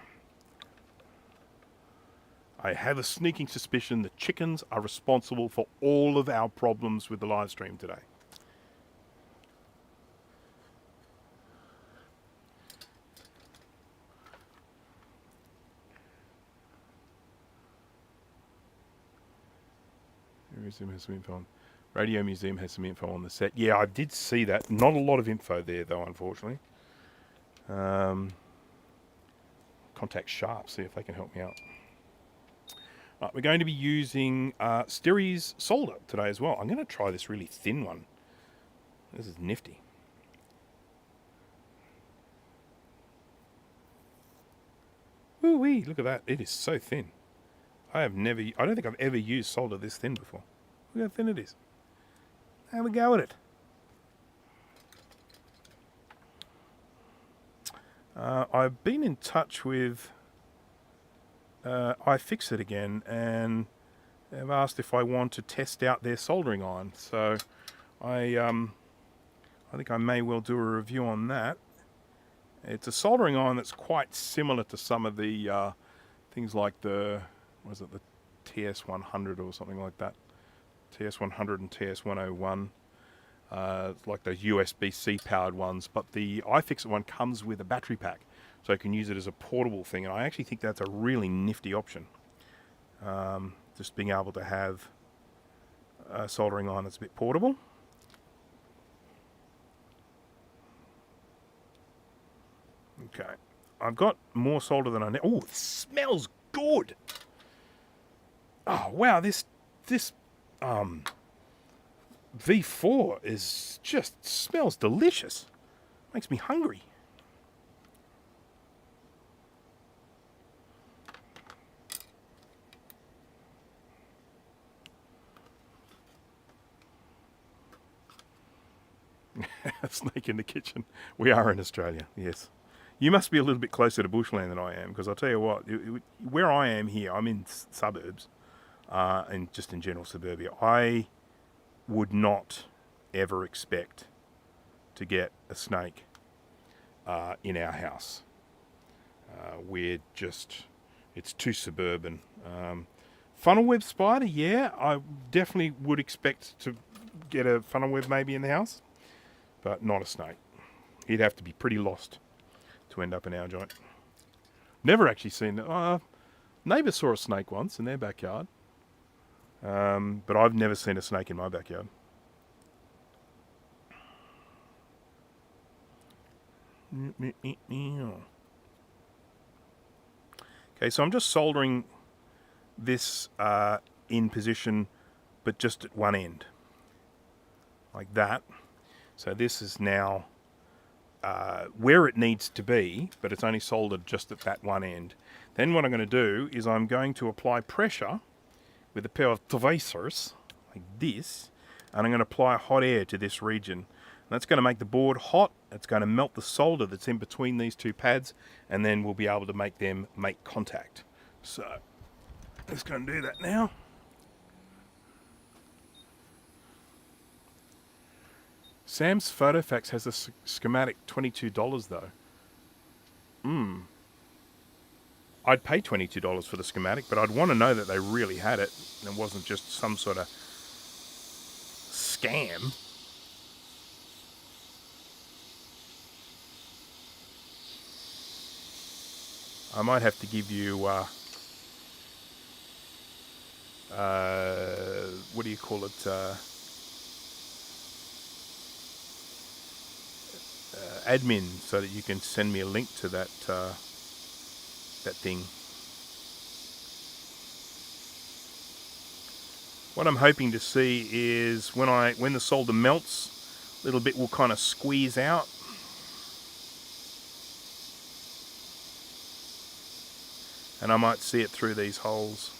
I have a sneaking suspicion the chickens are responsible for all of our problems with the live stream today. Museum has some info on. Radio Museum has some info on the set. Yeah, I did see that. Not a lot of info there, though, unfortunately. Contact Sharp, see if they can help me out. Right, we're going to be using Steries solder today as well. I'm going to try this really thin one. This is nifty. Ooh-wee, look at that. It is so thin. I don't think I've ever used solder this thin before. Look how thin it is. Have a go at it. I've been in touch with iFixit again, and they've asked if I want to test out their soldering iron. So I think I may well do a review on that. It's a soldering iron that's quite similar to some of the things like the TS100 or something like that. TS100 and TS101. It's like those USB-C powered ones, but the iFixit one comes with a battery pack, so you can use it as a portable thing, and I actually think that's a really nifty option. Just being able to have a soldering iron that's a bit portable. Okay, I've got more solder than I need. Oh, it smells good. Oh wow, this V4 is just smells delicious. Makes me hungry. Snake in the kitchen. We are in Australia, yes. You must be a little bit closer to bushland than I am, because I'll tell you what, where I am here, I'm in suburbs, and just in general suburbia. I would not ever expect to get a snake in our house. It's too suburban. Funnel web spider, yeah, I definitely would expect to get a funnel web maybe in the house, but not a snake. He'd have to be pretty lost to end up in our joint. Never actually seen it. Neighbours saw a snake once in their backyard, but I've never seen a snake in my backyard. Okay, so I'm just soldering this in position, but just at one end, like that. So this is now where it needs to be, but it's only soldered just at that one end. Then what I'm going to do is I'm going to apply pressure with a pair of TWEEZERS, like this, and I'm going to apply hot air to this region. And that's going to make the board hot. It's going to melt the solder that's in between these two pads, and then we'll be able to make them make contact. So, let's go and do that now. Sam's PhotoFax has a schematic $22 though. I'd pay $22 for the schematic, but I'd want to know that they really had it and it wasn't just some sort of scam. I might have to give you, what do you call it, admin, so that you can send me a link to that, that thing. What I'm hoping to see is when the solder melts, a little bit will kind of squeeze out. And I might see it through these holes.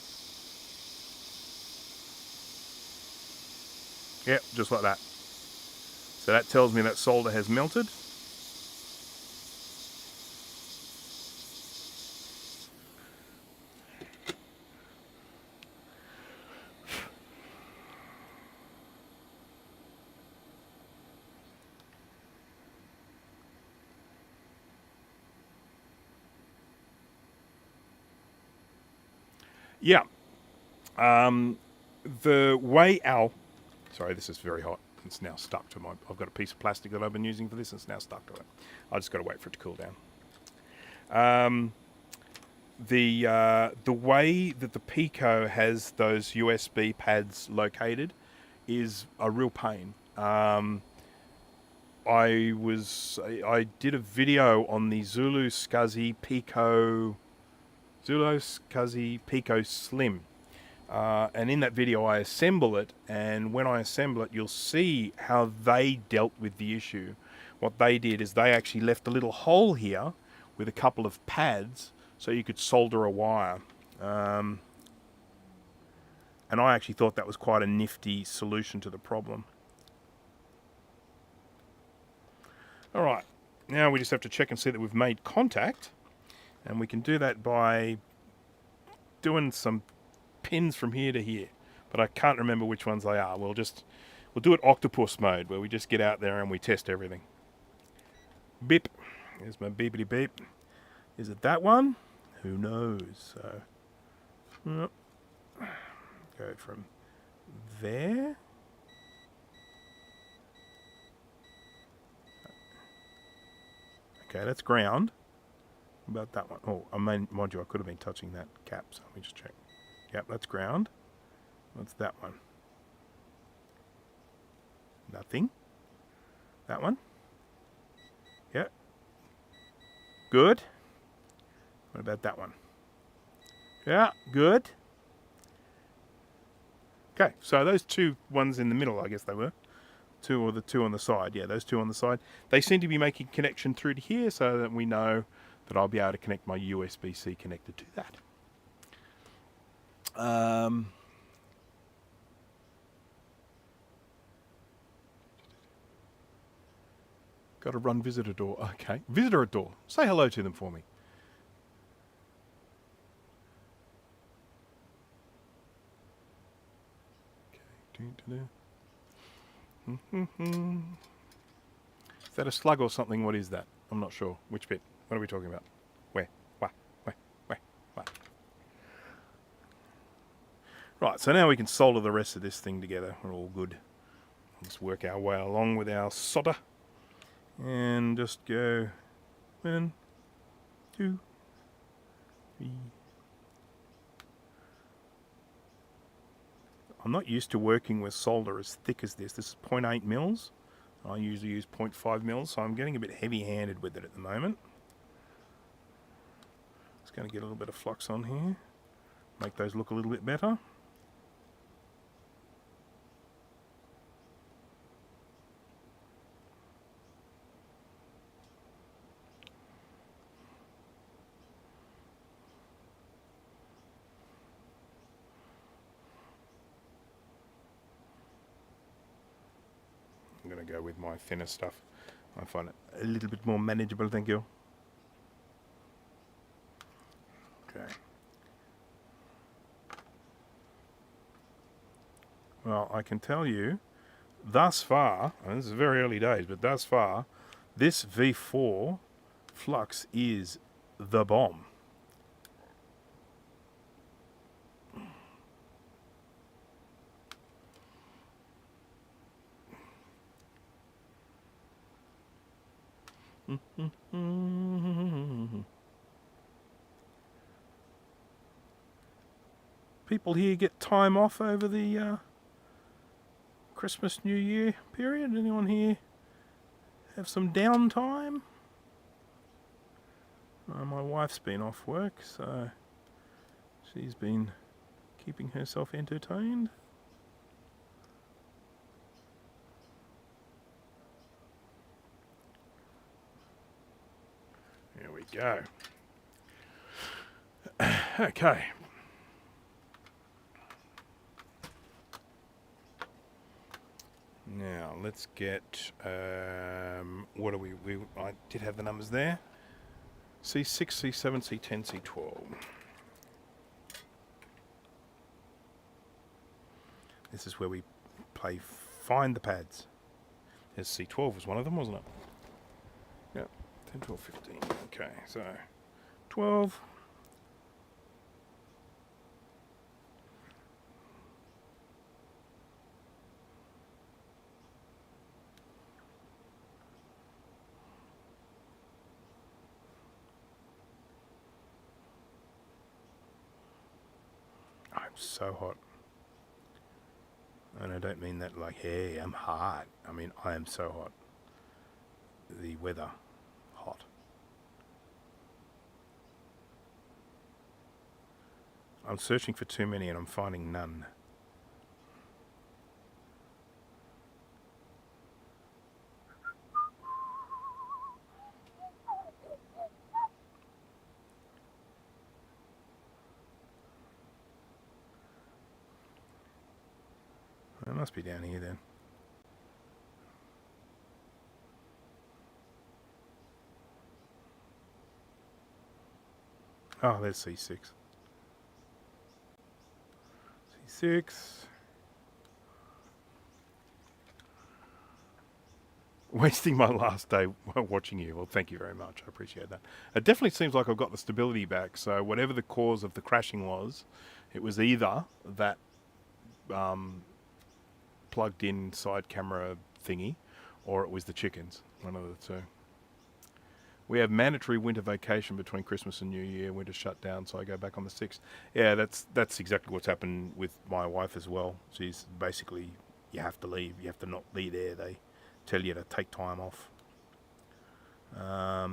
Yep, just like that. So that tells me that solder has melted. Yeah. The way sorry, this is very hot. It's now stuck to I've got a piece of plastic that I've been using for this, and it's now stuck to it. I just got to wait for it to cool down. The way that the Pico has those USB pads located is a real pain. I did a video on the Zulu Scuzzy Pico Slim. And in that video I assemble it, and when I assemble it you'll see how they dealt with the issue. What they did is they actually left a little hole here with a couple of pads so you could solder a wire. And I actually thought that was quite a nifty solution to the problem. Alright, now we just have to check and see that we've made contact, and we can do that by doing some pins from here to here, but I can't remember which ones they are. We'll do it octopus mode, where we just get out there and we test everything. Beep. Here's my beepity beep. Is it that one? Who knows? So, go from there. Okay, that's ground. What about that one? Oh, mind you, I could have been touching that cap, so let me just check. Yep, that's ground. What's that one? Nothing. That one? Yep. Good. What about that one? Yeah, good. Okay, so those two ones in the middle, I guess they were. Two, or the two on the side. Yeah, those two on the side. They seem to be making connection through to here, so that we know that I'll be able to connect my USB-C connector to that. Got to run visitor door. Okay, visitor door. Say hello to them for me. Okay. Is that a slug or something? What is that? I'm not sure. Which bit? What are we talking about? Where? Where? Right, so now we can solder the rest of this thing together. We're all good. Let's work our way along with our solder. And just go 1, 2, 3. I'm not used to working with solder as thick as this. This is 0.8 mils. I usually use 0.5 mils, so I'm getting a bit heavy-handed with it at the moment. Just going to get a little bit of flux on here. Make those look a little bit better. I'm going to go with my thinner stuff. I find it a little bit more manageable, thank you. Okay. Well, I can tell you, thus far, and this is very early days, but thus far, this V4 flux is the bomb. People here get time off over the Christmas, New Year period? Anyone here have some downtime? My wife's been off work, so she's been keeping herself entertained. There we go. Okay. Now let's get what are we? I did have the numbers there. C6, C7, C10, C12. This is where we play find the pads. There's C12 was one of them, wasn't it? Yep. 10, 12, 15. Okay, so 12. I'm so hot. And I don't mean that like, hey, I'm hot. I mean, I am so hot. The weather, hot. I'm searching for too many and I'm finding none. It must be down here then. Oh, there's C6. C6. Wasting my last day watching you. Well, thank you very much. I appreciate that. It definitely seems like I've got the stability back. So whatever the cause of the crashing was, it was either that plugged in side camera thingy, or it was the chickens. One of the two. We have mandatory winter vacation between Christmas and New Year. Winter shut down, so I go back on the 6th. Yeah, that's exactly what's happened with my wife as well. She's basically, you have to leave. You have to not be there. They tell you to take time off. I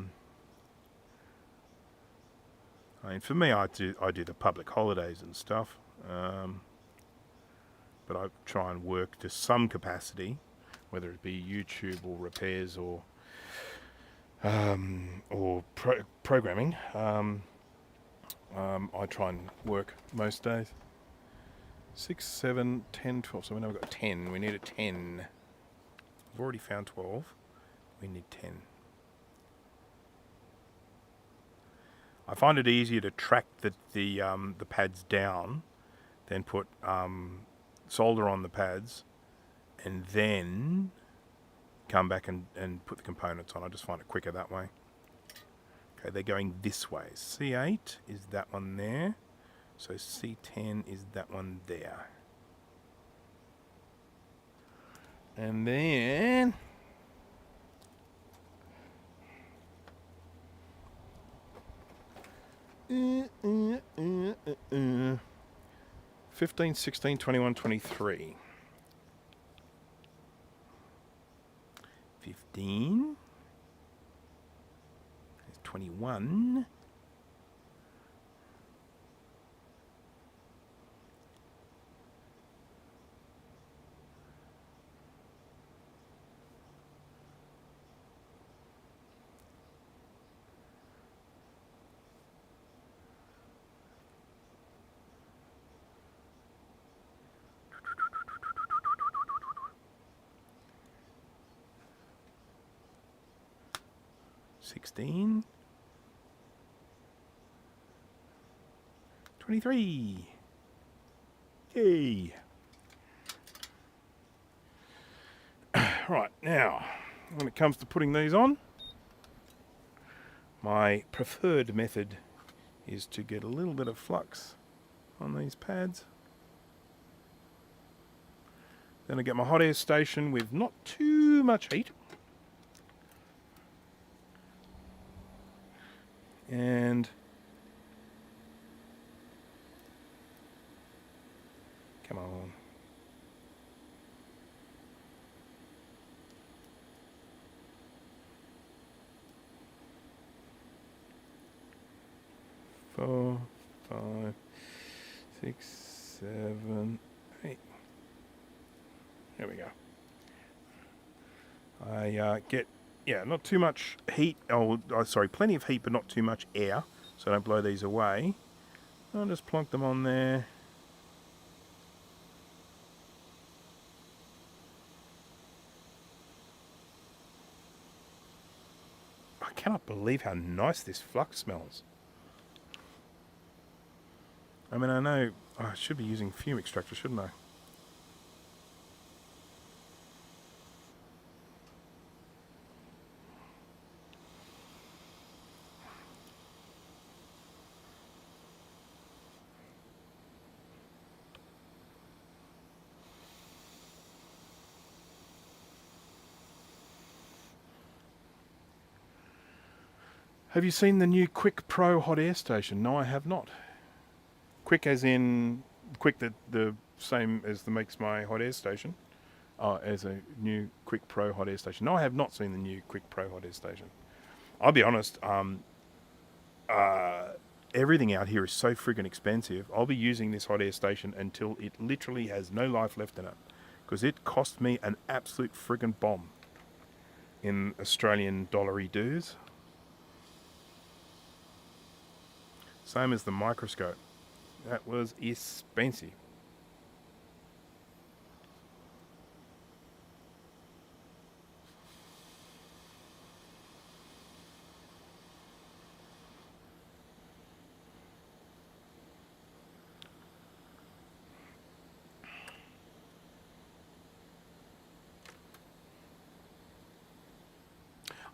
mean, for me, I do the public holidays and stuff. But I try and work to some capacity, whether it be YouTube or repairs or programming. I try and work most days. 6, 7, 10, 12. So we now we've got 10. We need a 10. We've already found 12. We need 10. I find it easier to track the pads down than put solder on the pads and then come back and put the components on. I just find it quicker that way. Okay, they're going this way. C8 is that one there. So C10 is that one there. And then 15, 16, 21, 23. 15. There's 21. $16. 23. Yay. Right, now, when it comes to putting these on, my preferred method is to get a little bit of flux on these pads. Then I get my hot air station with not too much heat. And come on. Four, 5, 6, 7, 8. There we go. I get, not too much heat. Sorry, plenty of heat, but not too much air, so I don't blow these away. I'll just plonk them on there. I cannot believe how nice this flux smells. I mean, I know I should be using Fume Extractor, shouldn't I? Have you seen the new Quick Pro hot air station? No, I have not. Quick as in Quick, the same as the makes my hot air station. As a new Quick Pro hot air station. No, I have not seen the new Quick Pro hot air station. I'll be honest, everything out here is so friggin' expensive. I'll be using this hot air station until it literally has no life left in it. Because it cost me an absolute friggin' bomb in Australian dollary dues. Same as the microscope. That was expensive.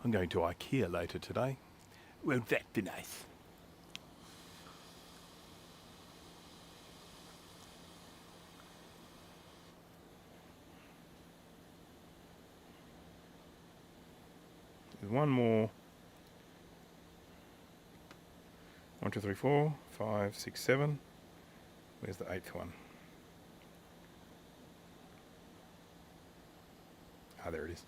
I'm going to IKEA later today. Won't that be nice? There's one more. 1, 2, 3, 4, 5, 6, 7. Where's the 8th one? Ah, there it is.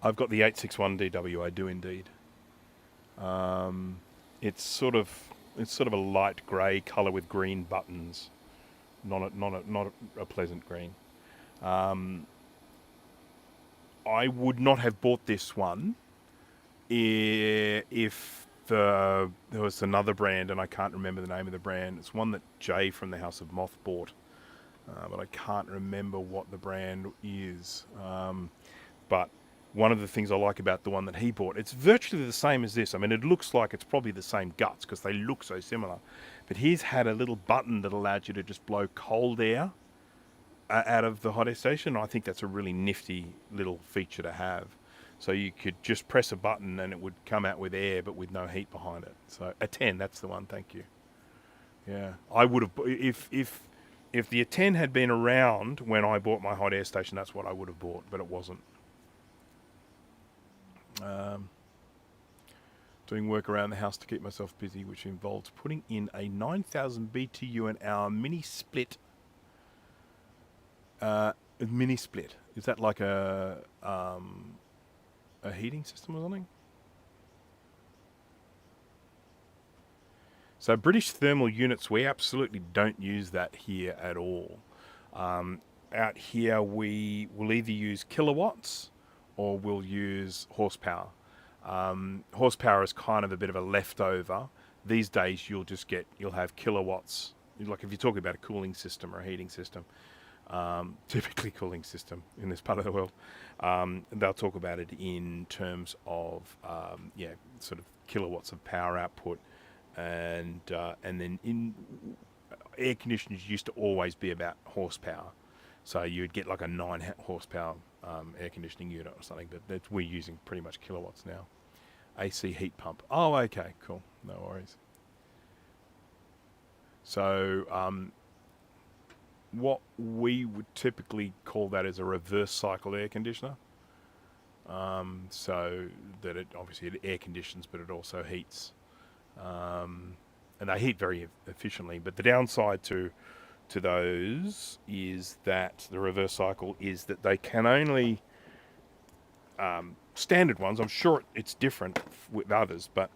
I've got the 861DW. I do indeed. It's sort of a light grey colour with green buttons, not a pleasant green. I would not have bought this one if there was another brand, and I can't remember the name of the brand. It's one that Jay from the House of Moth bought, but I can't remember what the brand is. But one of the things I like about the one that he bought, it's virtually the same as this. I mean, it looks like it's probably the same guts because they look so similar. But he's had a little button that allowed you to just blow cold air out of the hot air station. I think that's a really nifty little feature to have. So you could just press a button and it would come out with air, but with no heat behind it. So a 10, that's the one. Thank you. Yeah, I would have if the 10 had been around when I bought my hot air station, that's what I would have bought, but it wasn't. Doing work around the house to keep myself busy, which involves putting in a 9,000 BTU an hour mini split. Mini split. Is that like a heating system or something? So British thermal units, we absolutely don't use that here at all. Out here we will either use kilowatts or we'll use horsepower. Horsepower is kind of a bit of a leftover. These days you'll have kilowatts. Like if you're talking about a cooling system or a heating system, typically cooling system in this part of the world, they'll talk about it in terms of sort of kilowatts of power output, and then in air conditioners used to always be about horsepower, so you'd get like a 9 horsepower air conditioning unit or something, but we're using pretty much kilowatts now. AC heat pump. Oh, okay, cool, no worries. So what we would typically call that is a reverse cycle air conditioner. So that it air conditions, but it also heats. And they heat very efficiently. But the downside to those is that the reverse cycle is that they can only standard ones. I'm sure it's different with others, but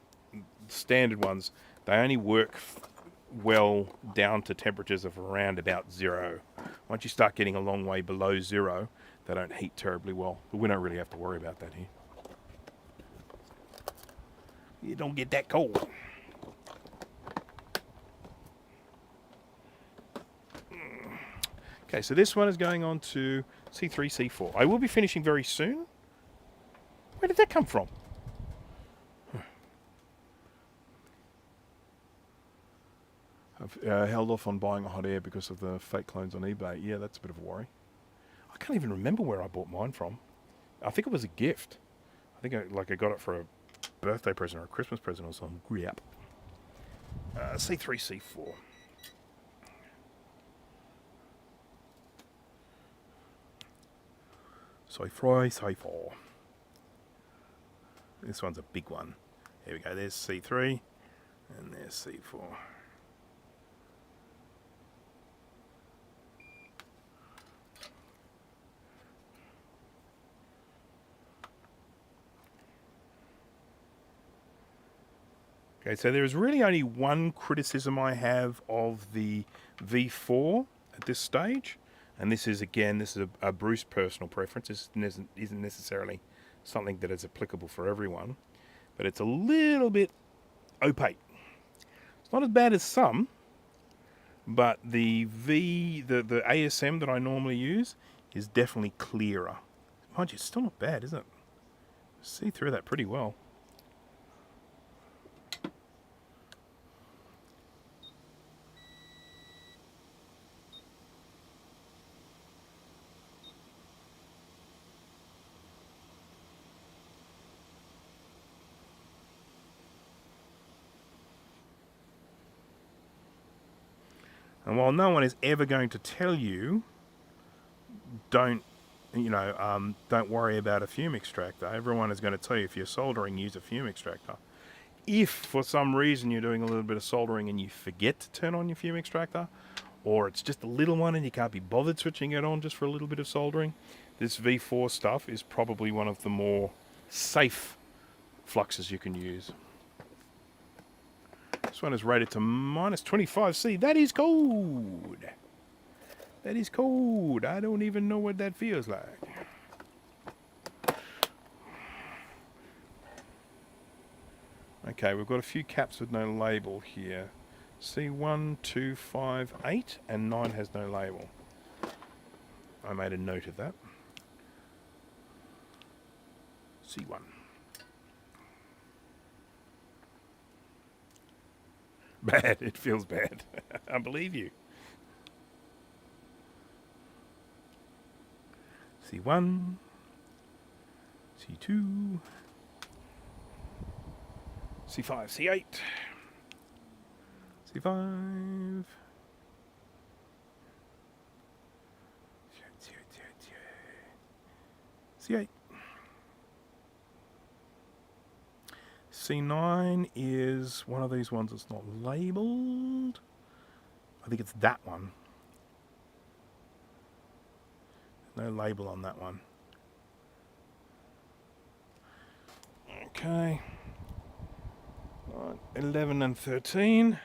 standard ones, they only work well down to temperatures of around about 0. Once you start getting a long way below 0, they don't heat terribly well. But we don't really have to worry about that here. You don't get that cold. Okay, so this one is going on to C3, C4. I will be finishing very soon. Where did that come from? I've held off on buying a hot air because of the fake clones on eBay. Yeah, that's a bit of a worry. I can't even remember where I bought mine from. I think it was a gift. I think I got it for a birthday present or a Christmas present or something. Yep. C3, C4. C4. This one's a big one. Here we go. There's C3 and there's C4. Okay, so there is really only one criticism I have of the V4 at this stage, and this is a Bruce personal preference. This isn't necessarily something that is applicable for everyone, but it's a little bit opaque. It's not as bad as some, but the ASM that I normally use is definitely clearer. Mind you, it's still not bad, is it? See through that pretty well. And while no one is ever going to tell you, don't worry about a fume extractor. Everyone is going to tell you if you're soldering, use a fume extractor. If for some reason you're doing a little bit of soldering and you forget to turn on your fume extractor, or it's just a little one and you can't be bothered switching it on just for a little bit of soldering, this V4 stuff is probably one of the more safe fluxes you can use. This one is rated to minus 25C. That is cold. That is cold. I don't even know what that feels like. Okay, we've got a few caps with no label here. C1, 2, 5, 8, and 9 has no label. I made a note of that. C1. Bad. It feels bad. I believe you. C1. C2. C5. C8. C5. C8. C9 is one of these ones that's not labelled. I think it's that one. No label on that one. Okay. 11 and 13.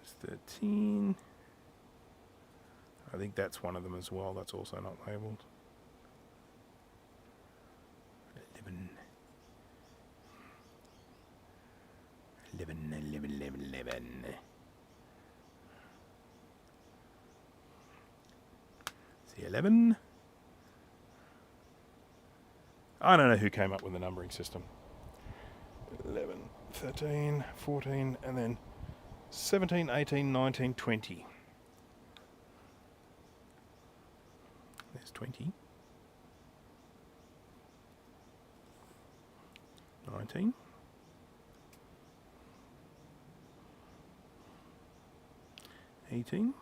It's 13. I think that's one of them as well. That's also not labelled. 11. 11. C11. I don't know who came up with the numbering system. 11, 13, 14, and then 17, 18, 19, 20. There's 20. 19. 18.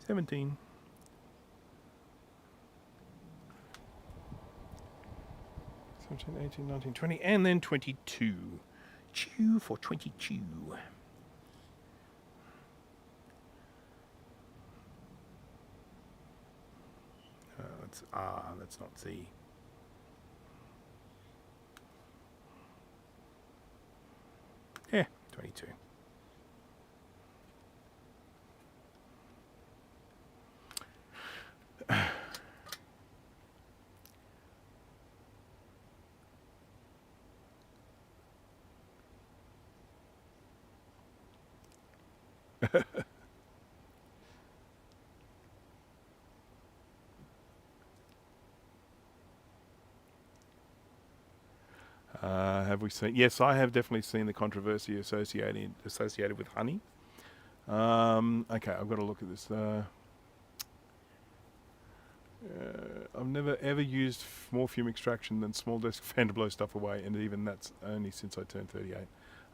17. 17, 18, 19, 20, and then 22. Chew for 22. That's R, that's not Z. Yeah, 22. Have we seen? Yes, I have definitely seen the controversy associated with honey. Okay, I've got to look at this. I've never ever used more fume extraction than small desk fan to blow stuff away, and even that's only since I turned 38. I'm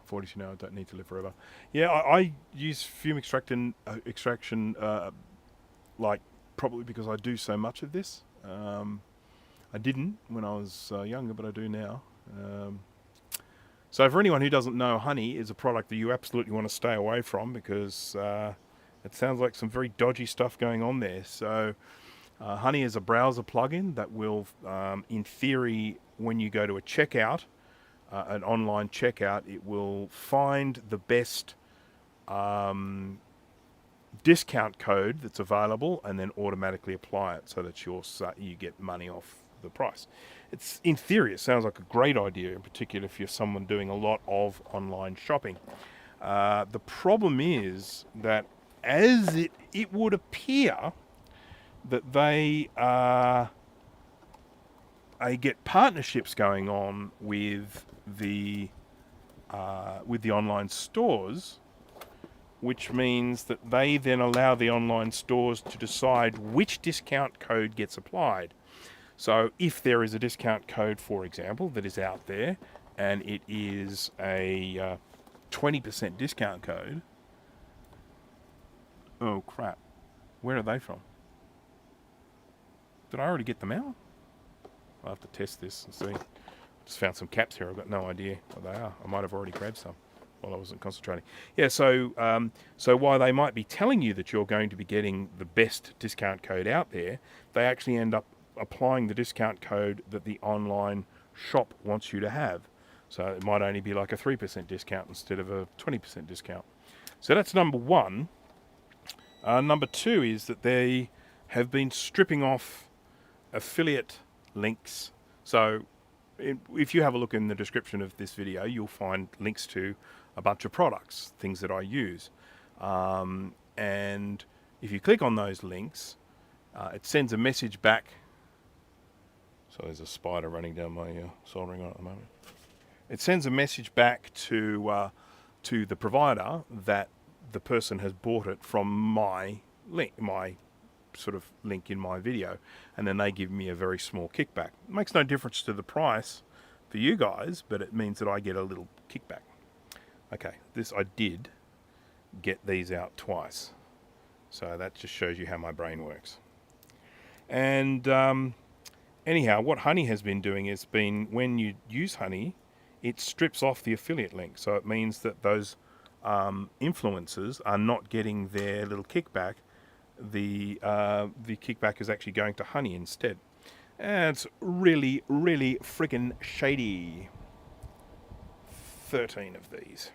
42 now. I don't need to live forever. Yeah, I use fume extraction like probably because I do so much of this. I didn't when I was younger, but I do now. So for anyone who doesn't know, honey is a product that you absolutely want to stay away from because it sounds like some very dodgy stuff going on there. So honey is a browser plugin that will, in theory, when you go to a checkout, an online checkout, it will find the best discount code that's available and then automatically apply it so that you get money off the price. It's, in theory, it sounds like a great idea, in particular if you're someone doing a lot of online shopping. The problem is that as it would appear that they get partnerships going on with the online stores, which means that they then allow the online stores to decide which discount code gets applied. So if there is a discount code, for example, that is out there, and it is a 20% discount code, oh crap, where are they from? Did I already get them out? I'll have to test this and see. Just found some caps here. I've got no idea what they are. I might have already grabbed some while I wasn't concentrating. Yeah, so while they might be telling you that you're going to be getting the best discount code out there, they actually end up applying the discount code that the online shop wants you to have. So it might only be like a 3% discount instead of a 20% discount. So that's number one. Number two is that they have been stripping off affiliate links. So if you have a look in the description of this video, you'll find links to a bunch of products, things that I use. And if you click on those links, It sends a message back. So there's a spider running down my soldering on at the moment. It sends a message back to the provider that the person has bought it from my link, my sort of link in my video, and then they give me a very small kickback. It makes no difference to the price for you guys, but it means that I get a little kickback. Okay, this I did get these out twice, so that just shows you how my brain works. And anyhow, what Honey has been doing is when you use Honey, it strips off the affiliate link, so it means that those influencers are not getting their little kickback. The kickback is actually going to Honey instead. And it's really, really friggin' shady. 13 of these.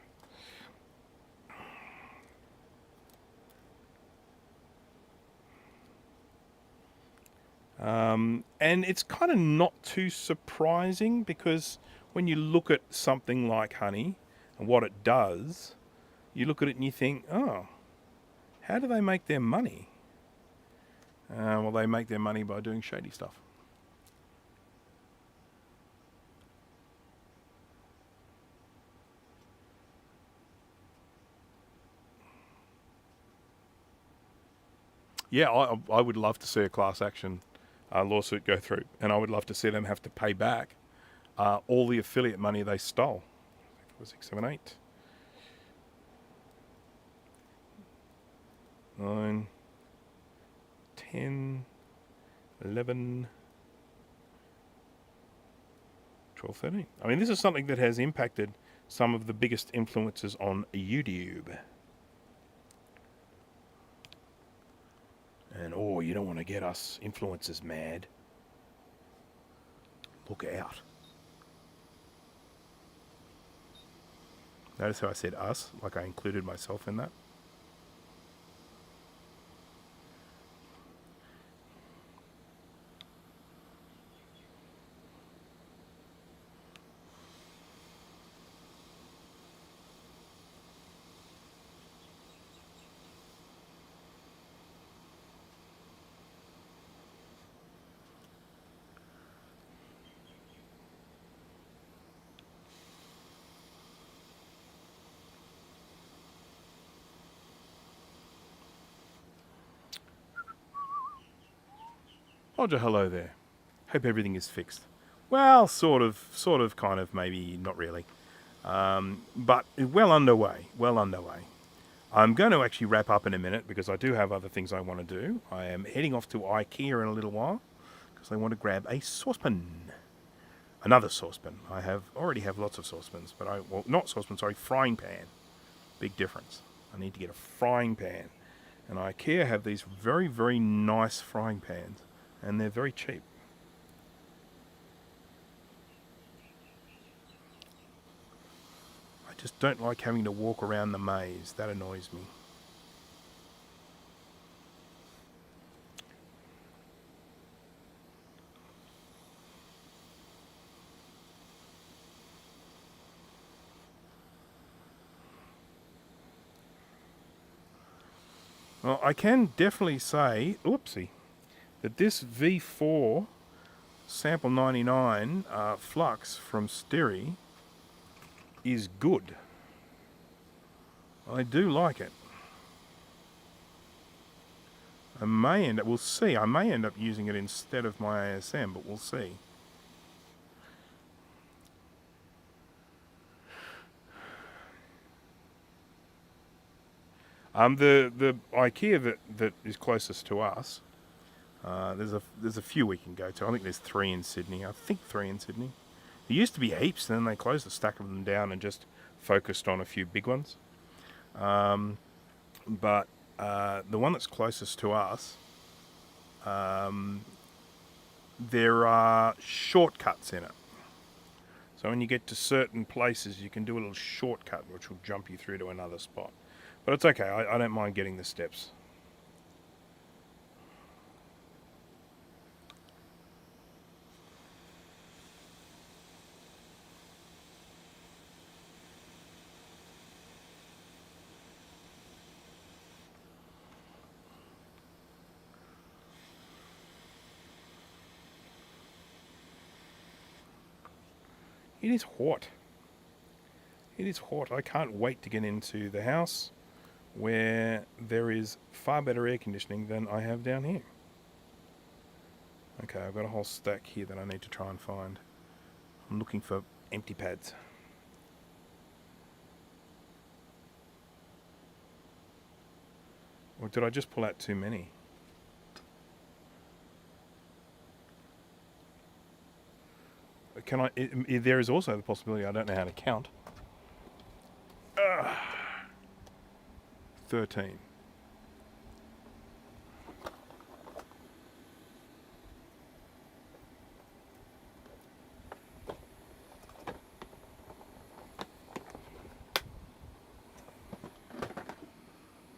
And it's kind of not too surprising, because when you look at something like Honey and what it does, you look at it and you think, oh, how do they make their money? Well, they make their money by doing shady stuff. Yeah, I would love to see a class action lawsuit go through, and I would love to see them have to pay back all the affiliate money they stole. 4, 6, 7, 8, 9, 10, 11, 12, 13. I mean, this is something that has impacted some of the biggest influencers on YouTube. And oh, you don't want to get us influencers mad. Look out. Notice how I said us, like I included myself in that. Roger, hello there. Hope everything is fixed. Well, sort of, kind of, maybe not really. But well underway, well underway. I'm going to actually wrap up in a minute because I do have other things I want to do. I am heading off to IKEA in a little while because I want to grab a saucepan. Another saucepan. I already have lots of saucepans, but not saucepan, sorry, frying pan. Big difference. I need to get a frying pan. And IKEA have these very, very nice frying pans, and they're very cheap. I just don't like having to walk around the maze. That annoys me. Well, I can definitely say, oopsie, that this V4 sample 99 flux from Steri is good. I do like it. We'll see, I may end up using it instead of my ASM, but we'll see. The IKEA that is closest to us, there's a few we can go to. I think there's 3 in Sydney. There used to be heaps, and then they closed a stack of them down and just focused on a few big ones. But the one that's closest to us, there are shortcuts in it. So when you get to certain places, you can do a little shortcut which will jump you through to another spot. But it's okay, I don't mind getting the steps. It is hot. It is hot. I can't wait to get into the house where there is far better air conditioning than I have down here. Okay, I've got a whole stack here that I need to try and find. I'm looking for empty pads. Or did I just pull out too many? Can I? There is also the possibility I don't know how to count. 13.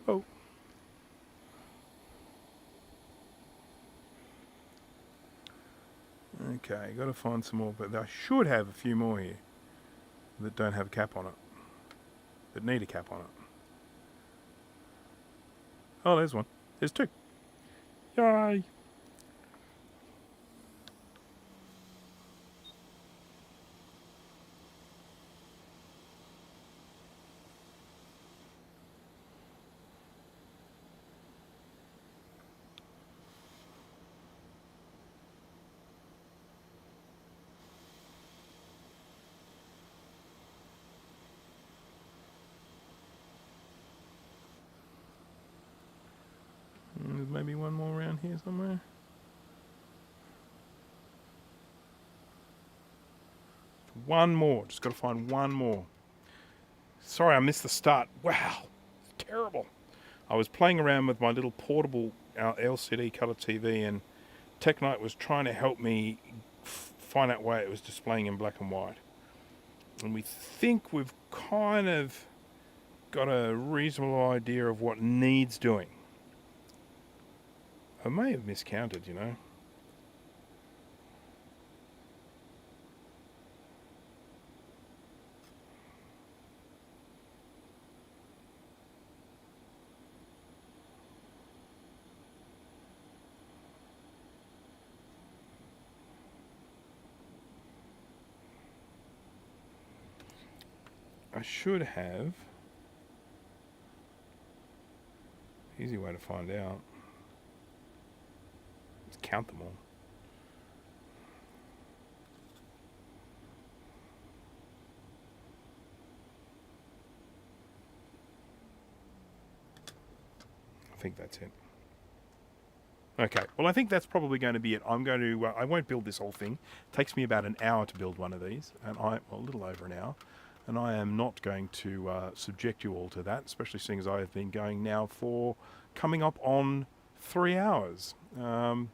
Oh. Okay, got to find some more, but I should have a few more here that don't have a cap on it, that need a cap on it. Oh, there's one. There's two. Yay! There's maybe one more around here somewhere. One more. Just got to find one more. Sorry, I missed the start. Wow, it's terrible. I was playing around with my little portable LCD colour TV, and Technite was trying to help me find out why it was displaying in black and white. And we think we've kind of got a reasonable idea of what needs doing. I may have miscounted, you know. I should have. Easy way to find out. Let's count them all. I think that's it. Okay, well, I think that's probably going to be it. I'm going to, I won't build this whole thing. It takes me about an hour to build one of these, and well, a little over an hour. And I am not going to subject you all to that, especially seeing as I have been going now for coming up on 3 hours. Whoopsie.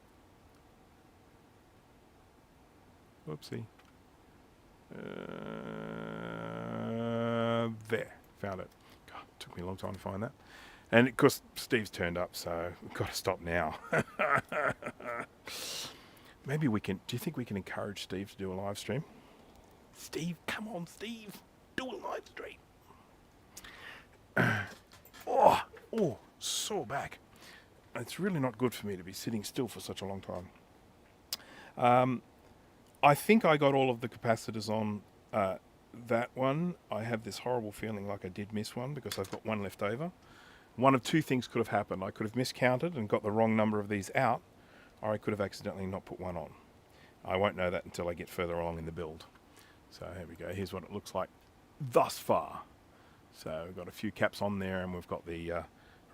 There, found it. God, it took me a long time to find that. And of course, Steve's turned up, so we've got to stop now. Maybe we can, do you think we can encourage Steve to do a live stream? Steve, come on, Steve. Do a live stream. Oh, sore back. It's really not good for me to be sitting still for such a long time. I think I got all of the capacitors on that one. I have this horrible feeling like I did miss one because I've got one left over. One of two things could have happened. I could have miscounted and got the wrong number of these out, or I could have accidentally not put one on. I won't know that until I get further along in the build. So here we go. Here's what it looks like thus far. So we've got a few caps on there, and we've got the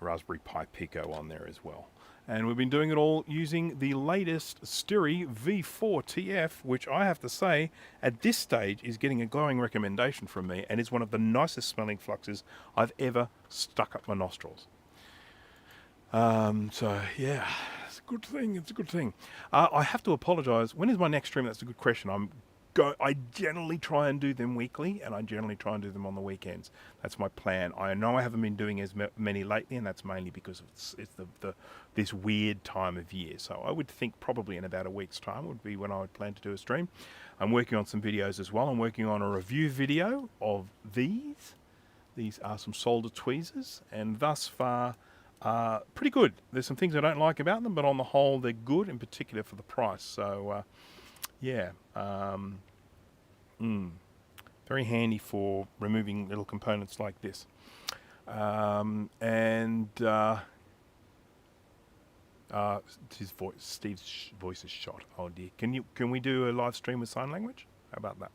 Raspberry Pi Pico on there as well. And we've been doing it all using the latest Styri V4 TF, which I have to say, at this stage, is getting a glowing recommendation from me, and is one of the nicest smelling fluxes I've ever stuck up my nostrils. So yeah, it's a good thing. It's a good thing. I have to apologise. When is my next stream? That's a good question. I generally try and do them weekly, and I generally try and do them on the weekends. That's my plan. I know I haven't been doing as many lately, and that's mainly because it's this weird time of year. So I would think probably in about a week's time would be when I would plan to do a stream. I'm working on some videos as well. I'm working on a review video of these. These are some solder tweezers, and thus far, pretty good. There's some things I don't like about them, but on the whole, they're good, in particular for the price. So, yeah. Very handy for removing little components like this. Steve's voice is shot. Oh dear. Can we do a live stream with sign language? How about that?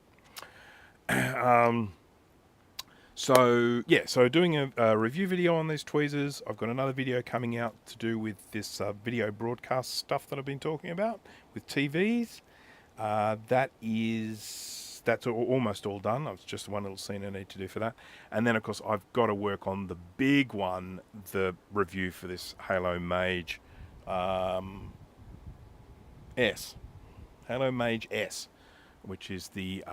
So doing a review video on these tweezers. I've got another video coming out to do with this video broadcast stuff that I've been talking about with TVs. That's almost all done. It's just one little scene I need to do for that. And then, of course, I've got to work on the big one, the review for this Halo Mage S. Halo Mage S, which is the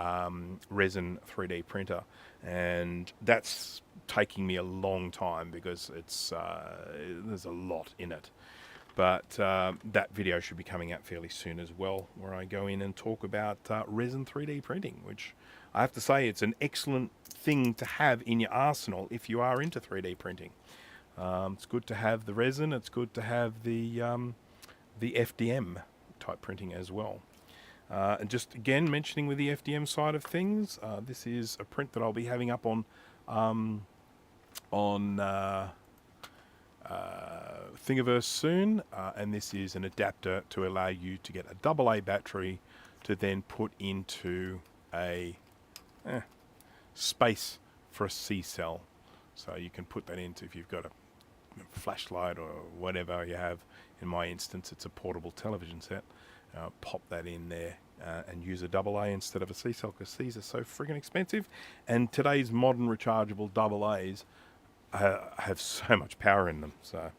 resin 3D printer. And that's taking me a long time because there's a lot in it. But that video should be coming out fairly soon as well, where I go in and talk about resin 3D printing, which I have to say it's an excellent thing to have in your arsenal if you are into 3D printing. It's good to have the resin. It's good to have the FDM type printing as well. And just again mentioning with the FDM side of things, this is a print that I'll be having up on Thingiverse soon, and this is an adapter to allow you to get a AA battery to then put into a space for a C cell. So you can put that into, if you've got a flashlight or whatever you have. In my instance, it's a portable television set. Pop that in there and use a AA instead of a C cell, because these are so friggin' expensive. And today's modern rechargeable AA's have so much power in them. So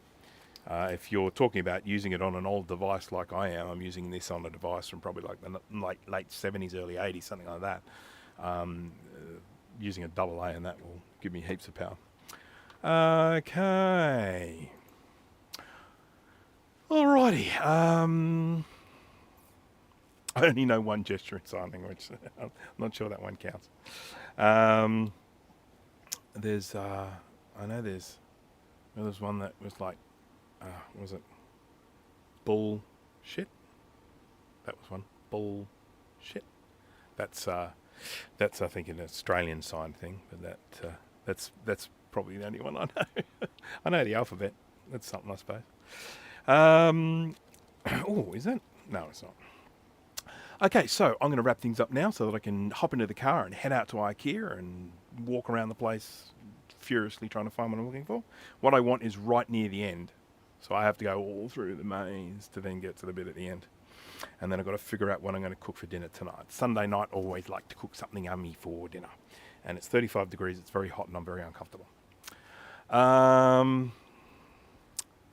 if you're talking about using it on an old device like I am, I'm using this on a device from probably like the late 70s, early 80s, something like that. Using a AA and that will give me heaps of power. Okay. Alrighty. I only know one gesture in sign language. I'm not sure that one counts. There's one that was like, was it bullshit? That was one. Bullshit. That's I think an Australian sign thing, but that's probably the only one I know. I know the alphabet. That's something, I suppose. Oh, is it? No, it's not. Okay, so I'm going to wrap things up now so that I can hop into the car and head out to IKEA and walk around the place furiously trying to find what I'm looking for. What I want is right near the end. So I have to go all through the maze to then get to the bit at the end. And then I've got to figure out what I'm going to cook for dinner tonight. Sunday night, I always like to cook something yummy for dinner. And it's 35 degrees, it's very hot, and I'm very uncomfortable.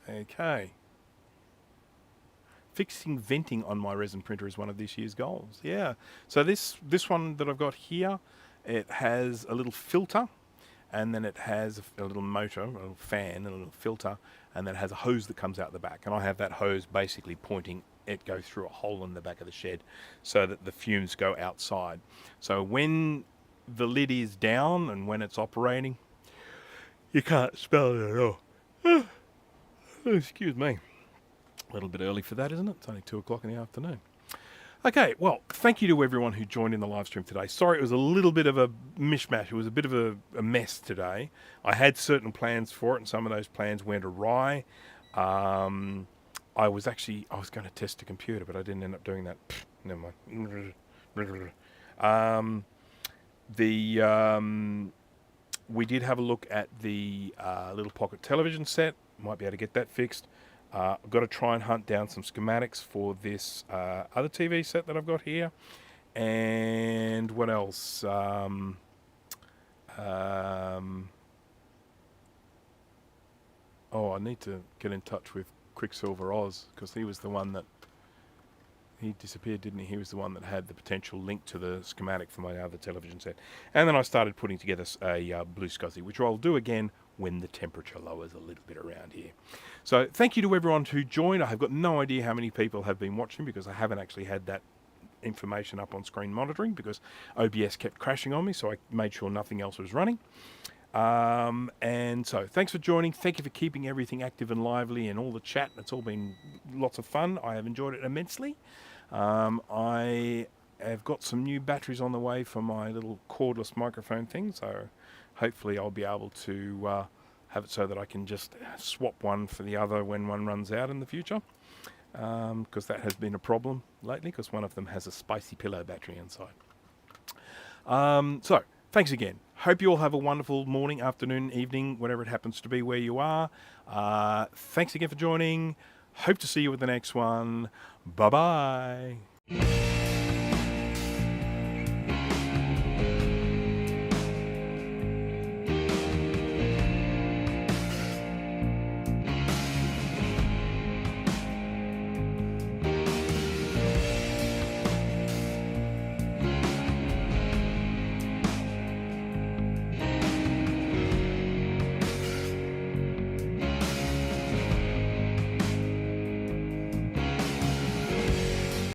Okay. Fixing venting on my resin printer is one of this year's goals. Yeah. So this one that I've got here, it has a little filter, and then it has a little motor, a little fan, and a little filter, and then it has a hose that comes out the back. And I have that hose basically pointing, it goes through a hole in the back of the shed so that the fumes go outside. So when the lid is down and when it's operating, you can't smell it at all. Excuse me. A little bit early for that, isn't it? It's only 2 o'clock in the afternoon. Okay, well, thank you to everyone who joined in the live stream today. Sorry, it was a little bit of a mishmash. It was a bit of a mess today. I had certain plans for it, and some of those plans went awry. I was going to test the computer, but I didn't end up doing that. Never mind. We did have a look at the little pocket television set. Might be able to get that fixed. I've got to try and hunt down some schematics for this other TV set that I've got here. And what else? Oh, I need to get in touch with Quicksilver Oz, because he was the one that... He disappeared, didn't he? He was the one that had the potential link to the schematic for my other television set. And then I started putting together a blue SCSI, which I'll do again when the temperature lowers a little bit around here. So thank you to everyone who joined. I have got no idea how many people have been watching, because I haven't actually had that information up on screen monitoring, because OBS kept crashing on me, so I made sure nothing else was running. And so thanks for joining. Thank you for keeping everything active and lively and all the chat. It's all been lots of fun. I have enjoyed it immensely. I have got some new batteries on the way for my little cordless microphone thing, so hopefully I'll be able to have it so that I can just swap one for the other when one runs out in the future, because that has been a problem lately, because one of them has a spicy pillow battery inside. So, thanks again. Hope you all have a wonderful morning, afternoon, evening, whatever it happens to be where you are. Thanks again for joining. Hope to see you with the next one. Bye-bye.